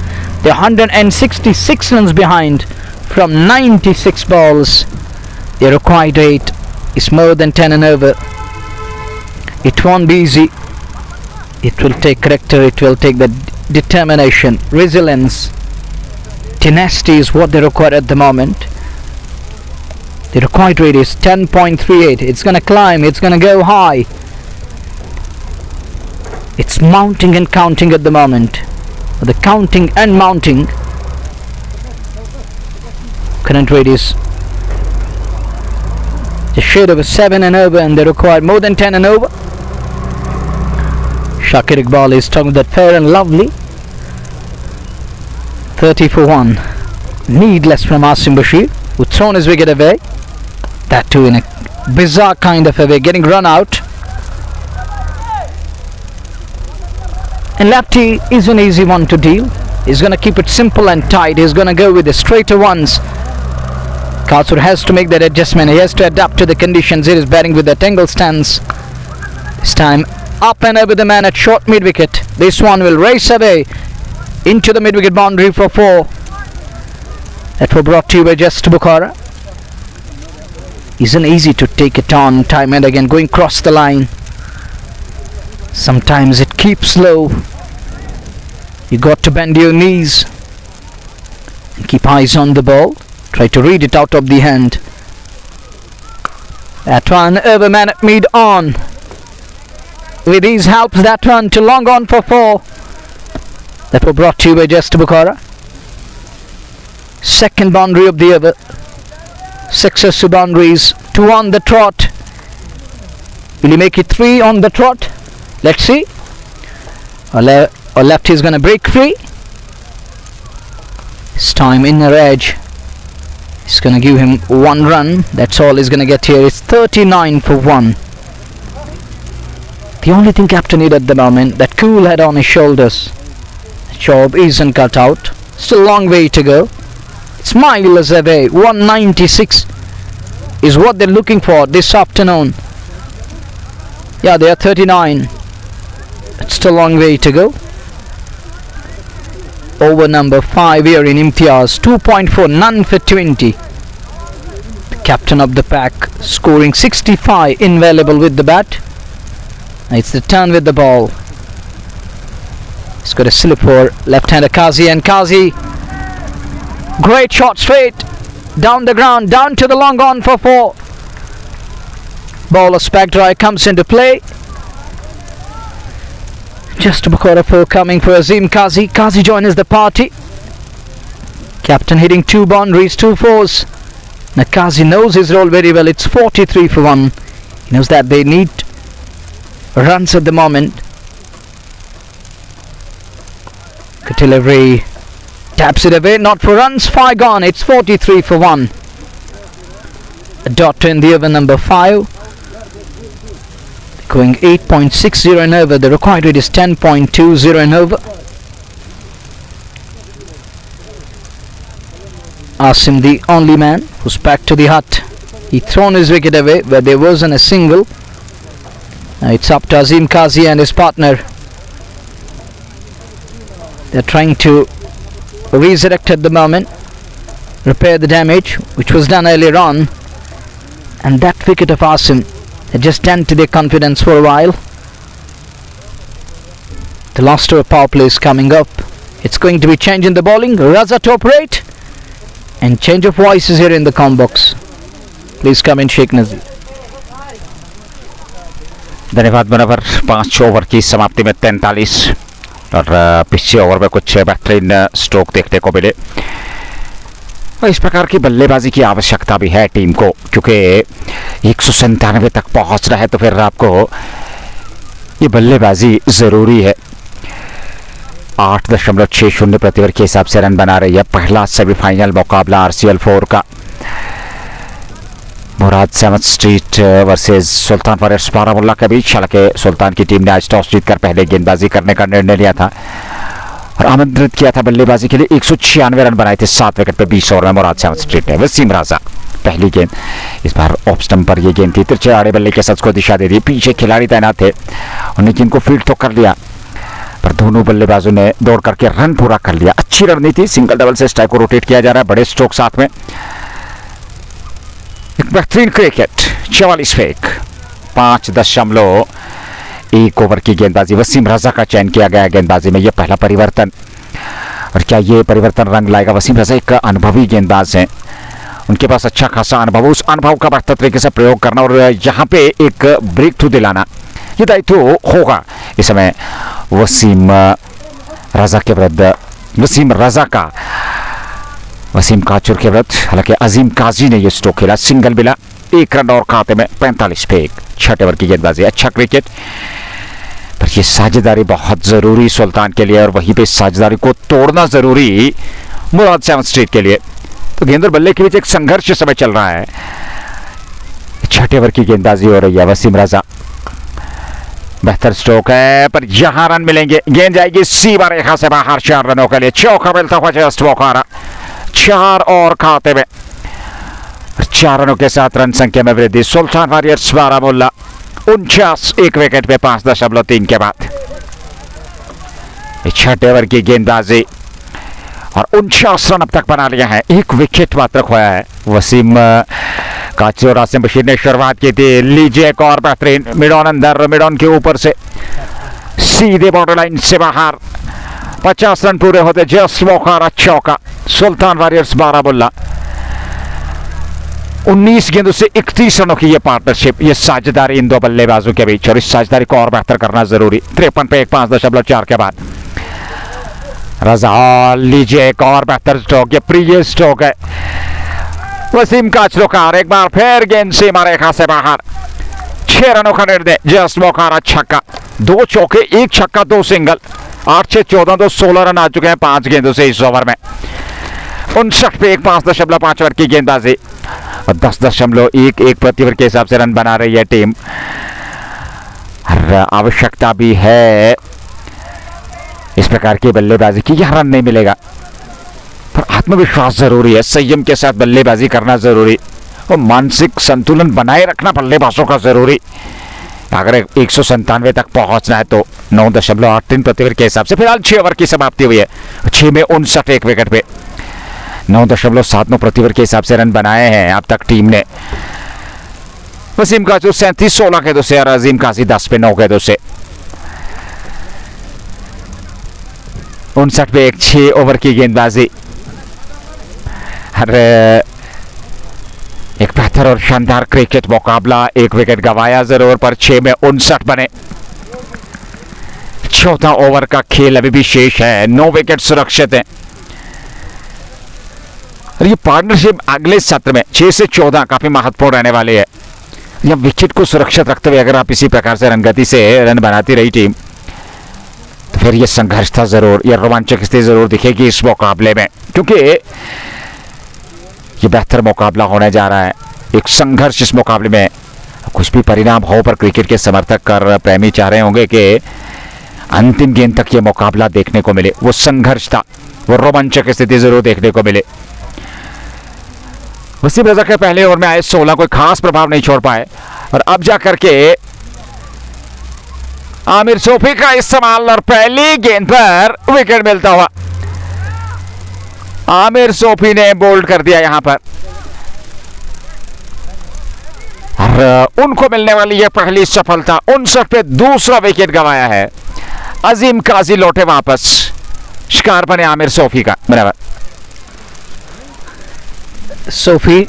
They're 166 runs behind from 96 balls. Their required rate is more than 10 and over. It won't be easy. It will take character. It will take the determination, resilience, tenacity is what they require at the moment. The required rate is 10.38. It's going to climb. It's going to go high. It's mounting and counting at the moment. The counting and mounting. Current rate is a shade over 7 and over, and they require more than 10 and over. Shakir Iqbal is talking that fair and lovely. 30 for 1. Needless from Asim Bashir, who thrown his wicket away. That too in a bizarre kind of a way, getting run out. And lefty is an easy one to deal. He's going to keep it simple and tight. He's going to go with the straighter ones. Katsur has to make that adjustment. He has to adapt to the conditions. He is batting with the angle stance. This time up and over the man at short mid-wicket. This one will race away into the mid-wicket boundary for 4. That was brought to you by Just Bukhara. Isn't easy to take it on time and again, going across the line. Sometimes it keeps low. You got to bend your knees and keep eyes on the ball. Try to read it out of the hand. That one over man at mid on. With these helps that one to long on for 4. That was brought to you by Just Bukhara. Second boundary of the over. Successive boundaries. 2 on the trot. Will he make it 3 on the trot? Let's see. Or lefty is going to break free. This time inner edge. It's going to give him 1 run. That's all he's going to get here. It's 39 for 1. The only thing captain need at the moment, that cool head on his shoulders. The job isn't cut out. Still a long way to go. It's miles away. 196 is what they're looking for this afternoon. Yeah, they are 39. It's still a long way to go. Over number 5 here in Imtiaz. 2.4, none for 20. The captain of the pack scoring 65, invaluable with the bat. It's the turn with the ball. He's got a slip for left-hander Kazi, and Kazi, great shot straight down the ground, down to the long on for 4. Bowler Spectre comes into play. Just before 4 coming for Azim Kazi. Kazi joins the party. Captain hitting 2 boundaries, 2 fours. Now Kazi knows his role very well. It's 43 for 1. He knows that they need runs at the moment. Good delivery. Taps it away. Not for runs. 5 gone. It's 43 for 1. A dot in the over number 5. Going 8.60 in over. The required rate is 10.20 in over. Asim, the only man who's back to the hut. He thrown his wicket away where there wasn't a single. Now it's up to Azim Kazi and his partner. They're trying to resurrect at the moment, repair the damage which was done earlier on, and that wicket of Asim had just dented their confidence for a while. The last over power play is coming up. It's going to be change in the bowling. Raza to operate, and change of voices here in the com box. Please come in, Sheikh Nazir. धन्यवाद Munawwar. 5 over की समाप्ति में 43 और पिछले over में कुछ बेहतरीन stroke देखने को मिले। और इस प्रकार की बल्लेबाजी की आवश्यकता भी है टीम को, क्योंकि 197 तक पहुंचना है तो फिर आपको ये बल्लेबाजी ज़रूरी है। 8.60 प्रति ओवर के हिसाब से रन बना रही है पहला सेमीफाइनल मुकाबला RCL 4 का। मुराद 7th स्ट्रीट वर्सेस सुल्तान वॉरियर्स बारामुल्ला के बीच। हालांकि सुल्तान की टीम ने आज टॉस जीतकर पहले गेंदबाजी करने का निर्णय लिया था और आमंत्रित किया था बल्लेबाजी के लिए। 196 रन बनाए थे 7 विकेट पे 20 ओवर में मुराद 7th स्ट्रीट ने। वसीम राजा पहली गेंद, इस बार ऑफ स्टंप पर यह गेंद थी। तिरछे आड़े बल्ले के सच को दिशा दे दी। पीछे खिलाड़ी तैनात थे, उन्होंने गेंद को फील्ड तो कर लिया पर दोनों बल्लेबाजों ने दौड़ करके रन पूरा कर लिया। अच्छी रणनीति, सिंगल डबल से स्ट्राइक को रोटेट किया जा रहा है, बड़े स्ट्रोक साथ में। एक बेहतरीन क्रिकेट, 44 फेक। 5.1 ओवर की गेंदबाजी। वसीम रजा का चयन किया गया गेंदबाजी में, यह पहला परिवर्तन। और क्या ये परिवर्तन रंग लाएगा? वसीम रजा एक अनुभवी गेंदबाज हैं, उनके पास अच्छा खासा अनुभव, उस अनुभव का बेहतर तरीके से प्रयोग करना और यहाँ पे एक ब्रेक थ्रू दिलाना, ये दायित्व होगा इस समय वसीम रजा के विरुद्ध। वसीम काचुर के विरुद्ध। हालांकि अजीम काजी ने यह स्ट्रोक खेला, सिंगल मिला, 1 रन और खाते में। 45 फेक, 6 ओवर की गेंदबाजी। अच्छा क्रिकेट, पर यह साझेदारी बहुत जरूरी सुल्तान के लिए और वहीं पे साझेदारी को तोड़ना जरूरी मुराद 7th स्ट्रीट के लिए। तो गेंद और बल्ले के बीच एक संघर्ष समय चल रहा है। 6 ओवर की गेंदबाजी हो रही है। वसीम रजा, बेहतर स्ट्रोक है पर यहां रन मिलेंगे। गेंद जाएगी सीमा रेखा से बाहर 4 रनों के लिए। चौका मिलता हुआ जस्ट वॉकर, 4 और खाते में। 4 रनों के साथ रन संख्या में वृद्धि। सुल्तान वॉरियर्स बारामुल्ला 49, 1 विकेट पे 5.3 के बाद। 6 ओवर की गेंदबाजी और 49 रन अब तक बना लिया है, 1 विकेट मात्र खोया है। वसीम काची और आसिम बशीर ने शुरुआत की थी। लीजिए एक और बेहतरीन मिड ऑन अंदर, मिड ऑन के ऊपर से सीधे बॉर्डर लाइन से बाहर। 50 रन पूरे होते जस्ट मौका चौका। सुल्तान वॉरियर्स बारामुल्ला 19 गेंदों से 31 रनों की ये पार्टनरशिप, ये साझेदारी इन दो बल्लेबाजों के बीच, और इस साझेदारी को और बेहतर करना जरूरी। 53 पे 5.4 के बाद रजा। लीजिए एक और बेहतर स्ट्रोक, ये प्रिय स्ट्रोक है। वसीम काचरोकार एक बार फिर गेंद सीमा रेखा से बाहर। 6 रनों का निर्णय, जस्ट मौका छक्का। 2 चौके, 1 छक्का, 2 सिंगल। 8 6 14 तो 16 रन आ चुके हैं 5 गेंदों से इस ओवर में। 59 पे 5.5 ओवर की गेंदबाजी और 10.11 प्रति ओवर के हिसाब से रन बना रही है टीम। आवश्यकता भी है इस प्रकार की बल्लेबाजी की। यह रन नहीं मिलेगा पर आत्मविश्वास जरूरी है, संयम के साथ बल्लेबाजी करना जरूरी और मानसिक संतुलन बनाए रखना बल्लेबाजों का जरूरी। अगर 197 तक पहुंचना है तो 9.83 प्रति ओवर के हिसाब से। फिलहाल 6 ओवर की समाप्ति हुई है, 6 में 59, 1 विकेट पे 9.79 प्रति ओवर के हिसाब से रन बनाए हैं अब तक टीम ने। वसीम काजू 37-16 गेंदों से और अजीम काजी 10 पे 9 गेंदों से। 59 पे एक 6 ओवर की गेंदबाजी और एक बेहतर और शानदार क्रिकेट मुकाबला। एक विकेट गंवाया जरूर पर 6 में 59 बने। 14 ओवर का खेल अभी भी शेष है, 9 विकेट सुरक्षित हैं और ये पार्टनरशिप अगले सत्र में 6 से 14 काफी महत्वपूर्ण रहने वाली है। या विकेट को सुरक्षित रखते हुए अगर आप इसी प्रकार से रनगति से रन बनाती रही टीम तो फिर ये संघर्ष था जरूर, ये रोमांचक स्थिति जरूर दिखेगी इस मुकाबले में, क्योंकि ये बेहतर मुकाबला होने जा रहा है। एक संघर्ष इस मुकाबले में, कुछ भी परिणाम हो पर क्रिकेट के समर्थक और प्रेमी चाह रहे होंगे कि अंतिम गेंद तक ये मुकाबला देखने को मिले। वो संघर्ष था, वो रोमांचक स्थिति जरूर देखने को मिले। वसीम रजा के पहले ओवर में आए 16 कोई खास प्रभाव नहीं छोड़ पाए और अब जाकर के आमिर सोफी का इस्तेमाल और पहली गेंद पर विकेट मिलता हुआ आमिर सोफी ने बोल्ड कर दिया यहां पर और उनको मिलने वाली यह पहली सफलता। 59 पे दूसरा विकेट गंवाया है। अजीम काजी लौटे वापस, शिकार बने आमिर सोफी का। बराबर Sophie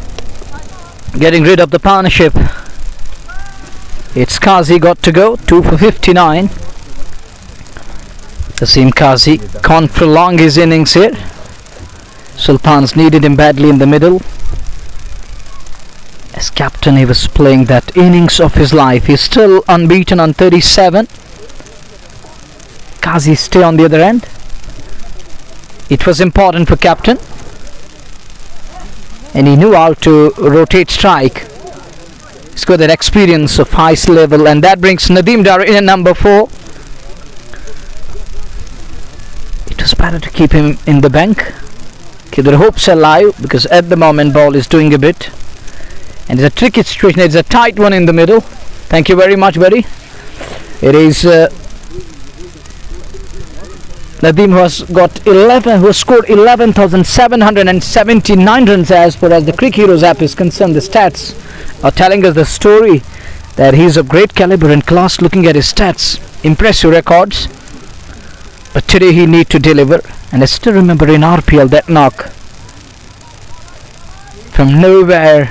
getting rid of the partnership. It's Kazi got to go, 2 for 59. Asim Kazi can't prolong his innings here. Sultan's needed him badly in the middle. As captain, he was playing that innings of his life. He's still unbeaten on 37. Kazi stay on the other end. It was important for captain, and he knew how to rotate strike. He's got that experience of highest level, and that brings Nadeem Dar in at number 4. It was better to keep him in the bank, keep their hopes alive, because at the moment ball is doing a bit, and it's a tricky situation. It's a tight one in the middle. Thank you very much, buddy. It is Nadeem, who has scored 11,779 runs as far as the Cricket Heroes app is concerned. The stats are telling us the story that he's of great caliber and class. Looking at his stats, impressive records, but today he need to deliver. And I still remember in RPL that knock from nowhere,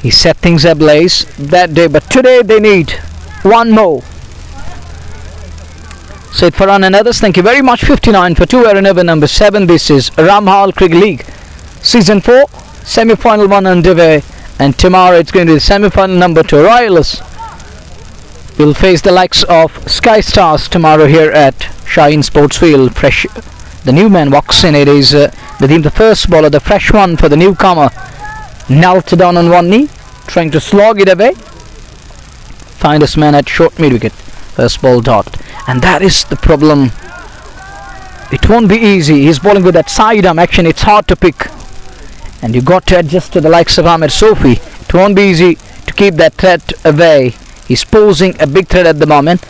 he set things ablaze that day, but today they need one more. So for Farhan and others, thank you very much. 59 for 2 error number 7. This is Ramhall Cricket League Season 4 Semi-Final 1 underway, and tomorrow it's going to be the Semi-Final number 2. Royals will face the likes of Sky Stars tomorrow here at Shaheen Sports Field. Fresh, the new man walks in. It is the first bowler, the fresh one for the newcomer, knelt down on one knee, trying to slog it away. Find this man at short mid wicket. First ball dot. And that is the problem. It won't be easy. He's bowling with that side arm action. It's hard to pick, and you got to adjust to the likes of Amir Sofi. It won't be easy to keep that threat away. He's posing a big threat at the moment,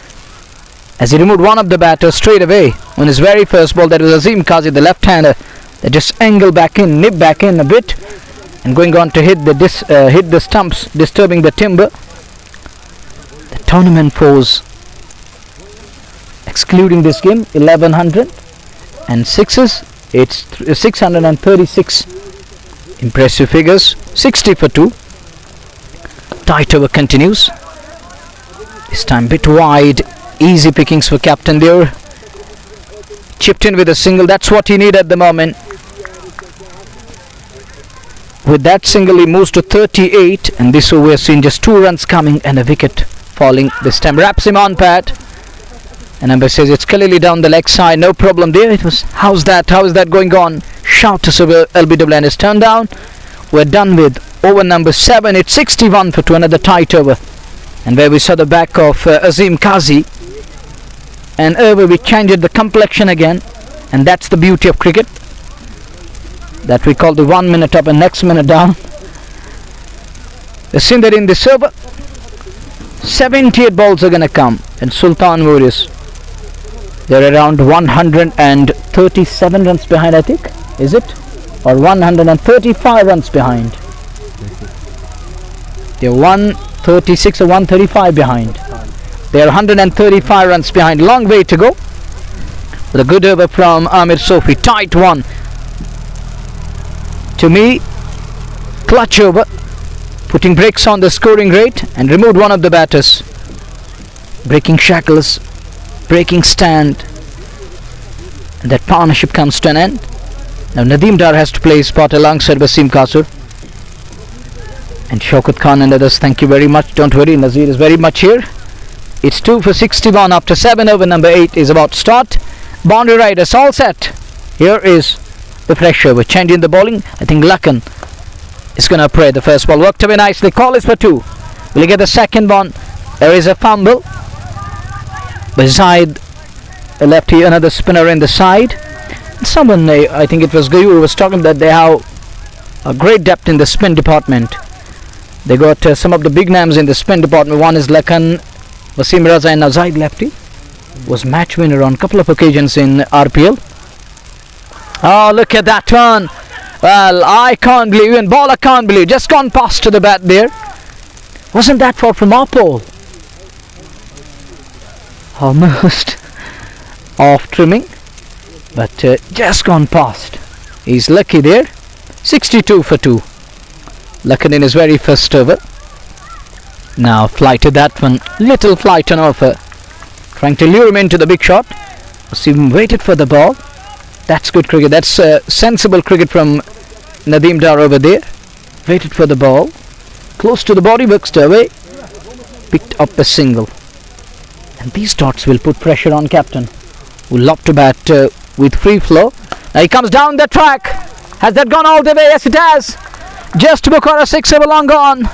as he removed one of the batters straight away on his very first ball. That was Azim Kazi, the left-hander, that just angled back in, nipped back in a bit, and going on to hit the stumps, disturbing the timber. The tournament foes, excluding this game, 1100 and sixes, it's 636. Impressive figures. 60 for 2. Tight over continues. This time bit wide. Easy pickings for captain there. Chipped in with a single. That's what he needed at the moment. With that single he moves to 38, and this over we have seen just 2 runs coming and a wicket falling. This time wraps him on pad. And number says it's clearly down the leg side, no problem there. It was, how is that going on? Shout to LBW, and is turned down. We're done with over number 7. It's 61 for 2, another tight over. And where we saw the back of Azim Kazi, and over we changed the complexion again. And that's the beauty of cricket, that we call the 1 minute up and next minute down. We've seen that in this over. 78 balls are going to come, and Sultan Warriors, they're around 137 runs behind, I think. Is it? Or 135 runs behind. They're 136 or 135 behind. They're 135 runs behind. Long way to go. With a good over from Amir Sofi. Tight one. To me, clutch over. Putting brakes on the scoring rate and removed one of the batters. Breaking shackles. Breaking stand. And that partnership comes to an end. Now Nadeem Dar has to play his spot alongside Wasim Kasur. And Shaukat Khan and others, thank you very much. Don't worry, Nazir is very much here. It's 2 for 61 after 7 over. Number 8 is about to start. Boundary riders all set. Here is the fresh over. Changing the bowling. I think Lakan is going to play the first ball. Worked away nicely. Call is for 2. Will he get the second one? There is a fumble. Beside a lefty, another spinner in the side. Someone, I think it was Gayur, was talking that they have a great depth in the spin department. They got some of the big names in the spin department. One is Lakan, Wasim Raza and Nazaid lefty. Was match winner on a couple of occasions in RPL. Oh, look at that one. Well, I can't believe, even bowler can't believe. Just gone past to the bat there. Wasn't that far from our pole? Almost off trimming. But just gone past. He's lucky there. 62 for 2. Lakan in his very first over. Now flighted that one. Little flight on offer. Trying to lure him into the big shot. Wasim waited for the ball. That's good cricket. That's sensible cricket from Nadeem Dar over there. Waited for the ball. Close to the body, works away. Picked up a single. And these dots will put pressure on captain, who love to bat with free flow. Now he comes down the track. Has that gone all the way? Yes, it has. Just Bukhara 6 over long gone.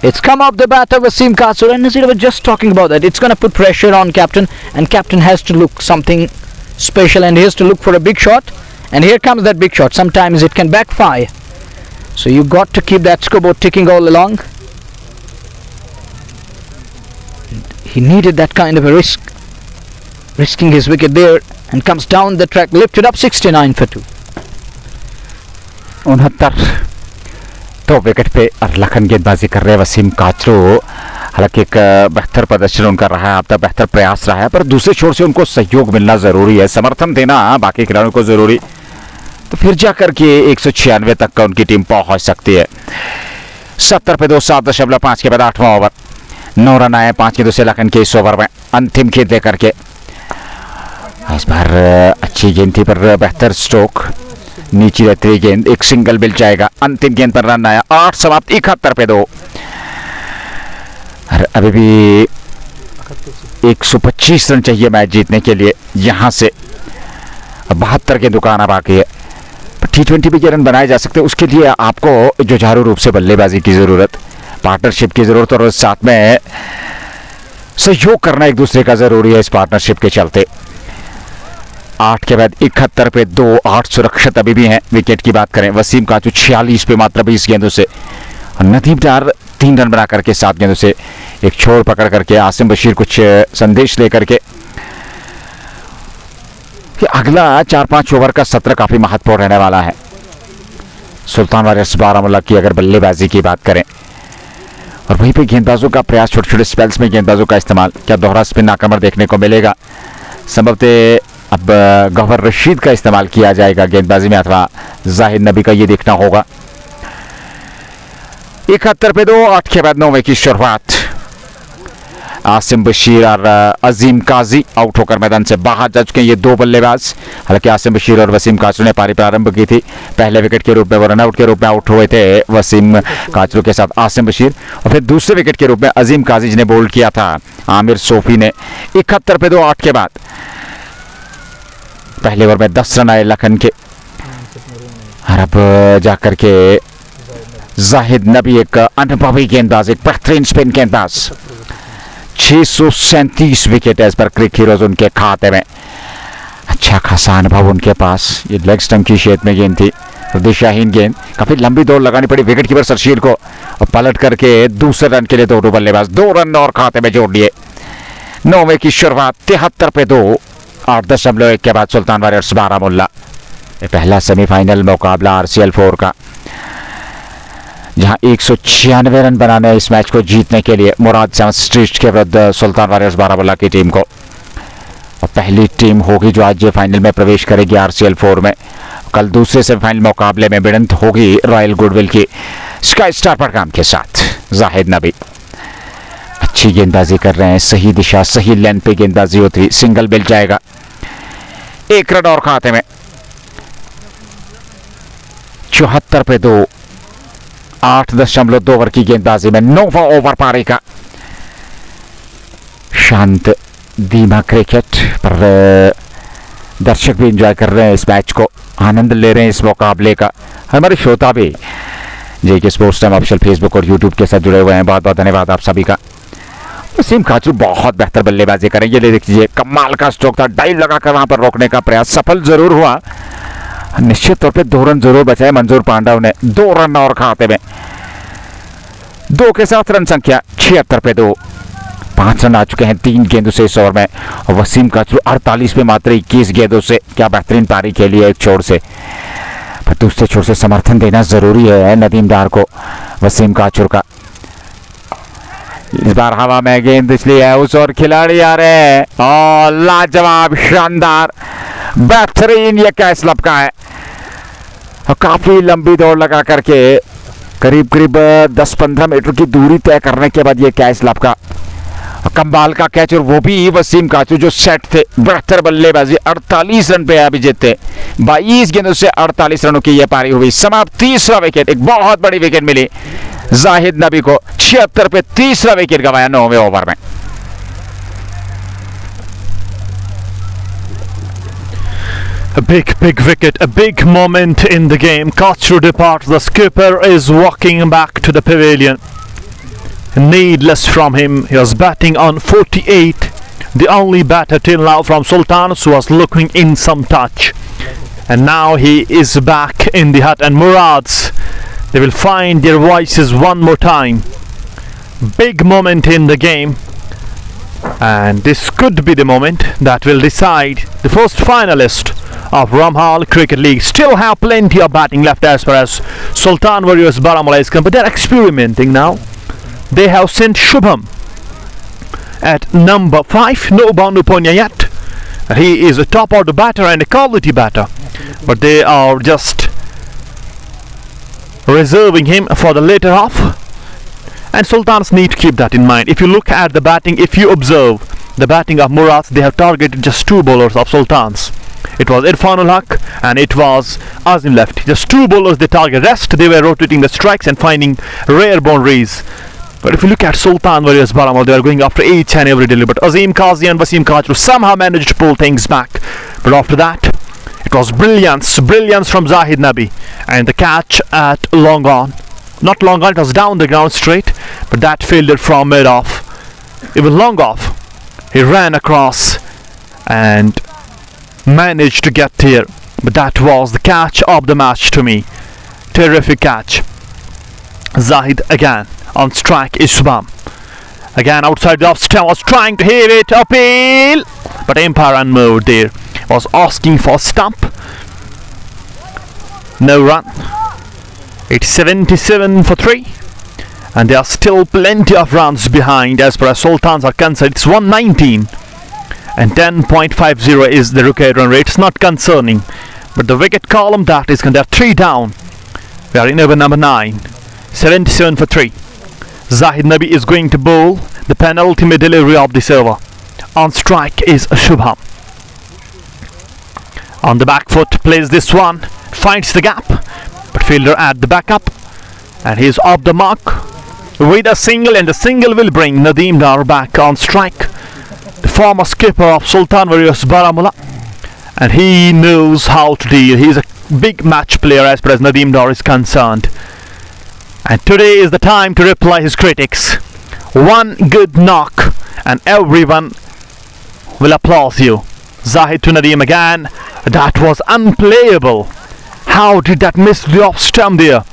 It's come off the bat of Wasim Kasur, and Nazir was just talking about that. It's going to put pressure on captain, and captain has to look something special, and he has to look for a big shot. And here comes that big shot. Sometimes it can backfire. So you've got to keep that scoreboard ticking all along. He needed that kind of a risk. Risking his wicket there, and comes down the track, lifted up 69 for 2. 69 तो wicket पे और लखन गेंदबाजी कर रहे हैं वसीम काचरू। हालांकि एक बेहतर प्रदर्शन उनका रहा है, अब तक बेहतर प्रयास रहा है, पर दूसरे छोर से उनको सहयोग मिलना ज़रूरी है, समर्थन देना बाकी खिलाड़ियों को ज़रूरी, तो फिर जा कर के 196 तक का उनकी टीम पहुंच सकती है। 70 पे 2, 7.5 के बाद 8वां ओवर। 9 रन आए 5 गेंदों से लखन के इस ओवर में। अंतिम गेंद लेकर के इस बार अच्छी गेंद थी पर बेहतर स्ट्रोक, नीचे रहती हुई गेंद, एक सिंगल मिल जाएगा। अंतिम गेंद पर रन आया। 8 समाप्त 71 पे 2। अभी भी 125 रन चाहिए मैच जीतने के लिए। यहां से 72 के दुकान बाकी है। T20 पे ये रन बनाए जा सकते हैं, उसके लिए आपको जुझारू रूप से बल्लेबाजी की जरूरत, पार्टनरशिप की जरूरत और साथ में सहयोग करना एक दूसरे का जरूरी है। इस पार्टनरशिप के चलते 8 के बाद 71 पे 2, 8 सुरक्षित अभी भी हैं। विकेट की बात करें, वसीम काचू 46 पे मात्र 20 गेंदों से, और नदीम डार 3 रन बना करके 7 गेंदों से एक छोर पकड़ करके। आसिम बशीर कुछ संदेश लेकर के कि अगला 4-5 ओवर का सत्र काफी महत्वपूर्ण रहने वाला है। सुल्तान वॉरियर्स बारामुल्ला की अगर बल्लेबाजी की बात करें, और वहीं पे गेंदबाजों का प्रयास, छोटे छोटे स्पेल्स में गेंदबाजों का इस्तेमाल, क्या दोहरा स्पिन आक्रमण देखने को मिलेगा? संभवतः अब गौहर रशीद का इस्तेमाल किया जाएगा गेंदबाजी में, अथवा जाहिद नबी का, ये देखना होगा। 71 पे 2, 8 के बाद 9वें की शुरुआत। आसिम बशीर और अजीम काजी आउट होकर मैदान से बाहर जा चुके हैं, ये 2 बल्लेबाज। हालांकि आसिम बशीर और वसीम काचरू ने पारी प्रारंभ की थी। पहले विकेट के रूप में वो रनआउट के रूप में आउट हुए थे वसीम काचरू के साथ आसिम बशीर, और फिर दूसरे विकेट के रूप में अजीम काजी ने बोल्ड किया था आमिर सोफी ने। 71 पे 2, 8 के बाद पहले ओवर में 10 रन आए लखन के, और अब जाकर के जाहिद नबी एक अनुभवी गेंदबाज, एक बेहतरीन स्पिन गेंदबाज। 637 विकेट है इस पर क्रिक हीरोज उनके खाते में। अच्छा खासा अनुभव उनके पास। ये लेग स्टंप की शेप में गेंद थी, दिशाहीन गेंद, काफी लंबी दौड़ लगानी पड़ी विकेट कीपर शर्शील को, और पलट करके दूसरे रन के लिए दोनों बल्लेबाज 2 रन और खाते में जोड़ लिए। 9वें की शुरुआत। 73 पे 2, 8.1 के बाद सुल्तान वॉरियर्स बारामुल्ला। पहला सेमीफाइनल मुकाबला RCL 4 का। जहां 196 रन बनाने इस मैच को जीतने के लिए मुराद 7 स्ट्रीट के विरुद्ध सुल्तान वॉरियर्स बारामुल्ला की टीम को। और पहली टीम होगी जो आज फाइनल में प्रवेश करेगी RCL 4 में। कल दूसरे सेमीफाइनल मुकाबले में भिड़ंत होगी रॉयल गुडविल की स्काई स्टार प्रोग्राम के साथ। जाहिद नबी अच्छी गेंदबाजी कर रहे हैं, सही दिशा सही लेंथ पे गेंदबाजी होती हुई सिंगल मिल जाएगा। 1 रन और खाते में। 74 पे 2, 8.2 ओवर की गेंदबाजी में 9वां ओवर पारी का। शांत धीमा क्रिकेट पर दर्शक भी एंजॉय कर रहे हैं इस मैच को, आनंद ले रहे हैं इस मुकाबले का। हमारे श्रोता भी JK sports time official Facebook और यूट्यूब के साथ जुड़े हुए हैं, बहुत बहुत धन्यवाद आप सभी का। वसीम काचू बहुत बेहतर बल्लेबाजी करेंगे, ले देखिए कमाल का स्ट्रोक था, डाइव लगाकर वहां पर रोकने का प्रयास सफल जरूर हुआ। निश्चित तौर पे 2 रन जरूर बचाए मंजूर पांडव ने। 2 रन और खाते में, 2 के साथ रन संख्या 76 पे 2। 5 रन आ चुके हैं 3 गेंदों से इस ओवर में। और वसीम काचू 48 पे मात्र 21 गेंदों से क्या बेहतरीन पारी खेली है एक छोर से। पर दूसरे छोर से समर्थन देना जरूरी है नदीम डार को वसीम काचू का। इस बार हवा में गेंद इसलिए है उस और खिलाड़ी आ रहे हैं और लाजवाब शानदार बेहतरीन ये कैच लपका है। और काफी लंबी दौड़ लगा करके करीब करीब 10-15 मीटर की दूरी तय करने के बाद ये कैच लपका। कमाल का कैच, और वो भी वसीम काचू जो सेट थे, बेहतर बल्लेबाजी। 48 रन पे अभिजीत थे। 22 गेंदों से 48 रनों की यह पारी हुई समाप्त। तीसरा विकेट, एक बहुत बड़ी विकेट मिली जाहिद नबी को। 76 पे तीसरा विकेट गंवाया 9वें ओवर में। A big wicket, a big moment in the game. Kachu departs, the skipper is walking back to the pavilion. Needless from him, he was batting on 48, the only batter till now from Sultans who was looking in some touch. And now he is back in the hut, and Murads, they will find their voices one more time. Big moment in the game, and this could be the moment that will decide the first finalist of Ramhall Cricket League. Still have plenty of batting left as far as Sultan Warriors Baramulla is concerned, but they're experimenting now. They have sent Shubham at number 5, no Banu Punya yet. He is a top order batter and a quality batter, but they are just reserving him for the later half, and Sultans need to keep that in mind. If you look at the batting, if you observe the batting of Murad, they have targeted just 2 bowlers of Sultans. It was Irfan ul Haq and it was Azim left. Just 2 bowlers they target. Rest they were rotating the strikes and finding rare boundaries. But if you look at Sultan Warriors Baramulla, they are going after each and every delivery. But Azim Qazi and Wasim Kachu somehow managed to pull things back. But after that, it was brilliance from Zahid Nabi. And the catch at long on. Not long on, it was down the ground straight. But that fielder from mid-off, even long off, he ran across and managed to get here. But that was the catch of the match to me. Terrific catch. Zahid again on strike is Shubham. Again outside the off stump, was trying to hit it uphill, but umpire unmoved there. Was asking for stump. No run. It's 77 for 3. And there are still plenty of runs behind as far as Sultans are concerned. It's 119. And 10.50 is the required run rate. It's not concerning. But the wicket column, that is, there are 3 down. We are in over number 9. 77 for 3. Zahid Nabi is going to bowl the penultimate delivery of this over. On strike is Shubham. On the back foot, plays this one. Finds the gap. But fielder at the backup. And he is off the mark with a single, and the single will bring Nadeem Dar back on strike. The former skipper of Sultan Warriors Baramulla. And he knows how to deal. He is a big match player as far as Nadeem Dar is concerned. And today is the time to reply his critics. One good knock and everyone will applaud you. Zahid to Nadeem again. That was unplayable. How did that miss the off stump there?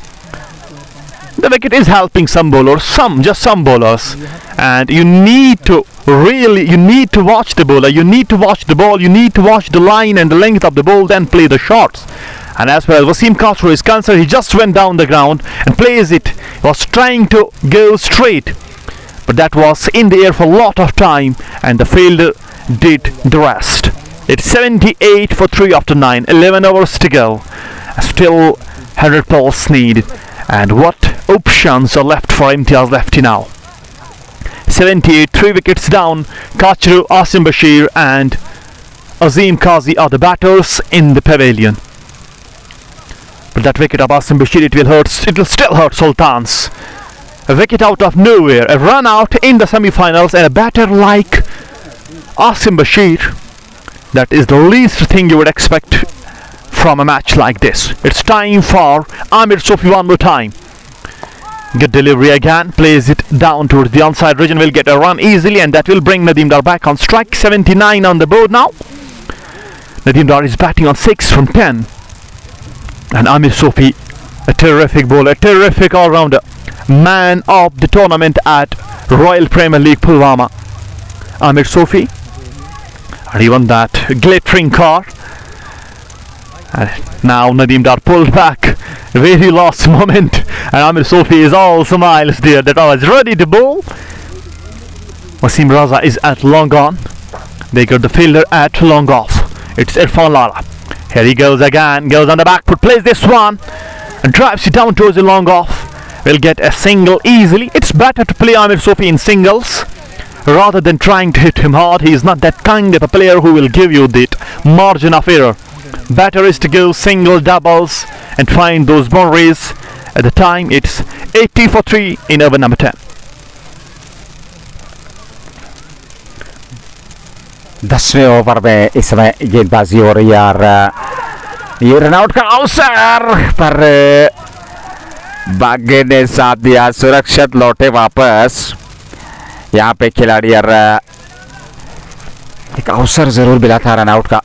The wicket is helping some bowlers, just some bowlers. And you need to Really, you need to watch the bowler, you need to watch the ball, you need to watch the line and the length of the ball, then play the shots. And as far as Wasim Castro is concerned, he just went down the ground and plays it. He was trying to go straight, but that was in the air for a lot of time, and the fielder did the rest. It's 78 for 3 after 9, 11 overs to go. Still 100 balls needed. And what options are left for Imtiaz Lefty now? 78, 3 wickets down. Kachru, Asim Bashir and Azim Qazi are the batters in the pavilion. But that wicket of Asim Bashir, it will still hurt Sultans. A wicket out of nowhere, a run out in the semi-finals, and a batter like Asim Bashir, that is the least thing you would expect from a match like this. It's time for Amir Sofi one more time. Good delivery again, plays it down towards the onside region, will get a run easily, and that will bring Nadeem Dar back on strike. 79 on the board now. Nadeem Dar is batting on 6 from 10. And Amir Sofi, a terrific bowler, a terrific all-rounder. Man of the tournament at Royal Premier League Pulwama. Amir Sofi. And he won that glittering car. And now Nadeem Dar pulled back. Very last moment. And Amir Sofi is all smiles there. That I was ready to bowl. Wasim Raza is at long on. They got the fielder at long off. It's Irfan Lara. Here he goes again. Goes on the back foot. Plays this one. And drives it down towards the long off. Will get a single easily. It's better to play Amir Sofi in singles rather than trying to hit him hard. He is not that kind of a player who will give you that margin of error. Better is to go single, doubles and find those boundaries. At the time it's 80 for 3 in over number 10. 10वें over में इस समय गेंदबाजी हो रही है और ये रनआउट का अवसर पर भाग्य ने साथ दिया, सुरक्षित लौटे वापस। यहाँ पे खिलाड़ी और एक अवसर जरूर मिला था रनआउट का,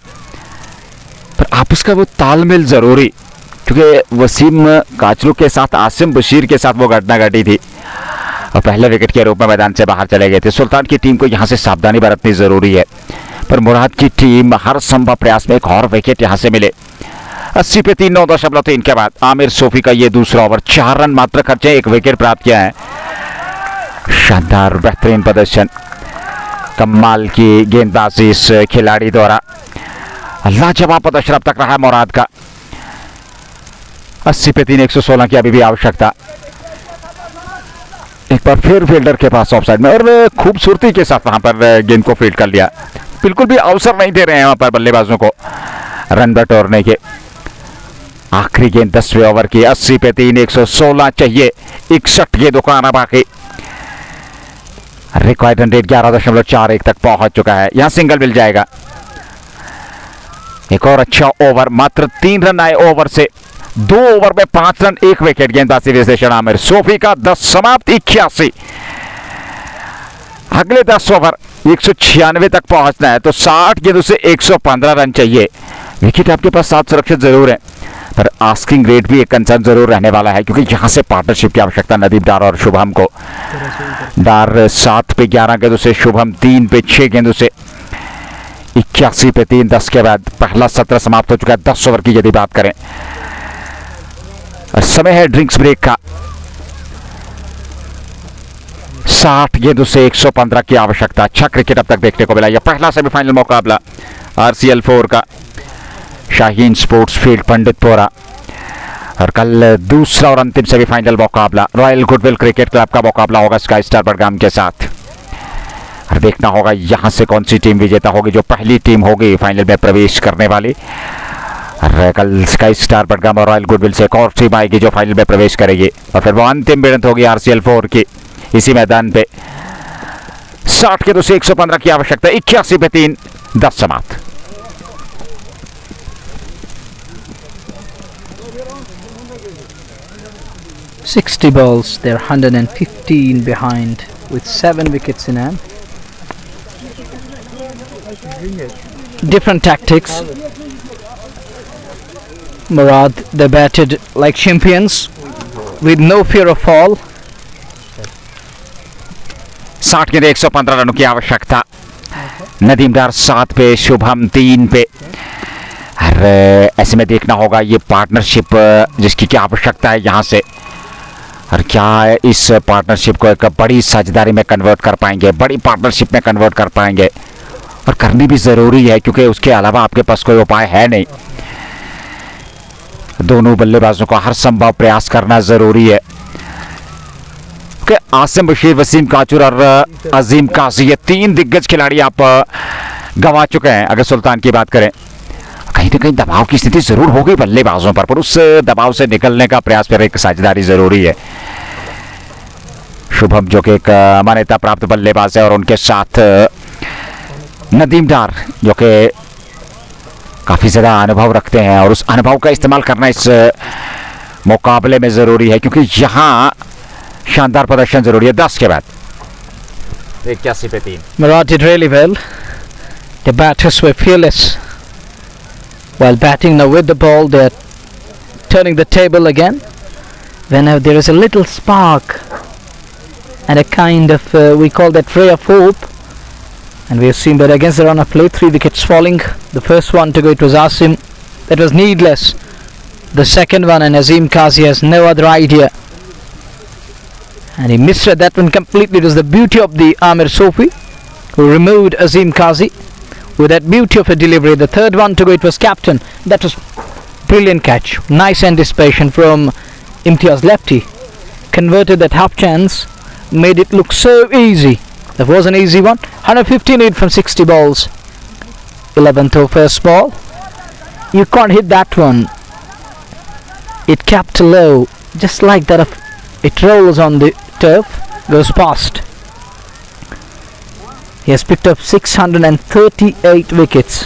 पर आपस का वो तालमेल जरूरी, क्योंकि वसीम काचरू के साथ आसिम बशीर के साथ वो घटना घटी थी और पहले विकेट के रूप में मैदान से बाहर चले गए थे। सुल्तान की टीम को यहाँ से सावधानी बरतनी जरूरी है, पर मुराद की टीम हर संभव प्रयास में एक और विकेट यहाँ से मिले। 80 पे 3, 9.3 के बाद आमिर सोफी का ये दूसरा ओवर, 4 रन मात्र खर्चे, 1 विकेट प्राप्त किया है। शानदार बेहतरीन प्रदर्शन, कमाल की गेंदबाजी इस खिलाड़ी द्वारा, लाजवाब प्रदर्शन अब तक रहा है मुराद का। 80 पे 3, 116 की अभी भी आवश्यकता। एक बार फिर फील्डर के पास ऑफसाइड में, और खूबसूरती के साथ वहां पर गेंद को फील्ड कर लिया। बिल्कुल भी अवसर नहीं दे रहे हैं वहां पर बल्लेबाजों को रन बटोरने के। आखिरी गेंद 10वें ओवर की। 80 पे 3, 116 चाहिए, 61 गेंदों का आना बाकी। रिक्वायर्ड रन रेट 11.41 तक पहुंच चुका है। यहां सिंगल मिल जाएगा। एक और अच्छा ओवर, मात्र 3 रन आए ओवर से। 2 ओवर में 5 रन, 1 विकेट। गेंदबाजी विश्लेषण आमिर सोफी का 10 समाप्त 81। अगले 10 ओवर 196 तक पहुंचना है, तो 60 गेंदों से 115 रन चाहिए। विकेट आपके पास 7 सुरक्षित जरूर है, पर आस्किंग रेट भी एक कंसर्न जरूर रहने वाला है, क्योंकि यहां से पार्टनरशिप की आवश्यकता नदीम डार और शुभम को। डार 7 पे 11 गेंदों से, शुभम 3 पे 6 गेंदों से। 81 पे 3, 10 के बाद पहला 17 समाप्त हो चुका है। 10 ओवर की यदि बात करें, समय है ड्रिंक्स ब्रेक का। 60 गेंदों से 115 की आवश्यकता। अच्छा क्रिकेट अब तक देखने को मिला। यह पहला सेमीफाइनल मुकाबला RCL 4 का शाहीन स्पोर्ट्स फील्ड पंडितपुरा, और कल दूसरा और अंतिम सेमीफाइनल मुकाबला रॉयल गुडविल क्रिकेट क्लब का मुकाबला होगा स्काई स्टार बडगाम के साथ। और देखना होगा यहां से कौन सी टीम विजेता होगी, जो पहली टीम होगी फाइनल में प्रवेश करने वाली। और कल स्काई स्टार बडगाम और रॉयल गुडविल से एक और टीम आएगी जो फाइनल में प्रवेश करेगी, और फिर वो अंतिम भिड़ंत होगी RCL 4 की इसी मैदान पे। 60 के 115 की आवश्यकता। 81 पे 3, 10 समाप्त। $60 balls, they're 115 behind with 7 wickets in hand. Different tactics. Murad, they batted like champions with no fear of fall. 60 गेंदें 115 रनों की आवश्यकता। नदीम डार 7 पे, शुभम 3 पे। और ऐसे में देखना होगा ये पार्टनरशिप जिसकी क्या आवश्यकता है यहाँ से, और क्या इस पार्टनरशिप को एक बड़ी साझेदारी में कन्वर्ट कर पाएंगे, बड़ी पार्टनरशिप में कन्वर्ट कर पाएंगे। और करनी भी ज़रूरी है क्योंकि उसके अलावा आपके पास कोई उपाय है नहीं। दोनों बल्लेबाजों को हर संभव प्रयास करना ज़रूरी है कि आसिम बशीर, वसीम काचूर और अजीम काजी, ये 3 दिग्गज खिलाड़ी आप गंवा चुके हैं। अगर सुल्तान की बात करें, कहीं ना कहीं दबाव की स्थिति जरूर होगी बल्लेबाजों पर उस दबाव से निकलने का प्रयास पर एक साझेदारी जरूरी है। शुभम जो कि एक मान्यता प्राप्त बल्लेबाज है, और उनके साथ नदीम डार जो कि काफ़ी ज़्यादा अनुभव रखते हैं, और उस अनुभव का इस्तेमाल करना इस मुकाबले में ज़रूरी है क्योंकि यहाँ शानदार प्रदर्शन ज़रूरी है। 10 के बाद 81 पे 3। Murad did really well. The batters were fearless while batting now with the ball. They're turning the table again. Whenever there is a little spark and a kind of we call that ray of hope, and we have seen that against the run of play, 3 wickets falling. The first one to go, it was Asim. That was needless. The second one, and Azim Kazi has no other idea, and he misread that one completely. It was the beauty of the Amir Sofi who removed Azim Kazi with that beauty of a delivery. The third one to go, it was captain. That was brilliant catch. Nice anticipation from Imtiaz lefty. Converted that half chance, made it look so easy. That was an easy one. 115 lead from 60 balls. 11th over first ball. You can't hit that one. It capped low, just like that. It rolls on the turf, goes past. He has picked up 638 wickets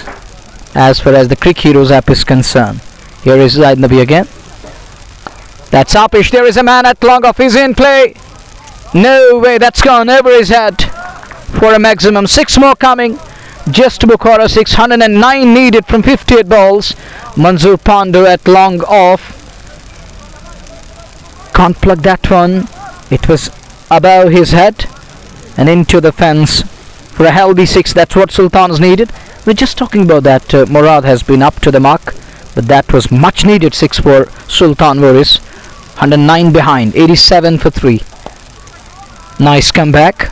as far as the Crick Heroes app is concerned. Here is Zaid Nabi again. That's Apish. There is a man at long off. He's in play. No way, that's gone over his head for a maximum. 6 more coming. Just Bukhara, 609 needed from 58 balls. Manzoor Pandu at long off. Can't plug that one. It was above his head and into the fence for a healthy 6. That's what Sultan's needed. We're just talking about that. Murad has been up to the mark, but that was much needed 6 for Sultan Warriors. 109 behind, 87 for 3. Nice comeback.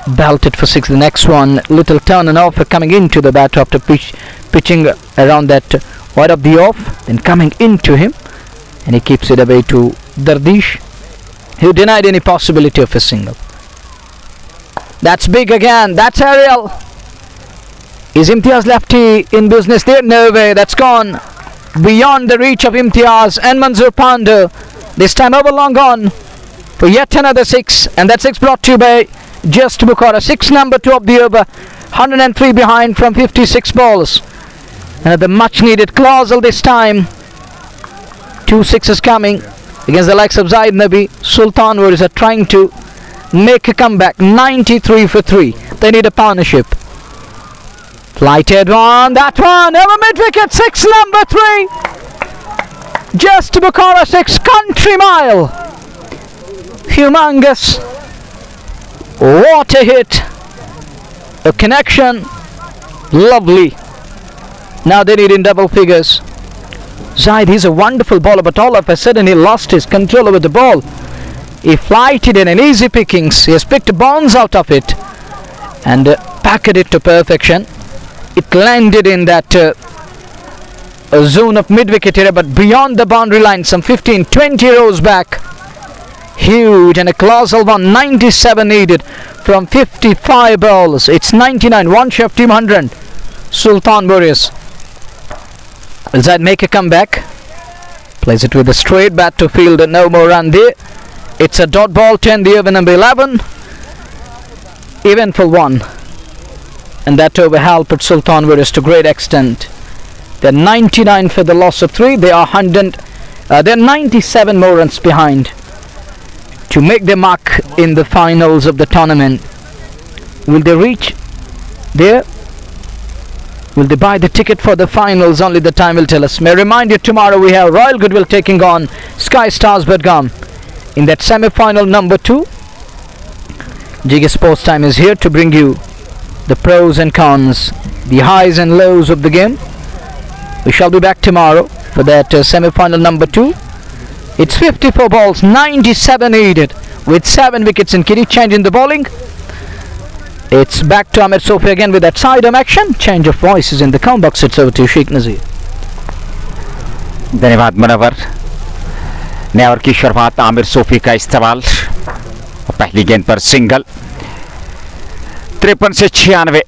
Belted for 6. The next one, little turn and off coming into the bat after pitching around that wide of the off, then coming into him, and he keeps it away to Dardish, who denied any possibility of a single. That's big again. That's aerial. Is Imtiaz lefty in business there? No way. That's gone beyond the reach of Imtiaz and Manzoor Pandu. This time over long gone for yet another 6, and that 6 brought to you by Just Bukhara. 6 number 2 of the over. 103 behind from 56 balls. Another much needed clausal this time. 2 6s coming against the likes of Zaid Nabi. Sultan Warriors are trying to make a comeback. 93 for 3. They need a partnership. Flighted one. That one over mid wicket. 6 number 3. Just Bukhara 6. Country mile. Humongous. What a hit. A connection. Lovely. Now they need in double figures. Zaid, he's a wonderful bowler, but all of a sudden he lost his control over the ball. He flighted in an easy pickings. He has picked bounce out of it and packed it to perfection. It landed in that zone of mid-wicket area, but beyond the boundary line, some 15-20 rows back. Huge, and a colossal one. 97 needed from 55 balls. It's 99. One shot, team 100. Sultan Warriors. Will Zaid make a comeback? Plays it with a straight bat to field, and no more run there. It's a dot ball, 10 the over number 11. Eventful one. And that over helped Sultan Warriors to great extent. They're 99 for the loss of 3. They are 100. They're 97 more runs behind to make their mark in the finals of the tournament. Will they reach there? Will they buy the ticket for the finals? Only the time will tell us. May I remind you, tomorrow we have Royal Goodwill taking on Sky Stars Bedgam in that semi-final number 2. GK Sports Time is here to bring you the pros and cons, the highs and lows of the game. We shall be back tomorrow for that semi-final number 2. It's 54 balls, 97 needed, with 7 wickets in Kitty. Change in the bowling. It's back to Amir Sofi again with that sidearm action. Change of voices in the count box. It's over to Sheikh Nazir. धन्यवाद मुनव्वर। नए over की शुरुआत Aamir Sophie का इस्तेमाल, पहली गेंद पर single. 53 से 96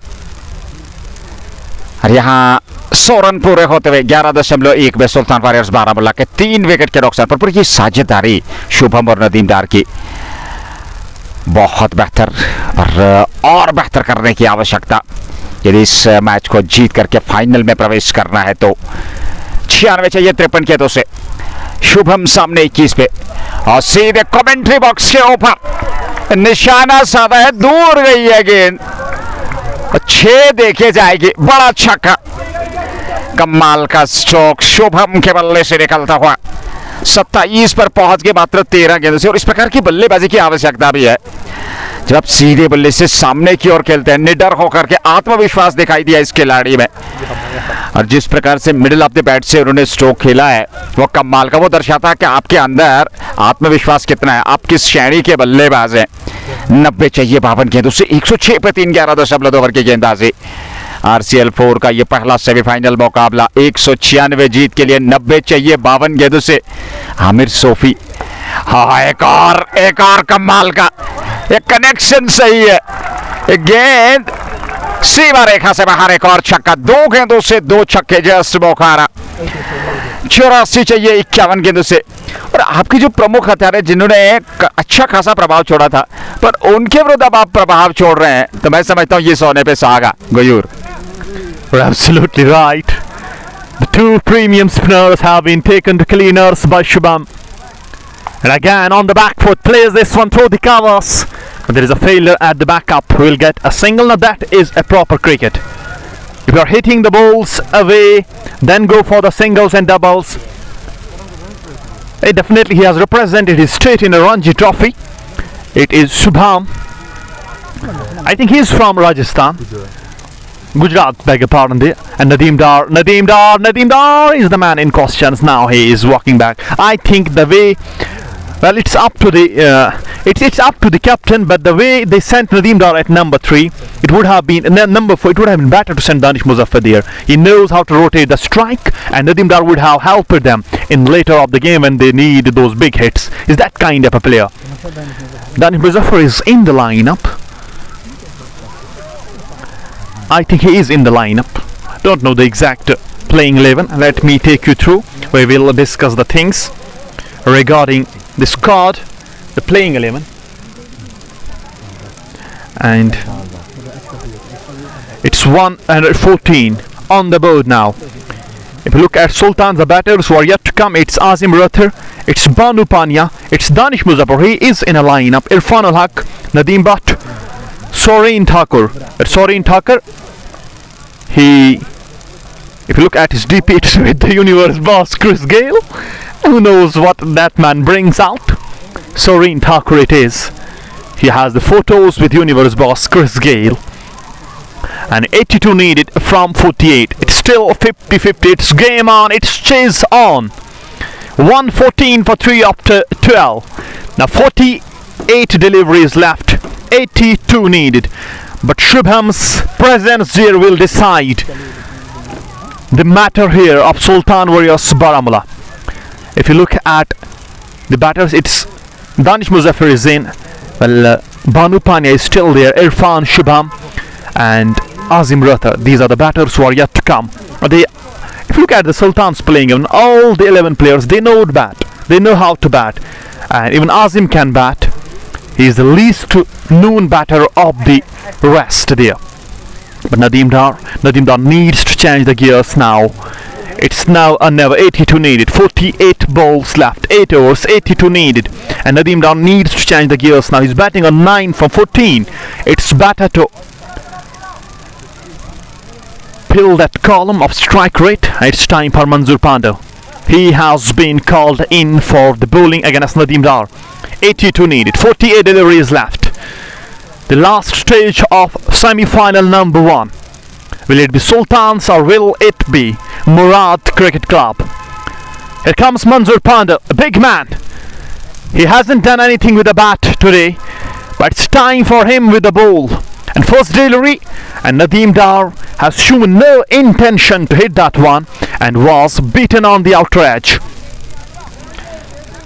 और यहाँ 100 रन पूरे होते हुए 11.1 में सुल्तान वॉरियर्स बारामुल्ला के 3 विकेट के नुकसान पर पूरी साझेदारी शुभम और नदीम डार की बहुत बेहतर, और बेहतर करने की आवश्यकता यदि इस मैच को जीत करके फाइनल में प्रवेश करना है तो 96 चाहिए 53 गेंदों से। शुभम सामने 21 पे और सीधे कमेंट्री बॉक्स के ऊपर निशाना साधा है, दूर गई है गेंद, 6 देखे जाएगी। बड़ा छक्का, कमाल का स्ट्रोक शुभम के बल्ले से निकलता हुआ 27 पर पहुंच के मात्र 13 गेंदों से। और इस प्रकार की बल्लेबाजी की आवश्यकता भी है जब आप सीधे बल्ले से सामने की ओर खेलते हैं। निडर होकर के आत्मविश्वास दिखाई दिया इस खिलाड़ी में, और जिस प्रकार से मिडिल ऑफ द बैट से उन्होंने स्ट्रोक खेला है वो कमाल का। वो दर्शाता है कि आपके अंदर आत्मविश्वास कितना है, आप किस श्रेणी के बल्लेबाज हैं। 90 चाहिए 52 गेंदों से, 106 पे 3 11.2 ओवर की गेंदबाजी। RCL 4 का ये पहला सेमीफाइनल मुकाबला 196 जीत के लिए 90 चाहिए 52 गेंदों से। आमिर सोफी, हाँ एक और कमाल का, एक कनेक्शन सही है, एक गेंद सीमा रेखा से बाहर, एक और छक्का। 2 गेंदों से 2 छक्के जस्ट बोखारा। 84 चाहिए 51 गेंदों से। और आपकी जो प्रमुख हथियार है जिन्होंने अच्छा खासा प्रभाव छोड़ा था, पर उनके विरुद्ध अब आप प्रभाव छोड़ रहे हैं, तो मैं समझता हूं ये सोने पे सुहागा। Gayur, You're absolutely right. The 2 premium spinners have been taken to cleaners by Shubham. And again on the back foot, plays this one through the covers. But there is a failure at the backup. Who will get a single? Now that is a proper cricket. If you are hitting the balls away, then go for the singles and doubles. Definitely he has represented his state in a Ranji trophy. It is Shubham. I think he is from Rajasthan. Gujarat, beg your pardon there. And Nadeem Dar is the man in questions now. He is walking back. I think the way, well, it's up to the it's up to the captain, but the way they sent Nadeem Dar at number 3, it would have been number 4. It would have been better to send Danish Muzaffar there. He knows how to rotate the strike, and Nadeem Dar would have helped them in later of the game when they need those big hits. Is that kind of a player? Danish Muzaffar is in the lineup. I think he is in the lineup. Don't know the exact playing 11. Let me take you through. We will discuss the things regarding the squad, the playing 11, and it's 114 on the board now. If you look at Sultan, the batters who are yet to come, it's Azim Rathar, it's Banu Pania, it's Danish Muzaffar. He is in a lineup. Irfan Ul-Haq, Nadeem Butt, Soreen Thakur. Soreen Thakur, if you look at his DP, it's with the universe boss Chris Gale. Who knows what that man brings out? Soreen Thakur it is. He has the photos with universe boss Chris Gale. And 82 needed from 48. It's still 50-50. It's game on. It's chase on. 114 for 3 after 12. Now 48 deliveries left. 82 needed. But Shubham's presence here will decide the matter here of Sultan Warriors Baramulla. If you look at the batters, it's Danish Muzaffar is in. Well, Banu Pania is still there. Irfan, Shubham, and Azim Rathar. These are the batters who are yet to come. If you look at the Sultans playing, even all the 11 players, they know to bat. They know how to bat. And even Azim can bat. He is the least known batter of the rest there. But Nadeem Dar needs to change the gears now. It's now or never. 82 needed. 48 balls left. 8 overs. 82 needed. And Nadeem Dar needs to change the gears now. He's batting on 9 from 14. It's better to fill that column of strike rate. It's time for Manzoor Pandey. He has been called in for the bowling against Nadeem Dar. 82 needed. 48 deliveries left. The last stage of semi-final number 1. Will it be Sultans or will it be Murad Cricket Club? Here comes Manzoor Panda, a big man. He hasn't done anything with the bat today, but it's time for him with the ball. And first delivery, and Nadeem Dar has shown no intention to hit that one and was beaten on the outer edge.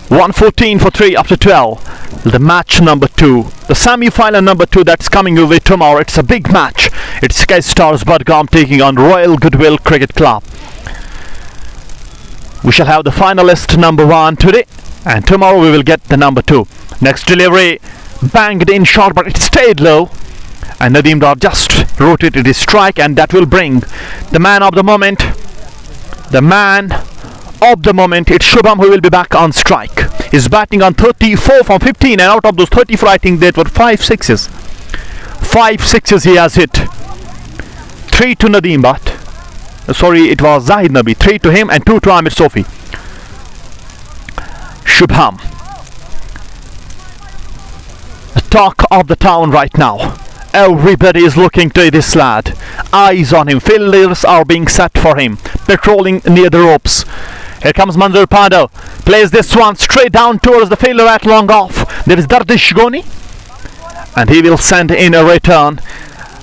114 for 3 after 12. The match number 2, the semi-final number 2 that's coming away tomorrow. It's a big match. It's Sky Stars Budgam taking on Royal Goodwill Cricket Club. We shall have the finalist number 1 today, and tomorrow we will get the number 2. Next delivery, banged in short, but it stayed low. And Nadeem Dar just rotated his strike, and that will bring the man of the moment. The man of the moment, it's Shubham who will be back on strike. He's batting on 34 from 15, and out of those 34 I think there were 5 sixes. 5 sixes he has hit. 3 to Nadeem, but sorry, it was Zahid Nabi. 3 to him and 2 to Amir Sofi. Shubham, the talk of the town right now. Everybody is looking to this lad. Eyes on him. Fielders are being set for him, patrolling near the ropes. Here comes Manzoor Panda. Plays this one straight down towards the fielder at long off. There is Dardish Goni, and he will send in a return,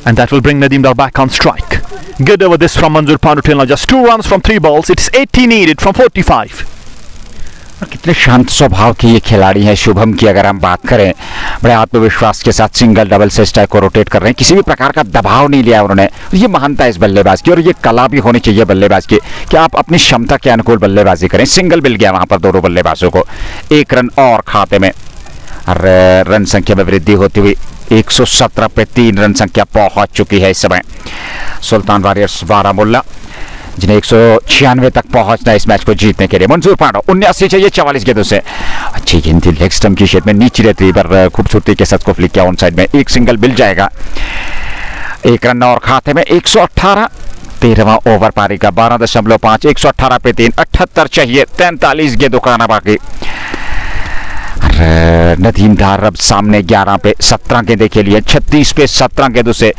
and that will bring Nadeem Dar back on strike. Good over this from Manzoor Panda till now. Just 2 runs from 3 balls. It's 80 needed from 45. कितने शांत स्वभाव के ये खिलाड़ी हैं शुभम की अगर हम बात करें, बड़े आत्मविश्वास के साथ सिंगल डबल से स्ट्राइक को रोटेट कर रहे हैं, किसी भी प्रकार का दबाव नहीं लिया उन्होंने। ये महानता है इस बल्लेबाज की, और ये कला भी होनी चाहिए बल्लेबाज की कि आप अपनी क्षमता के अनुकूल बल्लेबाजी करें। सिंगल मिल गया वहां पर दोनों बल्लेबाजों को, 1 रन और खाते में, और रन संख्या में वृद्धि होती हुई 117 पे 3 रन संख्या पहुंच चुकी है इस समय सुल्तान वॉरियर्स बारामुल्ला, जिन्हें 196 तक पहुंचना है इस मैच को जीतने के लिए। मंजूर पांडा 79 चाहिए 44 गेंदों से। अच्छी गेंद थी, लेग स्टंप की शेप में नीचे रहती, पर खूबसूरती के साथ को फ्लिक किया ऑन साइड में। 1 सिंगल मिल जाएगा, 1 रन और खाते में। 118, 13वां ओवर पारी का 12.5, 118 पे 3, 78 चाहिए, 43 गेंदों का आना बाकी। नदीम डार अब सामने 11 पे 17 गेंदे के लिए, 36 पे 17 गेंदों से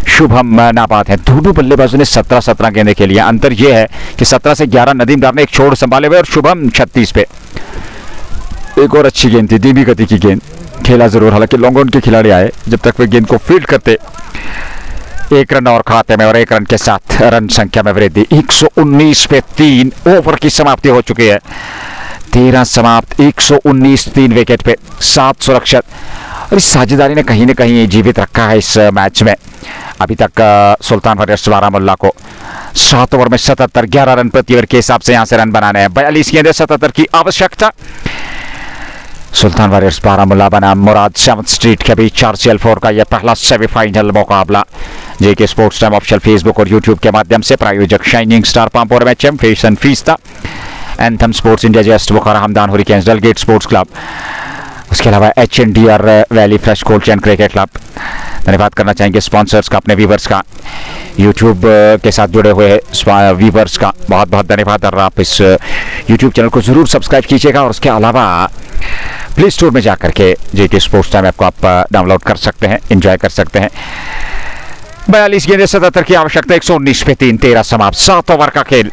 शुभम नाबाद है। दोनों बल्लेबाजों ने 17 गेंदे के लिए। अंतर यह है कि 17 से 11 नदीम डार ने एक छोड़ संभाले हुए, और शुभम 36 पे। एक और अच्छी गेंद थी, धीमी गति की गेंद, खेला जरूर, हालांकि लॉन्ग ऑन के खिलाड़ी आए जब तक वे गेंद को फील्ड करते। 1 रन और खाते में, और 1 रन के साथ रन संख्या में वृद्धि। 119 पे 3 ओवर की समाप्ति हो चुकी है। 13 समाप्त, 119, 3 विकेट पे 7 सुरक्षित, और इस साझेदारी ने कहीं न कहीं जीवित रखा है इस मैच में। अभी तक सुल्तान वॉरियर्स बारामुल्ला को 7 ओवर में 77, 11 रन प्रति ओवर के हिसाब से यहां से रन बनाने हैं। 42 गेंदें, 77 की आवश्यकता। सुल्तान वॉरियर्स बारामुल्ला बनाम मुराद 7th स्ट्रीट के बीच 4CL4 का यह पहला सेमीफाइनल मुकाबला JK sports time official Facebook और यूट्यूब के माध्यम से। प्रायोजक shining star Pampore match fashion fiesta, anthem sports India, just Bukhara, Hamdan hurricanes, Dalgate sports club, उसके अलावा HNDR valley fresh cold chain cricket club. धन्यवाद करना चाहेंगे स्पॉन्सर्स का, अपने व्यूवर्स का, यूट्यूब के साथ जुड़े हुए व्यूवर्स का बहुत बहुत धन्यवाद। और आप इस यूट्यूब चैनल को ज़रूर सब्सक्राइब कीजिएगा, और उसके अलावा प्ले स्टोर में जाकर के जेके स्पोर्ट्स टाइम ऐप को आप डाउनलोड कर सकते हैं, एंजॉय कर सकते हैं। 42 गेंदें, 77 की आवश्यकता, 119 पे 3, 13 समाप्त, 7 ओवर का खेल।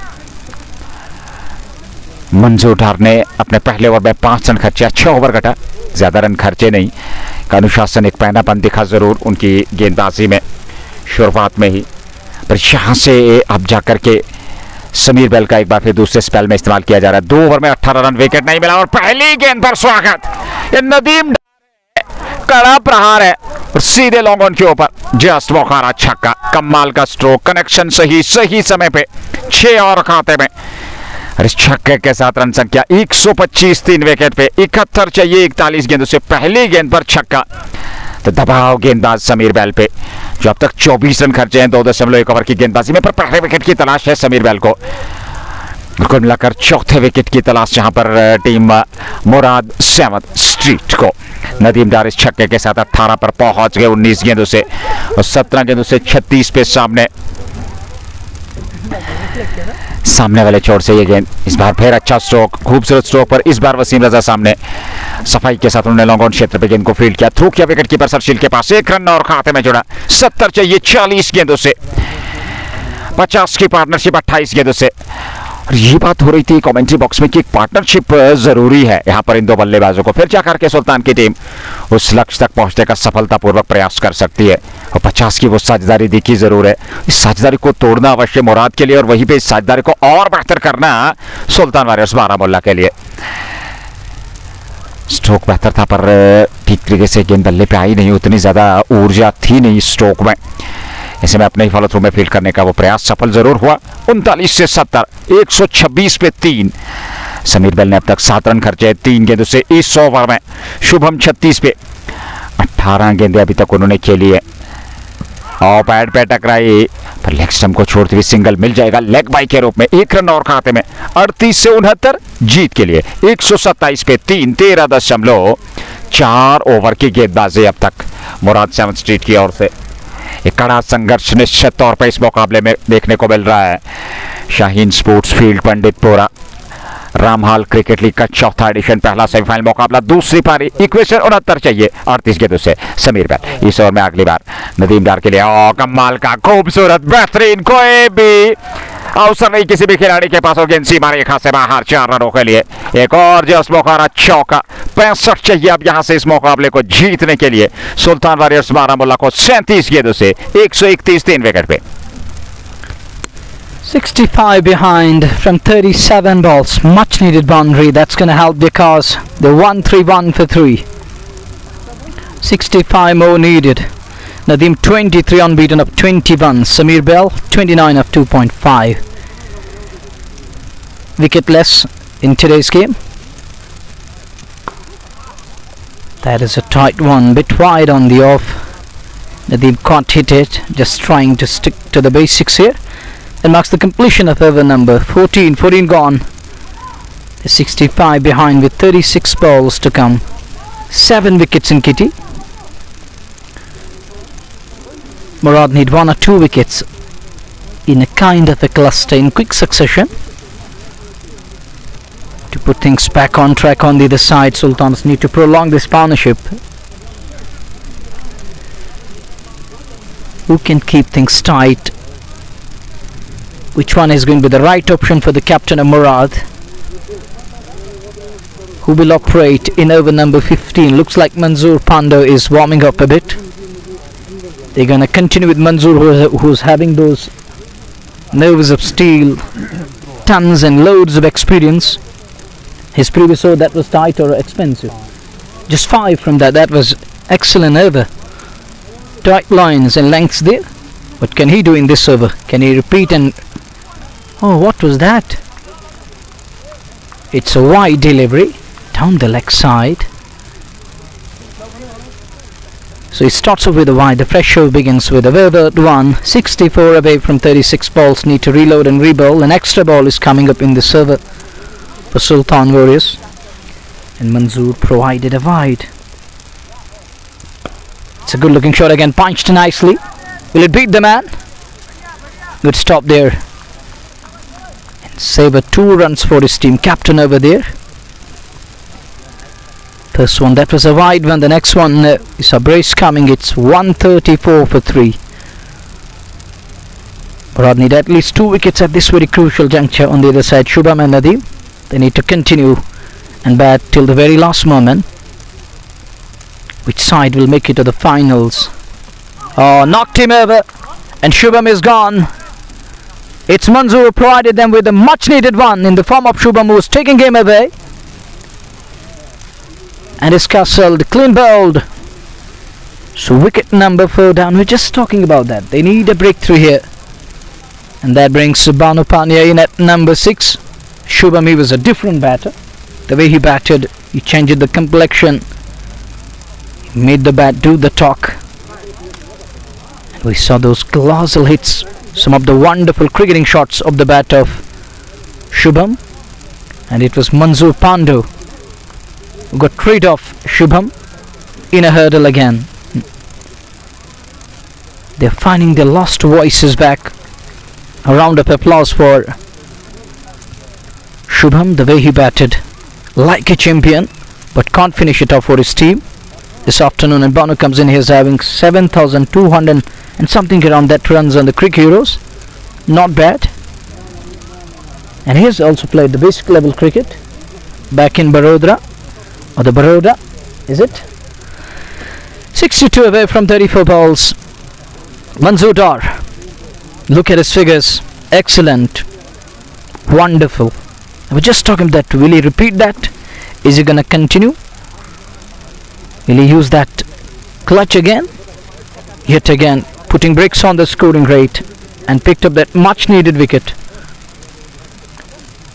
मंजूर डार ने अपने पहले ओवर में 5 रन खर्चे, 6 ओवर घटा, ज़्यादा रन खर्चे नहीं। का अनुशासन, एक पैनापन दिखा ज़रूर उनकी गेंदबाजी में शुरुआत में ही, पर यहाँ से अब जाकर के समीर बेल का एक बार फिर दूसरे स्पेल में इस्तेमाल किया जा रहा है। 2 ओवर में 18 रन, विकेट नहीं मिला, और पहली गेंद पर स्वागत। ये नदीम कड़ा प्रहार है, और सीधे लॉन्ग ऑन के ऊपर जस्ट बोखारा छक्का। कमाल का स्ट्रोक, कनेक्शन सही समय पे, 6 और खाते में। और इस छक्के के साथ रन संख्या 125, 3 विकेट पे, 71 चाहिए 41 गेंदों से। पहली गेंद पर छक्का, तो दबाव गेंदबाज समीर बेल पे, जो अब तक 24 रन खर्चे हैं 2.1 ओवर की गेंदबाजी में, पर पहले विकेट की तलाश है समीर बेल को। बिल्कुल मिलाकर 4थे विकेट की तलाश जहां पर टीम मुराद 7th स्ट्रीट को। नदीम डार इस छक्के के साथ 18 पर पहुंच गए 19 गेंदों से, और 17 गेंदों से 36 पे सामने वाले छोर से ये गेंद। इस बार फिर अच्छा स्ट्रोक, खूबसूरत स्ट्रोक पर इस बार वसीम रजा सामने। सफाई के साथ उन्होंने लॉन्ग ऑन क्षेत्र पे गेंद को फील्ड किया, थ्रू किया विकेट कीपर सरशील के पास, 1 रन और खाते में जुड़ा। 70 चाहिए 40 गेंदों से, 50 की पार्टनरशिप 28 गेंदों से। और ये बात हो रही थी कमेंट्री बॉक्स में कि एक पार्टनरशिप जरूरी है यहाँ पर इन दो बल्लेबाजों को, फिर जाकर के सुल्तान की टीम उस लक्ष्य तक पहुंचने का सफलतापूर्वक प्रयास कर सकती है। और 50 की वो साझेदारी दिखी जरूर है, इस साझेदारी को तोड़ना अवश्य मुराद के लिए और वहीं पे इस साझेदारी को और बेहतर करना सुल्तान वॉरियर्स बारामुल्ला के लिए। स्ट्रोक बेहतर था पर ठीक तरीके से गेंद बल्ले पे आई नहीं, उतनी ज्यादा ऊर्जा थी नहीं स्ट्रोक में। ऐसे में अपने ही फॉलो थ्रू में फील्ड करने का वो प्रयास सफल जरूर हुआ। 39 से 70, 126 पे 3। समीर बेल ने अब तक 7 रन खर्चे 3 गेंदों से इस ओवर में। शुभम 36 पे 18 गेंदें अभी तक उन्होंने खेली है और पैड पे टकराई पर लेग स्टंप को छोड़ते हुए सिंगल मिल जाएगा लेग बाई के रूप में। 1 रन और खाते में। 38 से 69 जीत के लिए। 127 पे 3, 13.4 ओवर की गेंदबाजी अब तक मुराद 7 स्ट्रीट की ओर से। एक कड़ा संघर्ष निश्चित तौर पर इस मुकाबले में देखने को मिल रहा है। Shaheen sports field Panditpura Ramhal cricket league का चौथा एडिशन, पहला सेमीफाइनल मुकाबला, दूसरी पारी। इक्वेशन 69 चाहिए 38 गेंदों से। समीर बैल इस ओवर में अगली बार नदीम डार के लिए कमाल का खूबसूरत बेहतरीन, कोई भी अवसर नहीं किसी भी खिलाड़ी के पास और गेंद सीमा रेखा से बाहर 4 रनों के लिए। एक और जस्ट मुखारा चौका। 65 चाहिए अब यहां से इस मुकाबले को जीतने के लिए सुल्तान वॉरियर्स बारामुल्ला को 37 गेंदों से 131, 3 विकेट पे। 65 behind from 37 balls. Much needed boundary. That's going to help because they won 3-1 for 3. 65 more needed. Nadeem 23 unbeaten of 21. Sameer Bell 29 of 2.5. Wicketless in today's game. That is a tight one. Bit wide on the off. Nadeem can't hit it. Just trying to stick to the basics here. That marks the completion of over number 14. 14 gone. 65 behind with 36 balls to come. 7 wickets in kitty. Murad need 1 or 2 wickets in a kind of a cluster in quick succession to put things back on track on the other side. Sultans need to prolong this partnership. Who can keep things tight? Which one is going to be the right option for the captain of Murad? Who will operate in over number 15? Looks like Manzoor Pando is warming up a bit. They're going to continue with Manzoor, who's having those nerves of steel, tons and loads of experience. His previous over that was tight or expensive. Just 5 from that. That was excellent over. Tight lines and lengths there. What can he do in this over? Can he repeat and... Oh, what was that? It's a wide delivery down the leg side. So he starts off with a wide. The fresh show begins with a wayward one. 64 away from 36 balls. Need to reload and re-bowl. An extra ball is coming up in the server for Sultan Warriors. And Manzoor provided a wide. It's a good looking shot again. Punched nicely. Will it beat the man? Good stop there. And Saber 2 runs for his team. Captain over there. First one, that was a wide one. The next one is a brace coming. It's 134 for 3. Murad need at least 2 wickets at this very crucial juncture. On the other side, Shubham and Nadeem, they need to continue and bat till the very last moment. Which side will make it to the finals? Oh, knocked him over and Shubham is gone. It's Manzoor who provided them with a much needed one in the form of Shubham, who was taking game away. And is castled, clean bowled. So wicket number 4 down. We're just talking about that. They need a breakthrough here. And that brings Banu Pania in at number 6. Shubham, he was a different batter. The way he batted, he changed the complexion. He made the bat do the talk. And we saw those colossal hits. Some of the wonderful cricketing shots of the bat of Shubham. And it was Manzoor Pandu who got rid of Shubham in a hurdle again. They're finding their lost voices back. A round of applause for Shubham, the way he batted like a champion. but can't finish it off for his team this afternoon. And Banu comes in, he's having 7,200 and something around that runs on the Cricket Heroes. Not bad. And he has also played the basic level cricket back in Baroda, or the Baroda, is it? 62 away from 34 balls. Manzoor Dar, look at his figures, excellent, wonderful. I was just talking that, will he repeat that? Is he gonna continue? Will he use that clutch again? Yet again, putting bricks on the scoring rate and picked up that much needed wicket.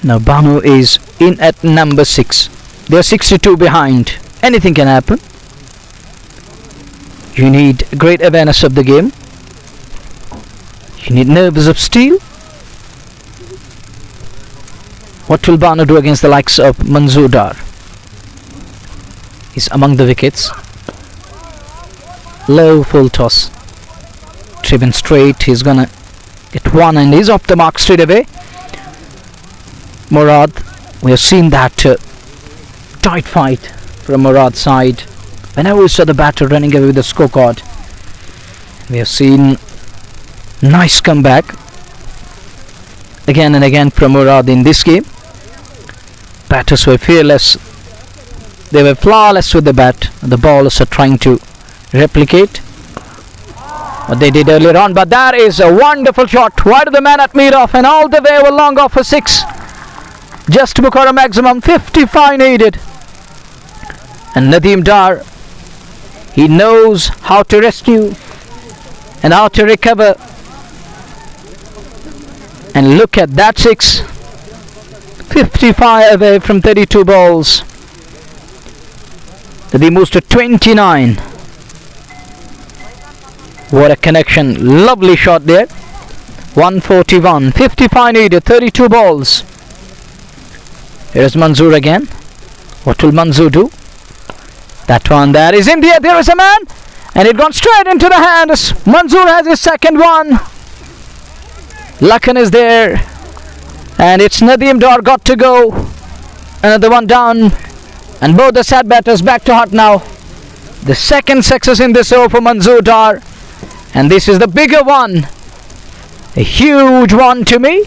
Now Banu is in at number 6. They are 62 behind. Anything can happen. You need great awareness of the game. You need nerves of steel. What will Banu do against the likes of Manzoor Dar? He's among the wickets. Low full toss. Driven straight. He's gonna get one and he's off the mark straight away. Murad, we have seen that tight fight from Murad's side. Whenever we saw the batter running away with the scorecard, we have seen nice comeback again and again from Murad in this game. Batters were fearless. They were flawless with the bat. The bowlers are trying to replicate what they did earlier on. But that is a wonderful shot. Wide of the man at mid-off and all the way over long off for 6. Just to book out a maximum 55 needed. And Nadeem Dar, he knows how to rescue and how to recover. And look at that 6. 55 away from 32 balls. Nadeem moves to 29. What a connection. Lovely shot there. 141. 55 needed. 32 balls. Here is Manzoor again. What will Manzoor do? That one there is in the air. There is a man. And it gone straight into the hands. Manzoor has his second one. Lakan is there. And it's Nadeem Dar got to go. Another one down. And both the sad batters back to hut now. The second success in this over for Manzoor Dar. And this is the bigger one. A huge one to me.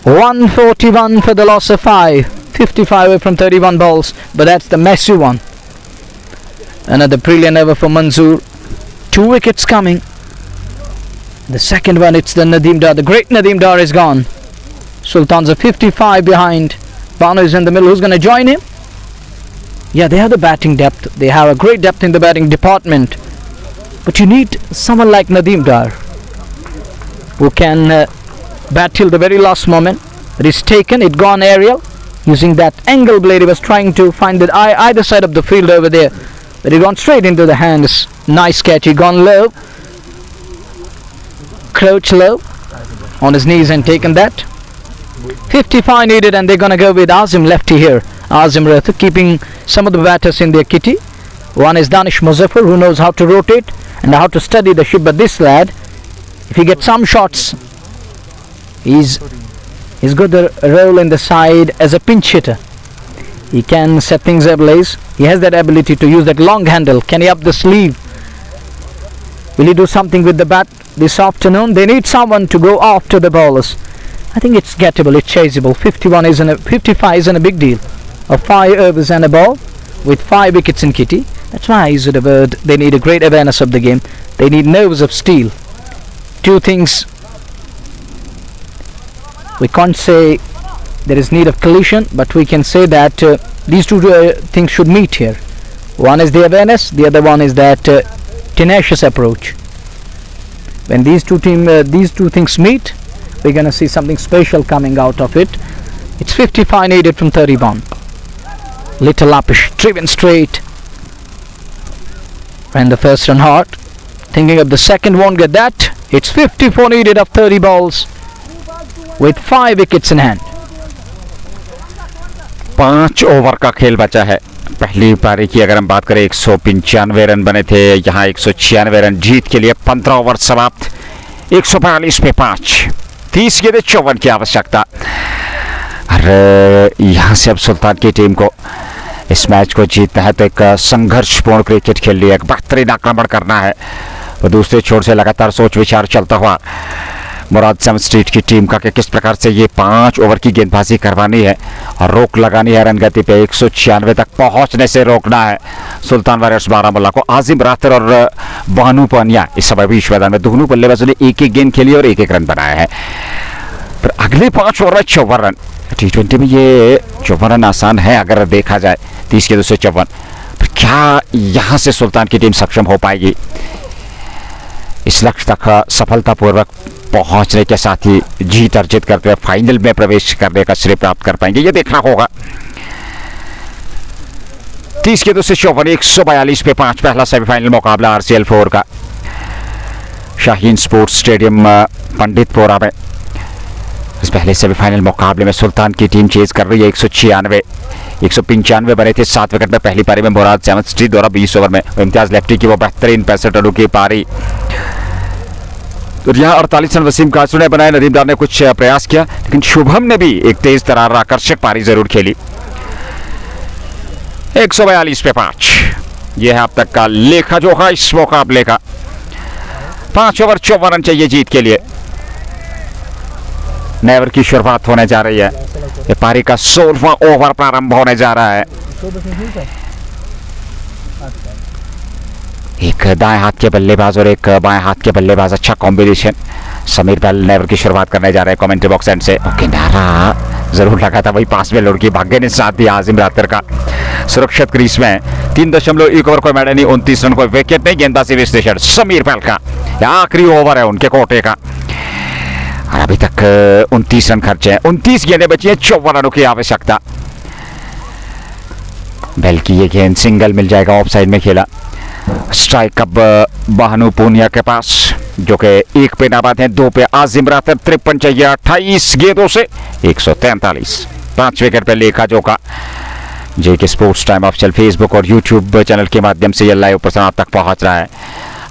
141 for the loss of 5. 55 away from 31 balls. But that's the messy one. Another brilliant over for Manzoor. 2 wickets coming. The second one, it's the Nadeem Dar. The great Nadeem Dar is gone. Sultan's a 55 behind. Banu is in the middle. Who's going to join him? Yeah, they have the batting depth. They have a great depth in the batting department. But you need someone like Nadeem Dar who can bat till the very last moment. But it's taken, it gone aerial. Using that angle blade, he was trying to find the either side of the field over there. But he gone straight into the hands. Nice catch. He gone low. Crouch low on his knees and taken that. 55 needed and they're going to go with Azim lefty here. Azim Rath keeping some of the batters in their kitty. One is Danish Muzaffar, who knows how to rotate and how to study the ship. But this lad, if he gets some shots, he's got the role in the side as a pinch hitter. He can set things ablaze. He has that ability to use that long handle. Can he up the sleeve? Will he do something with the bat this afternoon? They need someone to go after the bowlers. I think it's gettable, it's chaseable. 55 isn't a big deal. Of 5 overs and a ball with 5 wickets in kitty. That's why I use the word. They need a great awareness of the game. They need nerves of steel. 2 things. We can't say there is need of collision, but we can say that these 2 things should meet here. One is the awareness, the other one is that tenacious approach. When these two things meet, we're gonna see something special coming out of it. It's 55 needed from 31. Little uppish, driven straight. Ran the first run hard. Thinking of the second, won't get that. It's 54 needed of 30 balls with 5 wickets in hand. 5 over का खेल बचा है. पहली पारी की अगर हम बात करें 195 रन बने थे. यहाँ 196 रन जीत के लिए 15 ओवर समाप्त. 142 पे 5. 30 गेंदें 54 की आवश्यकता. और यहाँ से अब सुल्तान की टीम को इस मैच को जीतना है तो एक संघर्षपूर्ण क्रिकेट खेलनी है, एक बेहतरीन आक्रमण करना है। और दूसरे छोर से लगातार सोच विचार चलता हुआ मुराद सेवन स्ट्रीट की टीम का कि किस प्रकार से ये 5 ओवर की गेंदबाजी करवानी है और रोक लगानी है रनगति पे 196 तक पहुंचने से रोकना है सुल्तान वॉरियर्स बारामुल्ला को। आजिम रातर और बानू पानिया इस समय बीच मैदान में दोनों बल्लेबाजों ने एक गेंद खेली और एक रन बनाया है। पर अगले 5 ओवर में 54 रन। T20 में ये 54 रन आसान है अगर देखा जाए, 30 गेंदों से 54। पर क्या यहाँ से सुल्तान की टीम सक्षम हो पाएगी इस लक्ष्य तक सफलतापूर्वक पहुंचने के साथ ही जीत अर्जित करते हुए फाइनल में प्रवेश करने का श्रेय प्राप्त कर पाएंगे, ये देखना होगा। 30 गेंदों से 54, 142 पे 5 पहला सेमीफाइनल मुकाबला RCL 4 का शाहीन स्पोर्ट्स स्टेडियम पंडितपुरा में। इस पहले सेमीफाइनल मुकाबले में सुल्तान की टीम चेज कर रही है 196, 195 बने थे 7 विकेट में पहली पारी में मुराद सेवन स्ट्रीट द्वारा 20 ओवर में इम्तियाज लेफ्टी की वो बेहतरीन 65 रनों की पारी। तो यहाँ 48 रन वसीम कासरू ने बनाए, नदीमदार ने कुछ प्रयास किया लेकिन शुभम ने भी एक तेज तरार आकर्षक पारी जरूर खेली। 142 पे 5 यह है अब तक का लेखा जोखा इस मुकाबले का। 5 ओवर 54 रन चाहिए जीत के लिए। नए ओवर की शुरुआत होने जा रही है, ये पारी का 16वां ओवर प्रारंभ होने जा रहा है। एक दाएं हाथ के बल्लेबाज और एक बाएं हाथ के बल्लेबाज, अच्छा कॉम्बिनेशन। समीर बैल नए ओवर की शुरुआत करने जा रहे हैं कमेंट्री बॉक्स एंड से। किनारा जरूर लगा था, वही पास में लुढ़की, भाग्य ने साथ दिया आजिम रातर का। सुरक्षित क्रीज में 3.1 ओवर कोई मैडल नहीं, 29 रन कोई विकेट नहीं। गेंदबाजी विश्लेषण समीर बैल का, आखिरी ओवर है उनके कोटे का और अभी तक 29 रन खर्चे हैं, 29 गेंदें बची हैं, 54 रनों की आवश्यकता। बैल की ये गेंद सिंगल मिल जाएगा, ऑफ साइड में खेला। स्ट्राइक अब बहनू पूनिया के पास जो कि 1 पे नाबाद है, 2 पे आजिम रातर। 53 चाहिए 28 गेंदों से 143, 5 विकेट पे लेखा जोखा। जेके स्पोर्ट्स टाइम ऑफिशियल फेसबुक और यूट्यूब चैनल के माध्यम से यह लाइव प्रसारण तक पहुंच रहा है।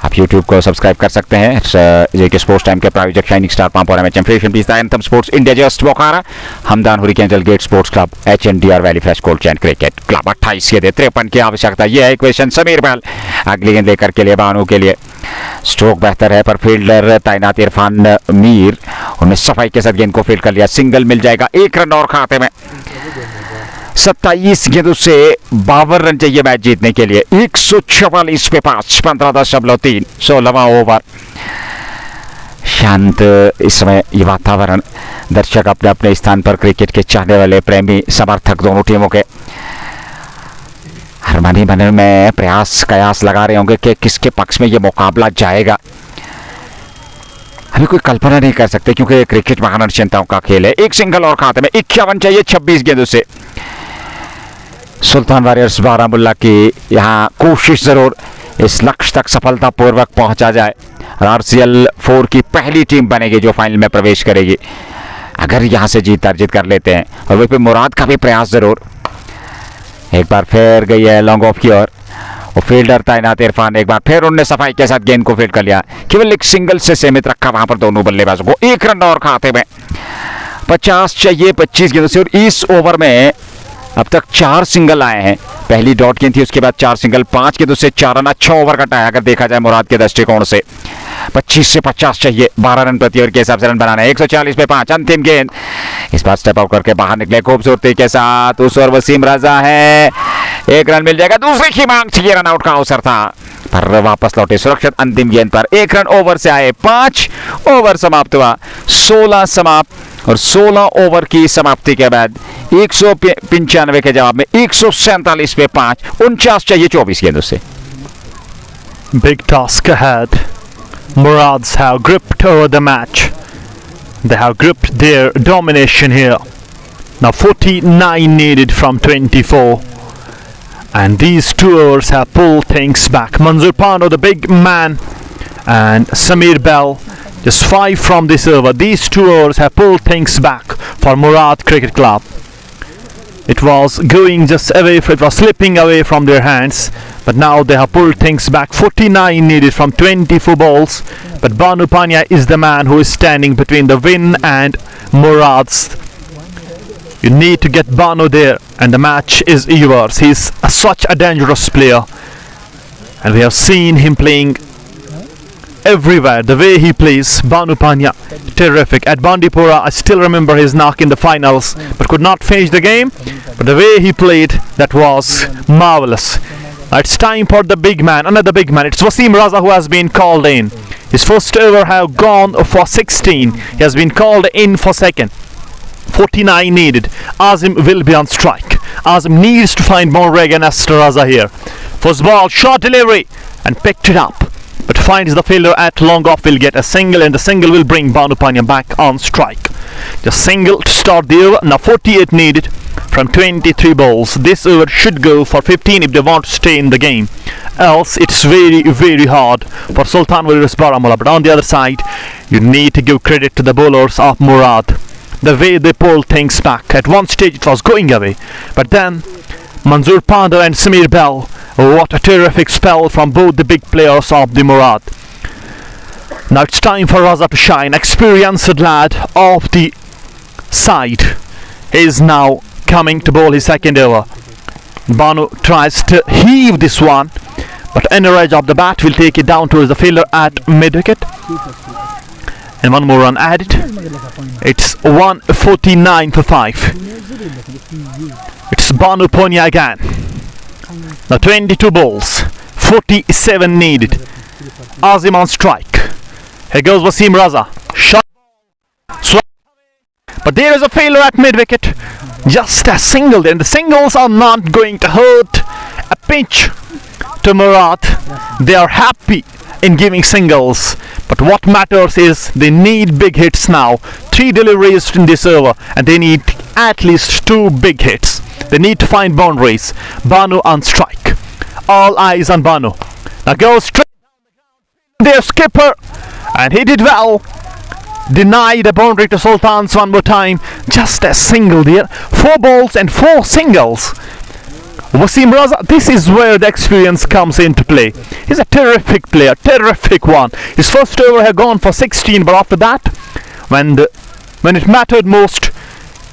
आप यूट्यूब को सब्सक्राइब कर सकते हैं। जेके स्पोर्ट्स टाइम के प्रायोजक शाइनिंग स्टार पंप और MHM fashion fiesta anthem sports India just Bukhara, Hamdan hurricane gate sports club, HNDR valley fresh cold chain cricket club. 28 गेंदें 53 की आवश्यकता, यह है इक्वेशन। समीर बैल अगली गेंद लेकर के लिए बानू के लिए। स्ट्रोक बेहतर है पर फील्डर तैनात इरफान मीर, उन्हें सफाई के साथ गेंद को फील्ड कर लिया। सिंगल मिल जाएगा, 1 रन और खाते में। 27 गेंदों से 52 रन चाहिए मैच जीतने के लिए। 144 पे 5, 15.3, 16वां ओवर। शांत इस समय ये वातावरण, दर्शक अपने अपने स्थान पर, क्रिकेट के चाहने वाले, प्रेमी, समर्थक दोनों टीमों के हर मन में प्रयास कयास लगा रहे होंगे कि किसके पक्ष में ये मुकाबला जाएगा। अभी कोई कल्पना नहीं कर सकते क्योंकि क्रिकेट महान चिंताओं का खेल है। एक सिंगल और खाते में 51 चाहिए 26 गेंदों से। सुल्तान वॉरियर्स बारामुल्ला की यहाँ कोशिश जरूर इस लक्ष्य तक सफलतापूर्वक पहुंचा जाए और RCL 4 की पहली टीम बनेगी जो फाइनल में प्रवेश करेगी अगर यहाँ से जीत अर्जित कर लेते हैं। और वहीं पे मुराद का भी प्रयास जरूर। एक बार फिर गई है लॉन्ग ऑफ की ओर, और फील्डर तैनात इरफान एक बार फिर उन्होंने सफाई के साथ गेंद को फील्ड कर लिया। केवल एक सिंगल से सीमित रखा वहां पर दोनों बल्लेबाजों को। 1 रन और खाते में। 50 चाहिए 25 गेंदों से। और इस ओवर में अब तक 4 सिंगल आए हैं। पहली डॉट गेंद थी, उसके बाद 4 सिंगल, 5 गेंदों से 4 रन। अच्छा ओवर कटा है अगर देखा जाए मुराद के दृष्टिकोण से। 25 से 50 चाहिए, 12 रन प्रति ओवर के हिसाब से रन बनाना है। 140 पे 5, अंतिम गेंद। इस बार स्टेप आउट करके बाहर निकले खूबसूरती के साथ। उस ओवर वसीम रजा है, 1 रन मिल जाएगा। दूसरे की मांग थी, रन आउट का अवसर था पर वापस लौटे सुरक्षित अंतिम गेंद पर। 1 रन ओवर से आए। 5 ओवर समाप्त हुआ, 16 समाप्त। और 16 ओवर की समाप्ति के बाद 195 के जवाब में 147 पे 5, 49 चाहिए 24 गेंदों से। Big task ahead. Murads have gripped over the match. They have gripped their domination here. Now 49 needed from 24. And these 2 overs have pulled things back. Manzoor Pano, the big man, and Sameer Bell, just 5 from this over. These 2 overs have pulled things back for Murad Cricket Club. It was going just away, it was slipping away from their hands, but now they have pulled things back. 49 needed from 24 balls, but Banu Pania is the man who is standing between the win and Murad's You need to get Banu there, and the match is yours. He's such a dangerous player, and we have seen him playing everywhere. The way he plays, Banu Panya, terrific. At Bandipora, I still remember his knock in the finals, but could not finish the game. But the way he played, that was marvelous. Now it's time for the big man, another big man. It's Wasim Raza who has been called in. His first over have gone for 16. He has been called in for second. 49 needed. Azim will be on strike. Azim needs to find Murad against Raza here. First ball, short delivery, and picked it up, but finds the fielder at long off. Will get a single, and the single will bring Banu Panya back on strike. The single to start the over. Now 48 needed from 23 balls. This over should go for 15 if they want to stay in the game. Else it's very hard for Sultan Warriors Baramulla. But on the other side, you need to give credit to the bowlers of Murad. The way they pulled things back. At one stage it was going away, but then Manzoor Panda and Samir Bell, what a terrific spell from both the big players of the Murad. Now it's time for Raza to shine. Experienced lad of the side is now coming to bowl his second over. Banu tries to heave this one, but any edge of the bat will take it down towards the fielder at mid-wicket. And one more run added. It's 149 for 5. It's Banu Panya again. Now 22 balls, 47 needed. Azim on strike. Here goes Wasim Raza. Shot. But there is a failure at mid-wicket. Just a single, and the singles are not going to hurt a pinch to Murad. They are happy in giving singles, but what matters is they need big hits now. 3 deliveries in this over, and they need at least 2 big hits. They need to find boundaries. Banu on strike. All eyes on Banu. Now goes straight their skipper, and he did well. Deny the boundary to Sultans one more time. Just a single there. 4 balls and 4 singles. Wasim Raza, this is where the experience comes into play. He's a terrific player, terrific one. His first over had gone for 16, but after that, when it mattered most,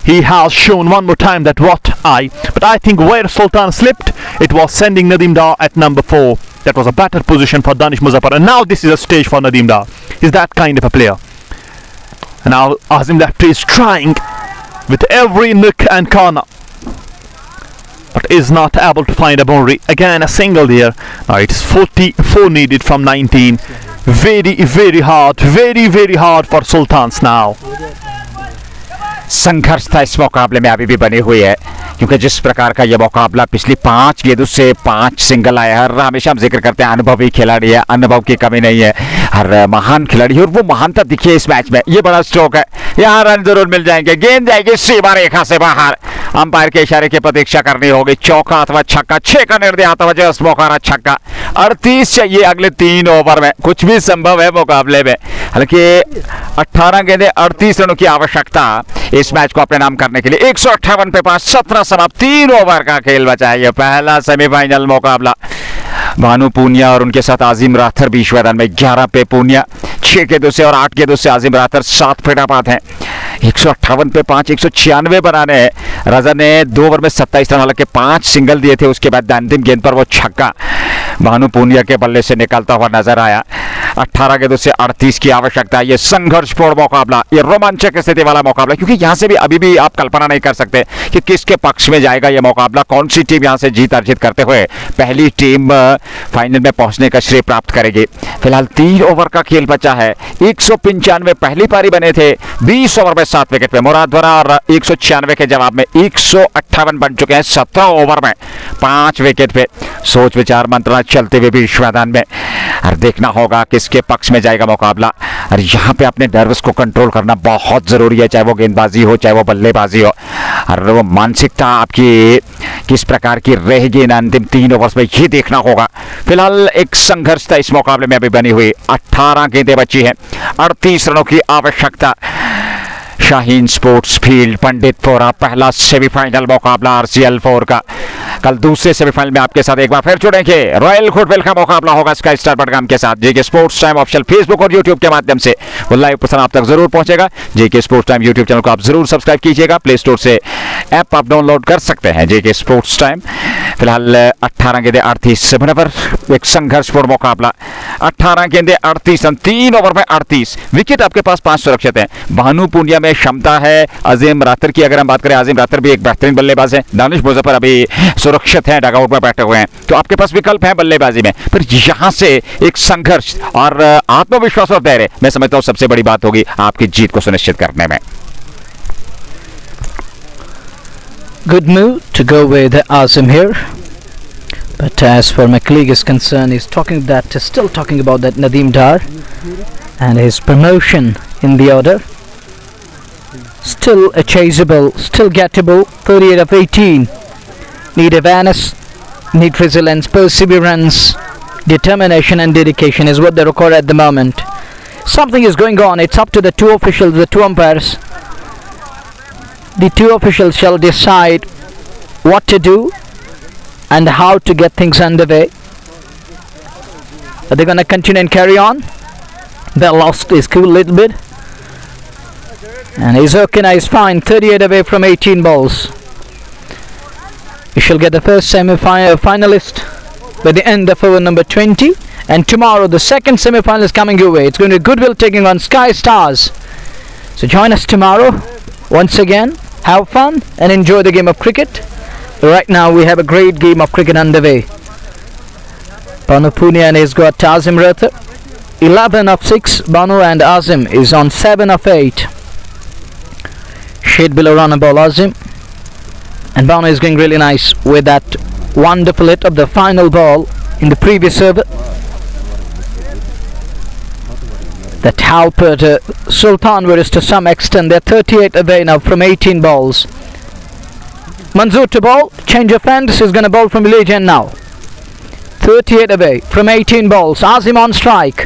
he has shown one more time that but I think where Sultan slipped, it was sending Nadeem Dar at number 4. That was a better position for Danish Muzaffar, and now this is a stage for Nadeem Dar. He's that kind of a player. And now Azim Lefty is trying with every nook and corner, but is not able to find a boundary. Again a single there. Now it's 44 needed from 19. Very hard for Sultans now. संघर्ष था इस मुकाबले में अभी भी बनी हुई है, क्योंकि जिस प्रकार का ये मुकाबला पिछली 5 गेंदों से 5 सिंगल आया है। हमेशा हम जिक्र करते हैं अनुभवी खिलाड़ी है, अनुभव की कमी नहीं है, हर महान खिलाड़ी है, और वो महानता दिखी है इस मैच में। ये बड़ा स्ट्रोक है, यहाँ रन जरूर मिल जाएंगे, गेंद जाएगी सीमा रेखा से बाहर। अंपायर के इशारे की प्रतीक्षा करनी होगी। चौका अथवा छक्का, 6 का निर्णय आता हुआ जस्ट मौका छक्का। 38 चाहिए अगले 3 ओवर में, कुछ भी संभव है मुकाबले में। हालांकि 18 गेंदें 38 रनों की आवश्यकता इस मैच को अपने नाम करने के लिए। 158 पे 5, 17 समाप्त, 3 ओवर का खेल बचा है। ये पहला सेमीफाइनल मुकाबला बानु पूनिया और उनके साथ आजिम राथर बीच मैदान में। 11 पे पूनिया, 6 गेंदों से और 8 गेंदों से आजिम राथर 7 फटाफट हैं। 158 पे 5, 196 बनाने हैं। रजा ने 2 ओवर में 27 रन, हालांकि 5 सिंगल दिए थे। उसके बाद अंतिम गेंद पर वो छक्का बानु पूनिया के बल्ले से निकलता हुआ नजर आया। 18 गेंदों से 38 की आवश्यकता है। ये संघर्षपूर्ण मुकाबला, ये रोमांचक स्थिति वाला मुकाबला, क्योंकि यहाँ से भी अभी भी आप कल्पना नहीं कर सकते कि किसके पक्ष में जाएगा ये मुकाबला, कौन सी टीम यहाँ से जीत अर्जित करते हुए पहली टीम फाइनल में पहुंचने का श्रेय प्राप्त करेगी। फिलहाल 3 ओवर का खेल बचा है। 195 पहली पारी बने थे, 20 ओवर में 7 विकेट पे मुराद द्वारा, और 196 के जवाब में 158 बन चुके हैं 17 ओवर में 5 विकेट पे। सोच विचार मंत्रणा चलते हुए भी इस मैदान में, और देखना होगा किसके पक्ष में जाएगा मुकाबला। और यहाँ पे अपने नर्वस को कंट्रोल करना बहुत जरूरी है, चाहे वो गेंदबाजी हो चाहे वो बल्लेबाजी हो, और वो मानसिकता आपकी किस प्रकार की रहेगी इन अंतिम 3 ओवर्स में, ये देखना होगा। फिलहाल एक संघर्ष था इस मुकाबले में अभी बनी हुई। 18 गेंदें बची हैं, 38 रनों की आवश्यकता। शाहीन स्पोर्ट्स फील्ड, पंडितपुरा, पहला सेमीफाइनल मुकाबला RCL 4 का। कल दूसरे सेमीफाइनल में आपके साथ एक बार फिर जुड़ेंगे। रॉयल गुडविल का मुकाबला होगा स्काई स्टार बडगाम के साथ। जेके स्पोर्ट्स टाइम ऑफिशियल फेसबुक और यूट्यूब के माध्यम से वो लाइव प्रसारण आप तक जरूर पहुंचेगा। जेके स्पोर्ट्स टाइम यूट्यूब चैनल को आप जरूर सब्सक्राइब कीजिएगा। प्ले स्टोर से ऐप आप डाउनलोड कर सकते हैं जेके स्पोर्ट्स टाइम। फिलहाल 18 गेंदें 38 रन पर एक संघर्षपूर्ण मुकाबला। 18 गेंदें 38 रन, 3 ओवर में 38 विकेट आपके पास 5 सुरक्षित हैं। भानु पूनिया में क्षमता है। अजीम रातर की अगर हम बात करें, अजीम रातर भी एक बेहतरीन बल्लेबाज है। दानिश मुजफ्फर अभी सुरक्षित हैं, डगआउट में बैठे हुए हैं, तो आपके पास विकल्प है बल्लेबाजी में। पर यहां से एक संघर्ष और आत्मविश्वास और धैर्य, मैं समझता हूं सबसे बड़ी बात होगी आपकी जीत को सुनिश्चित करने में। Good move to go with Azim here. But as for my colleague is concerned, he's still talking about that Nadeem Dar and his promotion in the order. Still chaseable, still gettable. 38 of 18. Need awareness, need resilience, perseverance, determination and dedication is what they require at the moment. Something is going on. It's up to the two officials, the two umpires. The two officials shall decide what to do and how to get things underway. Are they going to continue and carry on? They lost his cool a little bit. And he's okay now, he's fine. 38 away from 18 balls. We shall get the first semi-finalist by the end of over number 20. And tomorrow the second semi-final is coming your way. It's going to be Goodwill taking on Sky Stars. So join us tomorrow. Once again, have fun and enjoy the game of cricket. Right now we have a great game of cricket underway. Banu Punia has got Azim Rathar. 11 of 6. Banu and Azim is on 7 of 8. Shade below run ball Azim. And Banu is going really nice with that wonderful hit of the final ball in the previous over. That helped Sultan Warriors to some extent. They're 38 away now from 18 balls. Manzoor to bowl. Change of hands. He's going to bowl from village end now. 38 away from 18 balls. Azim on strike.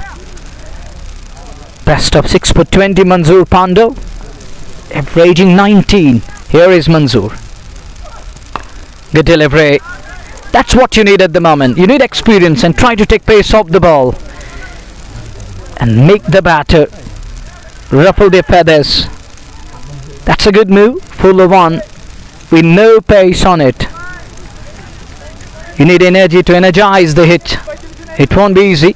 Best of 6 for 20 Manzoor Pando. Averaging 19. Here is Manzoor. Good delivery. That's what you need at the moment. You need experience and try to take pace off the ball. And make the batter ruffle their feathers. That's a good move. Full of on with no pace on it. You need energy to energize the hit. It won't be easy.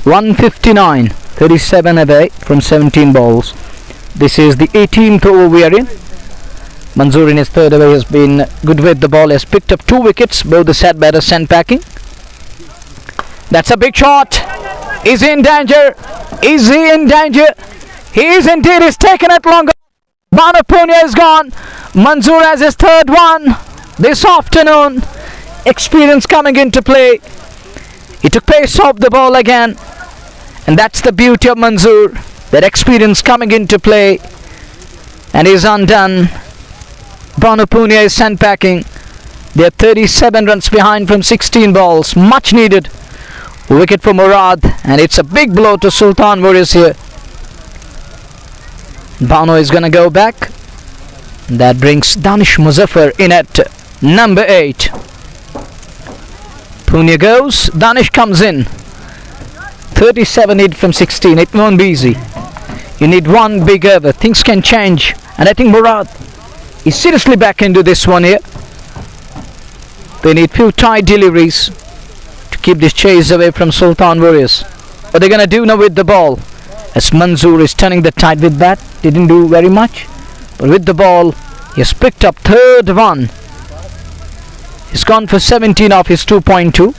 159, 37 away from 17 balls. This is the 18th over we are in. Manzoor in his third over has been good with the ball. Has picked up 2 wickets. Both the set batters sent packing. That's a big shot. Is he in danger? Is he in danger? He is indeed. He's taken it longer. Banu Punia is gone. Manzoor has his third one this afternoon. Experience coming into play. He took pace off the ball again. And that's the beauty of Manzoor. That experience coming into play. And he's undone. Banu Punia is sent packing. They're 37 runs behind from 16 balls. Much needed. Wicket for Murad, and it's a big blow to Sultan Warriors here. Banu is going to go back. That brings Danish Muzaffar in at number 8. Punia goes, Danish comes in. 37 hit from 16. It won't be easy. You need one big over. Things can change, and I think Murad is seriously back into this one here. They need few tight deliveries. Keep this chase away from Sultan Warriors. What they're gonna do now with the ball? As Manzoor is turning the tide with bat. Didn't do very much, but with the ball he has picked up third one. He's gone for 17 off his 2.2.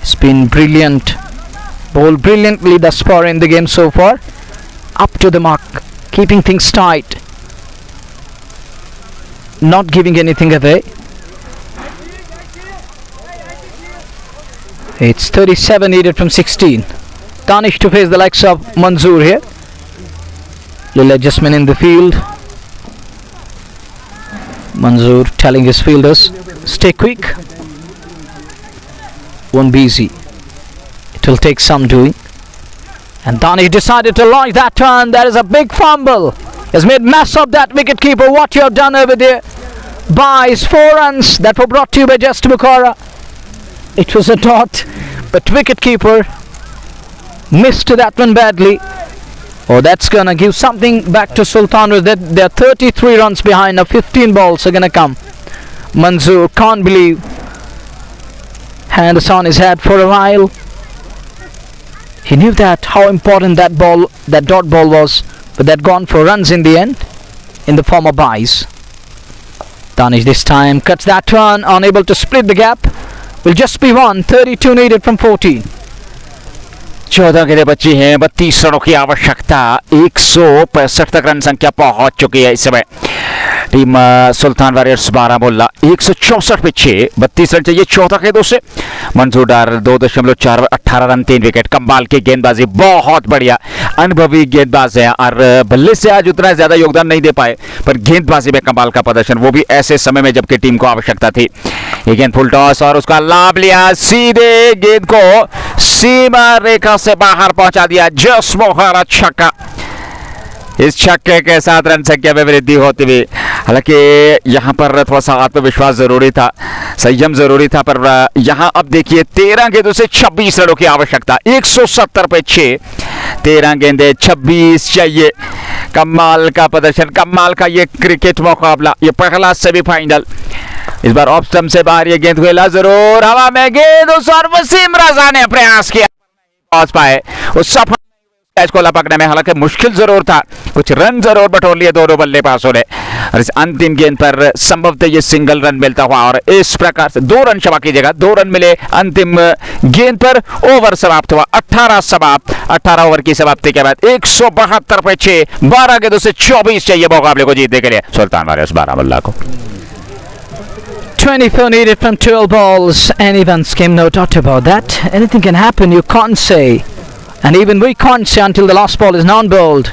It's been brilliant. Bowled brilliantly thus far in the game so far. Up to the mark, keeping things tight, not giving anything away. It's 37 needed from 16. Danish to face the likes of Manzoor here. Little adjustment in the field. Manzoor telling his fielders, stay quick. Won't be easy. It will take some doing. And Danish decided to launch that turn. That is a big fumble. Has made mess of that wicketkeeper. What you have done over there. Buys 4 runs that were brought to you by Just Bukhara. It was a dot, but wicketkeeper missed that one badly. Oh, that's gonna give something back to Sultan Warriors. They're 33 runs behind. Now 15 balls are gonna come. Manzoor can't believe. Hands on his head for a while. He knew that how important that ball, that dot ball was, but that gone for runs in the end, in the form of byes. Danish this time cuts that run, unable to split the gap. Will just be one. 32 needed from 14. 14 गेंदें बची हैं, 32 रनों की आवश्यकता। 165 तक run संख्या पहुंच चुकी है इस समय टीम सुल्तान वॉरियर्स बारामुल्ला। 164 पे 6, 32 रन चाहिए 14 गेंदों से। मंजूर डार 2.4 18 रन 3 विकेट। कमाल की गेंदबाजी, बहुत बढ़िया अनुभवी गेंदबाज है और बल्ले से आज उतना ज्यादा योगदान नहीं दे पाए, पर गेंदबाजी में कमाल का प्रदर्शन, वो भी ऐसे समय में जबकि टीम को आवश्यकता थी। ये गेंद फुल टॉस और उसका लाभ लिया, सीधे गेंद को सीमा रेखा से बाहर पहुंचा दिया। जस्ट मोहरा छक्का। इस छक्के के साथ रन संख्या में वृद्धि होती हुई, हालांकि यहां पर थोड़ा सा आत्मविश्वास जरूरी था, संयम जरूरी था, पर यहां अब देखिए 13 गेंदों से 26 रनों की आवश्यकता। 170 पे 6, 13 गेंदे 26 चाहिए। कमाल का प्रदर्शन, कमाल का ये क्रिकेट मुकाबला, ये पहला सेमीफाइनल। इस बार ऑफ स्टंप से बाहर ये गेंद खेला जरूर, हवा में गेंद उस और वसीम रजा ने प्रयास किया, पहुंच पाए उस सफल कैच को लपकने में। हालांकि मुश्किल जरूर था, कुछ रन जरूर बटोर लिए दोनों बल्लेबाजों ने, और इस अंतिम गेंद पर संभवतः ये सिंगल रन मिलता हुआ, और इस प्रकार से 2 रन क्षमा कीजिएगा, 2 रन मिले अंतिम गेंद पर। ओवर समाप्त हुआ, 18 समाप्त, 18 ओवर की समाप्ति के बाद 172 पे 6, 12 गेंदों से 24 चाहिए मुकाबले को जीतने के लिए सुल्तान वॉरियर्स बारामुल्ला को। 24 needed from 12 balls. Anyone's game, no doubt about that. Anything can happen, you can't say. And even we can't say until the last ball is non-bowled.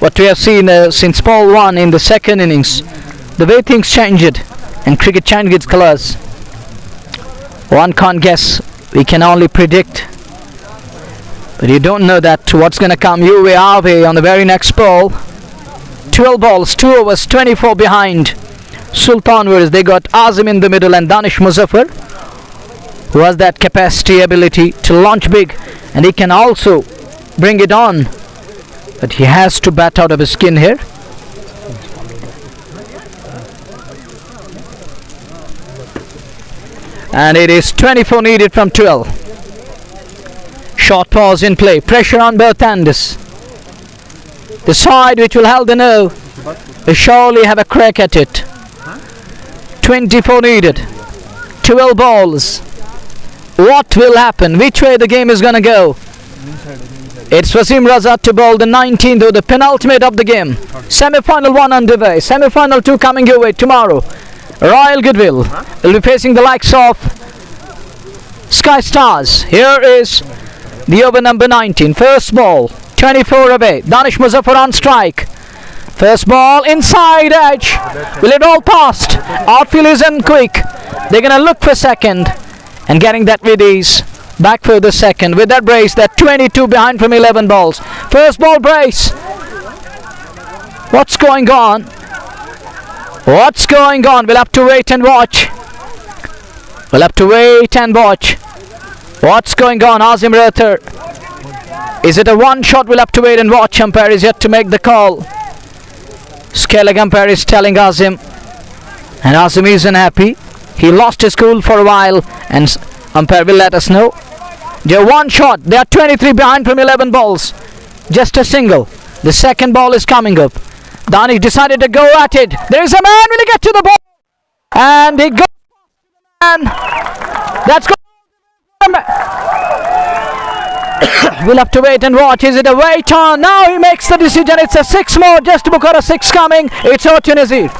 What we have seen since ball 1 in the second innings, the way things changed and cricket changed its colours. One can't guess, we can only predict. But you don't know that what's going to come your way, our way on the very next ball. 12 balls, 2 overs, 24 behind. Sultan Warriors, they got Azim in the middle and Danish Muzaffar, who has that capacity, ability to launch big, and he can also bring it on, but he has to bat out of his skin here. And it is 24 needed from 12. Short pause in play, pressure on both ends. The side which will hold the no will surely have a crack at it. 24 needed, 12 balls. What will happen? Which way the game is going to go? It's Wasim Raza to bowl the 19th, or the penultimate of the game. Semi-final 1 underway. Semi-final 2 coming your way tomorrow. Royal Goodwill will be facing the likes of Sky Stars. Here is the over number 19. First ball, 24 away. Danish Muzaffar on strike. First ball inside edge. Will it all past? Outfield isn't quick. They're going to look for second, and getting that with ease. Back for the second with that brace. That 22 behind from 11 balls. First ball brace. What's going on? What's going on? We'll have to wait and watch. We'll have to wait and watch. What's going on? Azim Rathar. Is it a one shot? We'll have to wait and watch. Umpire is yet to make the call. Skellig umpire is telling Azim, and Azim isn't happy. He lost his cool for a while, and umpire will let us know. They're one shot. They are 23 behind from 11 balls. Just a single. The second ball is coming up. Danish decided to go at it. There is a man. Will he get to the ball? And he goes. And that's good. We'll have to wait and watch. Is it a wait on? Now he makes the decision. It's a 6 more. Just before a 6 coming. It's Sultan Warriors.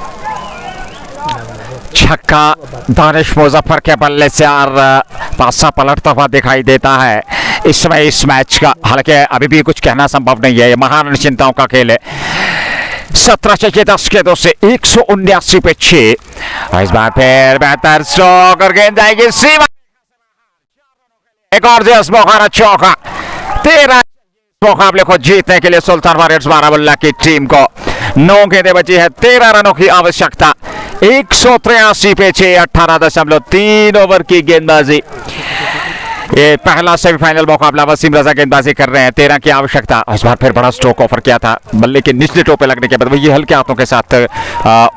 छक्का दानिश मुजफ्फर के बल्ले से और पासा पलटता हुआ दिखाई देता है इस समय इस मैच का। हालांकि अभी भी कुछ कहना संभव नहीं है, ये महान चिंताओं का खेल है। 17 चाहिए 10 गेंदों से 179 पे 6, और इस बार फिर बेहतर स्ट्रोक और गेंद जाएगी सीमा। एक और जस मोहरा चौका। 13 मुकाबले को जीतने के लिए सुल्तान वॉरियर्स बारामुल्ला की टीम को 9 गेंदें बची है, 13 रनों की आवश्यकता। 183 पे 6, 18.3 ओवर की गेंदबाजी। ये पहला सेमीफाइनल मुकाबला वसीम रजा गेंदबाजी कर रहे हैं, 13 की आवश्यकता। इस बार फिर बड़ा स्ट्रोक ऑफर किया था, बल्ले के निचले टोपे लगने के बाद वही हल्के हाथों के साथ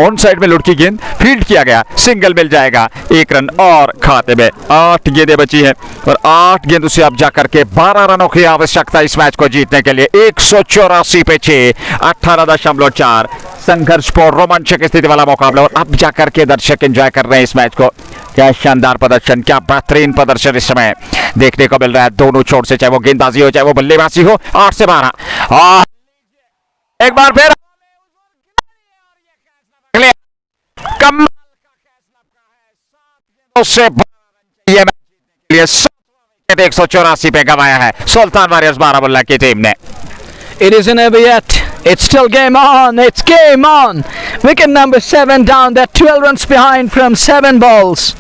ऑन साइड में लुढ़की गेंद फील्ड किया गया, सिंगल मिल जाएगा, 1 रन और खाते में। 8 गेंदें बची हैं और 8 गेंदों से अब जाकर के 12 रनों की आवश्यकता इस मैच को जीतने के लिए। 184 पे 6, 18.4 संघर्षपूर्ण रोमांचक स्थिति वाला मुकाबला और अब जाकर के दर्शक एंजॉय कर रहे हैं इस मैच को। क्या शानदार प्रदर्शन, क्या बेहतरीन प्रदर्शन इस समय देखने को मिल रहा है दोनों छोर से, चाहे वो गेंदबाजी हो चाहे वो बल्लेबाजी हो। 8 से 12 और एक बार फिर कम से 184 पे गवाया है सुल्तान वॉरियर्स बारामुल्ला की टीम ने। It isn't over yet. It's still game on. It's game on. Wicket number 7 down. They're 12 runs behind from 7 balls.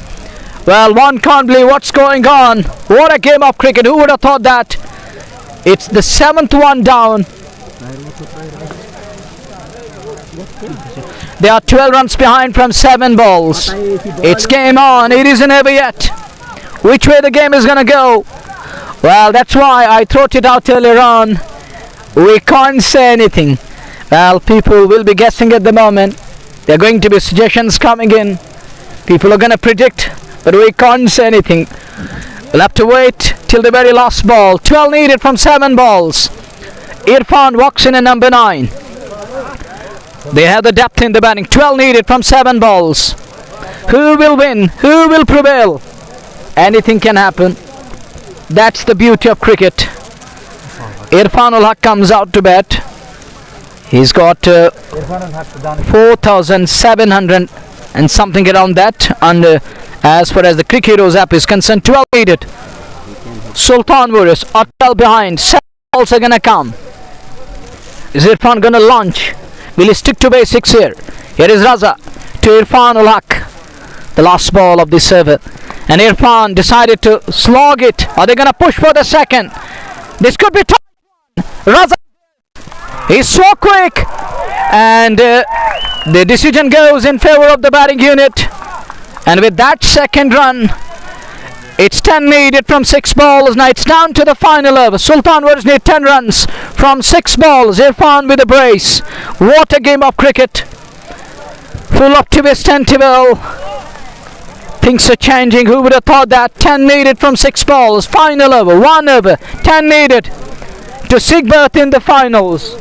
Well, one can't believe what's going on. What a game of cricket. Who would have thought that? It's the 7th one down. They are 12 runs behind from 7 balls. It's game on. It isn't over yet. Which way the game is going to go? Well, that's why I thought it out earlier on. We can't say anything. Well, people will be guessing at the moment. There are going to be suggestions coming in. People are going to predict, but we can't say anything. We'll have to wait till the very last ball. 12 needed from 7 balls. Irfan walks in at number 9. They have the depth in the batting. 12 needed from 7 balls. Who will win? Who will prevail? Anything can happen. That's the beauty of cricket. Irfan ul Haq comes out to bat. He's got 4,700 and something around that. And as far as the Cricket Heroes app is concerned, 12 needed. Sultan Warriors are 12 behind. 7 balls are gonna come. Is Irfan gonna launch? Will he stick to basics here? Here is Raza to Irfan ul Haq. The last ball of this over. And Irfan decided to slog it. Are they gonna push for the second? This could be tough. Raza, he's so quick, and the decision goes in favor of the batting unit. And with that second run, it's 10 needed from 6 balls. Now it's down to the final over. Sultan Warriors need 10 runs from 6 balls. Irfan with a brace. What a game of cricket! Full of twist and twirl. Things are changing. Who would have thought that? 10 needed from 6 balls. Final over. 1 over. 10 needed to seek berth in the finals.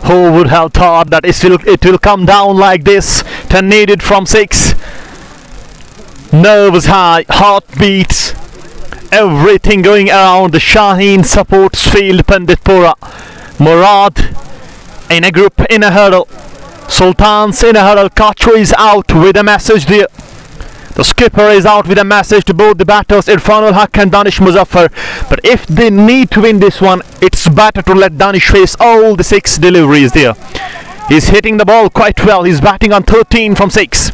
Who would have thought that it will come down like this? 10 needed from 6. Nerves high, heartbeats, everything going around the Shaheen Supports Field, Panditpura. Murad in a group, in a hurdle. Sultan's in a hurdle. Kachwa is out with a message there. The skipper is out with a message to both the batters, Irfan ul Haq and Danish Muzaffar. But if they need to win this one, it's better to let Danish face all the 6 deliveries there. He's hitting the ball quite well. He's batting on 13 from 6.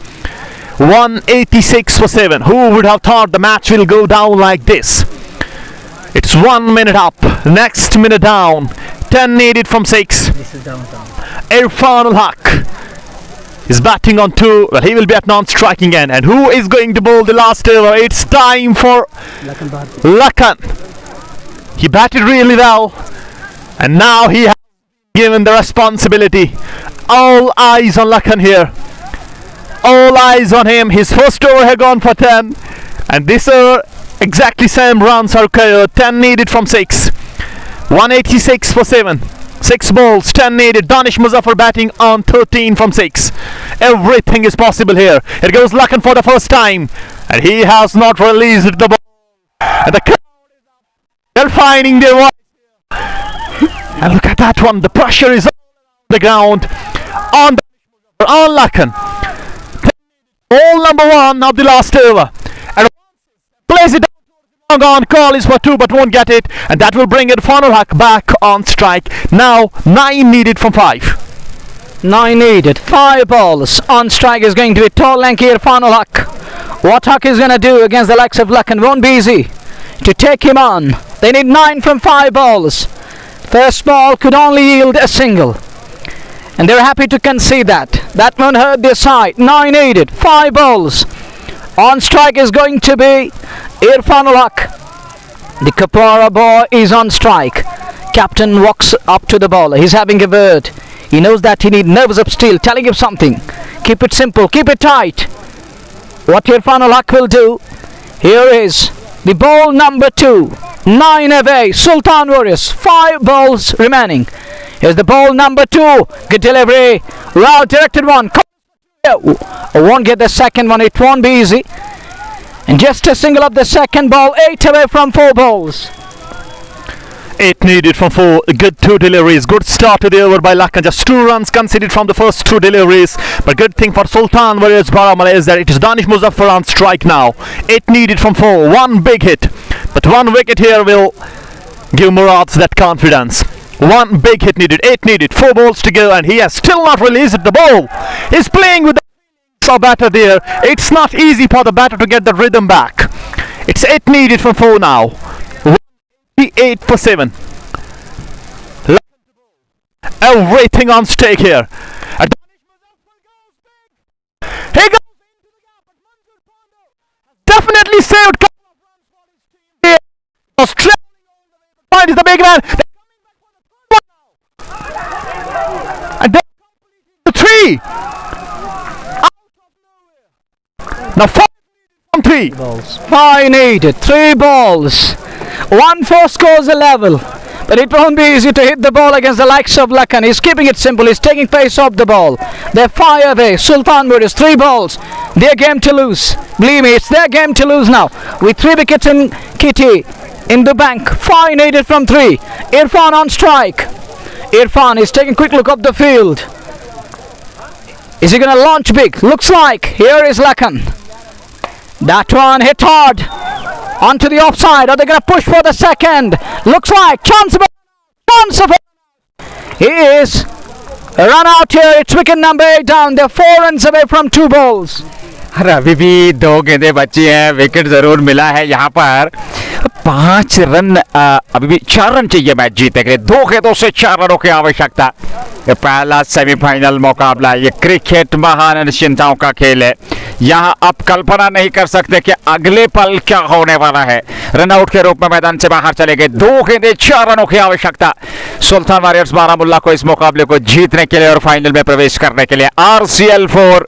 186 for 7. Who would have thought the match will go down like this? It's 1 minute up, next minute down. 10 needed from 6. Irfan ul Haq is batting on 2. Well, he will be at non-striking end. And who is going to bowl the last over? It's time for Lakan. He batted really well, and now he has given the responsibility. All eyes on Lakan here. All eyes on him. His first over had gone for 10, and this over exactly same runs are required. 10 needed from 6. 186 for 7. 6 balls, 10 needed. Danish Muzaffar batting on 13 from 6. Everything is possible here. It goes Lakan for the first time, and he has not released the ball. And the crowd they're finding their voice. And look at that one. The pressure is on the ground. On Lakan. Ball number 1 of the last over. And plays it down. On call is for 2 but won't get it, and that will bring Irfan ul Haq back on strike. Now 9 needed from 5. 9 needed, 5 balls. On strike is going to be tall, lanky Irfan ul Haq. What Haq is going to do against the likes of Lakan won't be easy to take him on. They need 9 from 5 balls. First ball could only yield a single, and they're happy to concede that. That won't hurt their side. 9 needed, 5 balls. On strike is going to be Irfan ul Haq. The Kapara boy is on strike. Captain walks up to the bowler. He's having a word. He knows that he needs nerves of steel, telling him something. Keep it simple, keep it tight. What Irfan Haq will do. Here is the ball number 2. 9 away. Sultan Warriors. 5 balls remaining. Here's the ball number 2. Good delivery. Well directed one. Won't get the second one. It won't be easy. And just a single of the second ball. 8 away from 4 balls. 8 needed from 4. Good 2 deliveries. Good start to the over by Lakan. Just 2 runs conceded from the first 2 deliveries. But good thing for Sultan Warriors Baramulla is that it is Danish Muzaffar on strike now. 8 needed from 4. 1 big hit. But 1 wicket here will give Murad that confidence. 1 big hit needed. 8 needed. 4 balls to go. And he has still not released the ball. He's playing with the batter there. It's not easy for the batter to get the rhythm back. It's 8 needed from 4 now. 8 for 7. Everything on stake here. He goes definitely saved. Point is the big man. And then 3. Now 4 from 3. 5 needed. 3 balls. 1-4 scores a level. But it won't be easy to hit the ball against the likes of Lakan. He's keeping it simple. He's taking pace off the ball. They're 5 away. Sultan Warriors 3 balls. Their game to lose. Believe me, it's their game to lose now. With 3 wickets in kitty in the bank. 5 needed from 3. Irfan on strike. Irfan is taking a quick look up the field. Is he going to launch big? Looks like. Here is Lakan. That one hit hard. Onto the offside. Are they going to push for the second? Looks like. Chance of He is run out here. It's wicket number 8 down. They're 4 runs away from 2 balls. अरे अभी भी 2 गेंदें बची हैं. Wicket जरूर मिला है यहाँ पर. 5 रन अभी भी 4 रन चाहिए मैच जीतने के लिए. 2 गेंदों से 4 रनों की आवश्यकता. ये पहला सेमीफाइनल मुकाबला. ये क्रिकेट महान अनिश्चितताओं का खेल है. यहाँ आप कल्पना नहीं कर सकते कि अगले पल क्या होने वाला है. रनआउट के रूप में मैदान से बाहर चले गए. 2 गेंदें 4 रनों की आवश्यकता सुल्तान वॉरियर्स बारामुल्ला को इस मुकाबले को जीतने के लिए और फाइनल में प्रवेश करने के लिए. RCL 4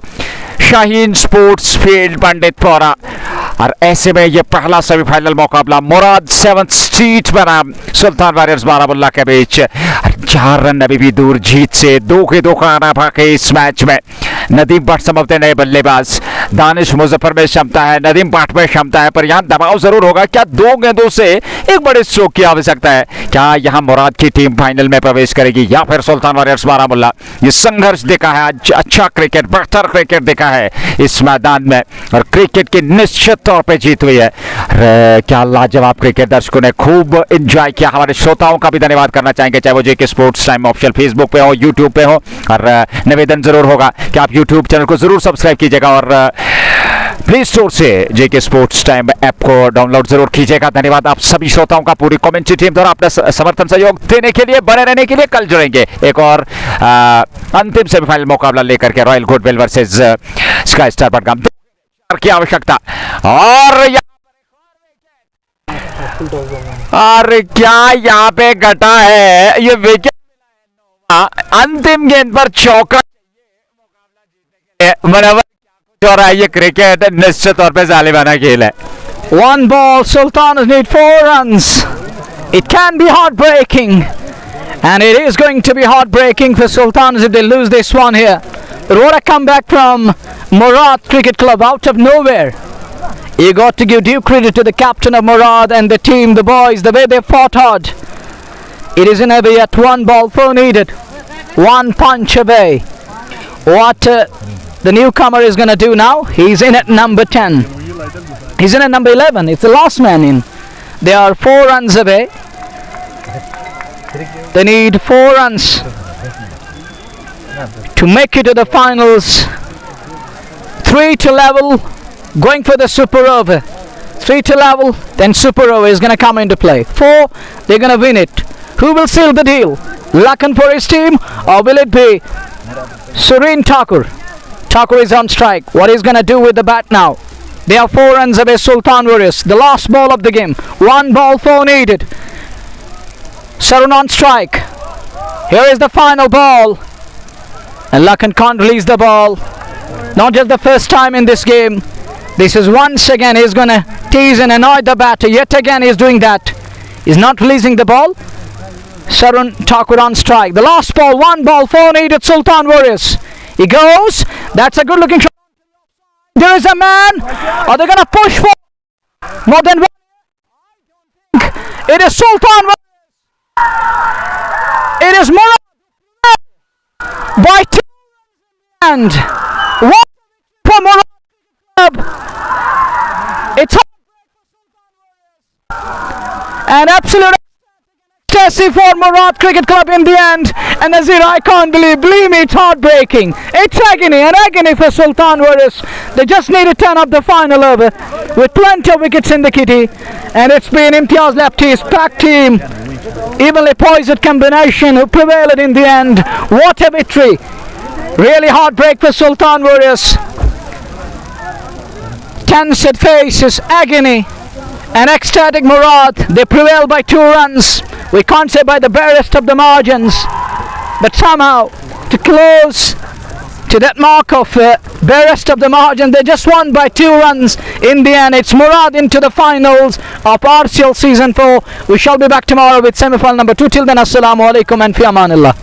Shaheen sports field Panditpura. और ऐसे में ये पहला सेमीफाइनल मुकाबला मुराद 7th स्ट्रीट बनाम सुल्तान वॉरियर्स बारामुल्ला के बीच. 4 रन अभी भी दूर जीत से. 2 गेंदों का आना बाकी इस मैच में. नदीम भट्ट समझते नए बल्लेबाज. दानिश मुजफ्फर में क्षमता है. नदीम भट्ट में क्षमता है. पर यहाँ दबाव जरूर होगा. क्या 2 गेंदों से एक बड़े स्ट्रोक की आवश्यकता है. क्या यहाँ मुराद की टीम फाइनल में प्रवेश करेगी या फिर सुल्तान वॉरियर्स बारामुल्ला. ये संघर्ष देखा है आज. अच्छा क्रिकेट, बेहतर क्रिकेट देखा है इस मैदान में. और क्रिकेट की निश्चित तौर पे जीत हुई है. क्या लाजवाब क्रिकेट. दर्शकों ने खूब एंजॉय किया. हमारे श्रोताओं का भी धन्यवाद करना चाहेंगे, चाहे वो जेके स्पोर्ट्स टाइम ऑफिशियल फेसबुक पे हो, यूट्यूब पे हो. और निवेदन जरूर होगा कि आप यूट्यूब चैनल को जरूर सब्सक्राइब कीजिएगा और प्ले स्टोर से जेके स्पोर्ट्स टाइम ऐप को डाउनलोड जरूर कीजिएगा. धन्यवाद आप सभी श्रोताओं का पूरी कमेंट्री टीम द्वारा अपना समर्थन सहयोग देने के लिए. बने रहने के लिए कल जुड़ेंगे एक और अंतिम सेमीफाइनल मुकाबला लेकर के. Royal goodwill versus sky star Budgam की आवश्यकता. और अरे क्या यहाँ पे घटा है. ये विकेट अंतिम गेंद पर चौका. ये क्रिकेट निश्चित तौर पे जालिमाना खेल है. 1 ball. Sultanas need 4 runs. It can be heartbreaking. And it is going to be heartbreaking for Sultanas if they lose this one here. But what a comeback from Murad Cricket Club out of nowhere. You got to give due credit to the captain of Murad and the team, the boys, the way they fought hard. It is in away at 1 ball, 4 needed. 1 punch away. What the newcomer is going to do now? He's in at number 10. He's in at number 11. It's the last man in. They are 4 runs away. They need 4 runs to make it to the finals. 3 to level. Going for the super over. 3 to level, then super over is going to come into play. 4, they're going to win it. Who will seal the deal? Lakan for his team, or will it be Sureen Thakur? Thakur is on strike. What he's going to do with the bat now? They are 4 runs away, Sultan Warriors. The last ball of the game. 1 ball, 4 needed. Sarun on strike. Here is the final ball. And Lakan can't release the ball. Not just the first time in this game. This is once again he's going to tease and annoy the batter. Yet again he's doing that. He's not releasing the ball. Sarun Thakur on strike. The last ball, 1 ball, 4 needed, Sultan Warriors. He goes. That's a good looking shot. There is a man. Are they going to push for more than one? It is Sultan Warriors. It is Murad by 2 and 1 for Murad. It's an absolute ecstasy for Murad Cricket Club in the end. And Nazir, I can't believe me, it's heartbreaking. It's agony for Sultan Warriors. They just need to turn up the final over with plenty of wickets in the kitty. And it's been Imtiaz Lapti's packed team, evenly poised combination who prevailed in the end. What a victory. Really heartbreak for Sultan Warriors. Tensed faces, agony, and ecstatic Murad. They prevail by 2 runs. We can't say by the barest of the margins, but somehow to close to that mark of barest of the margin, they just won by 2 runs in the end. It's Murad into the finals of RCL season 4. We shall be back tomorrow with semi-final number 2. Till then, assalamu alaikum and fi amanillah.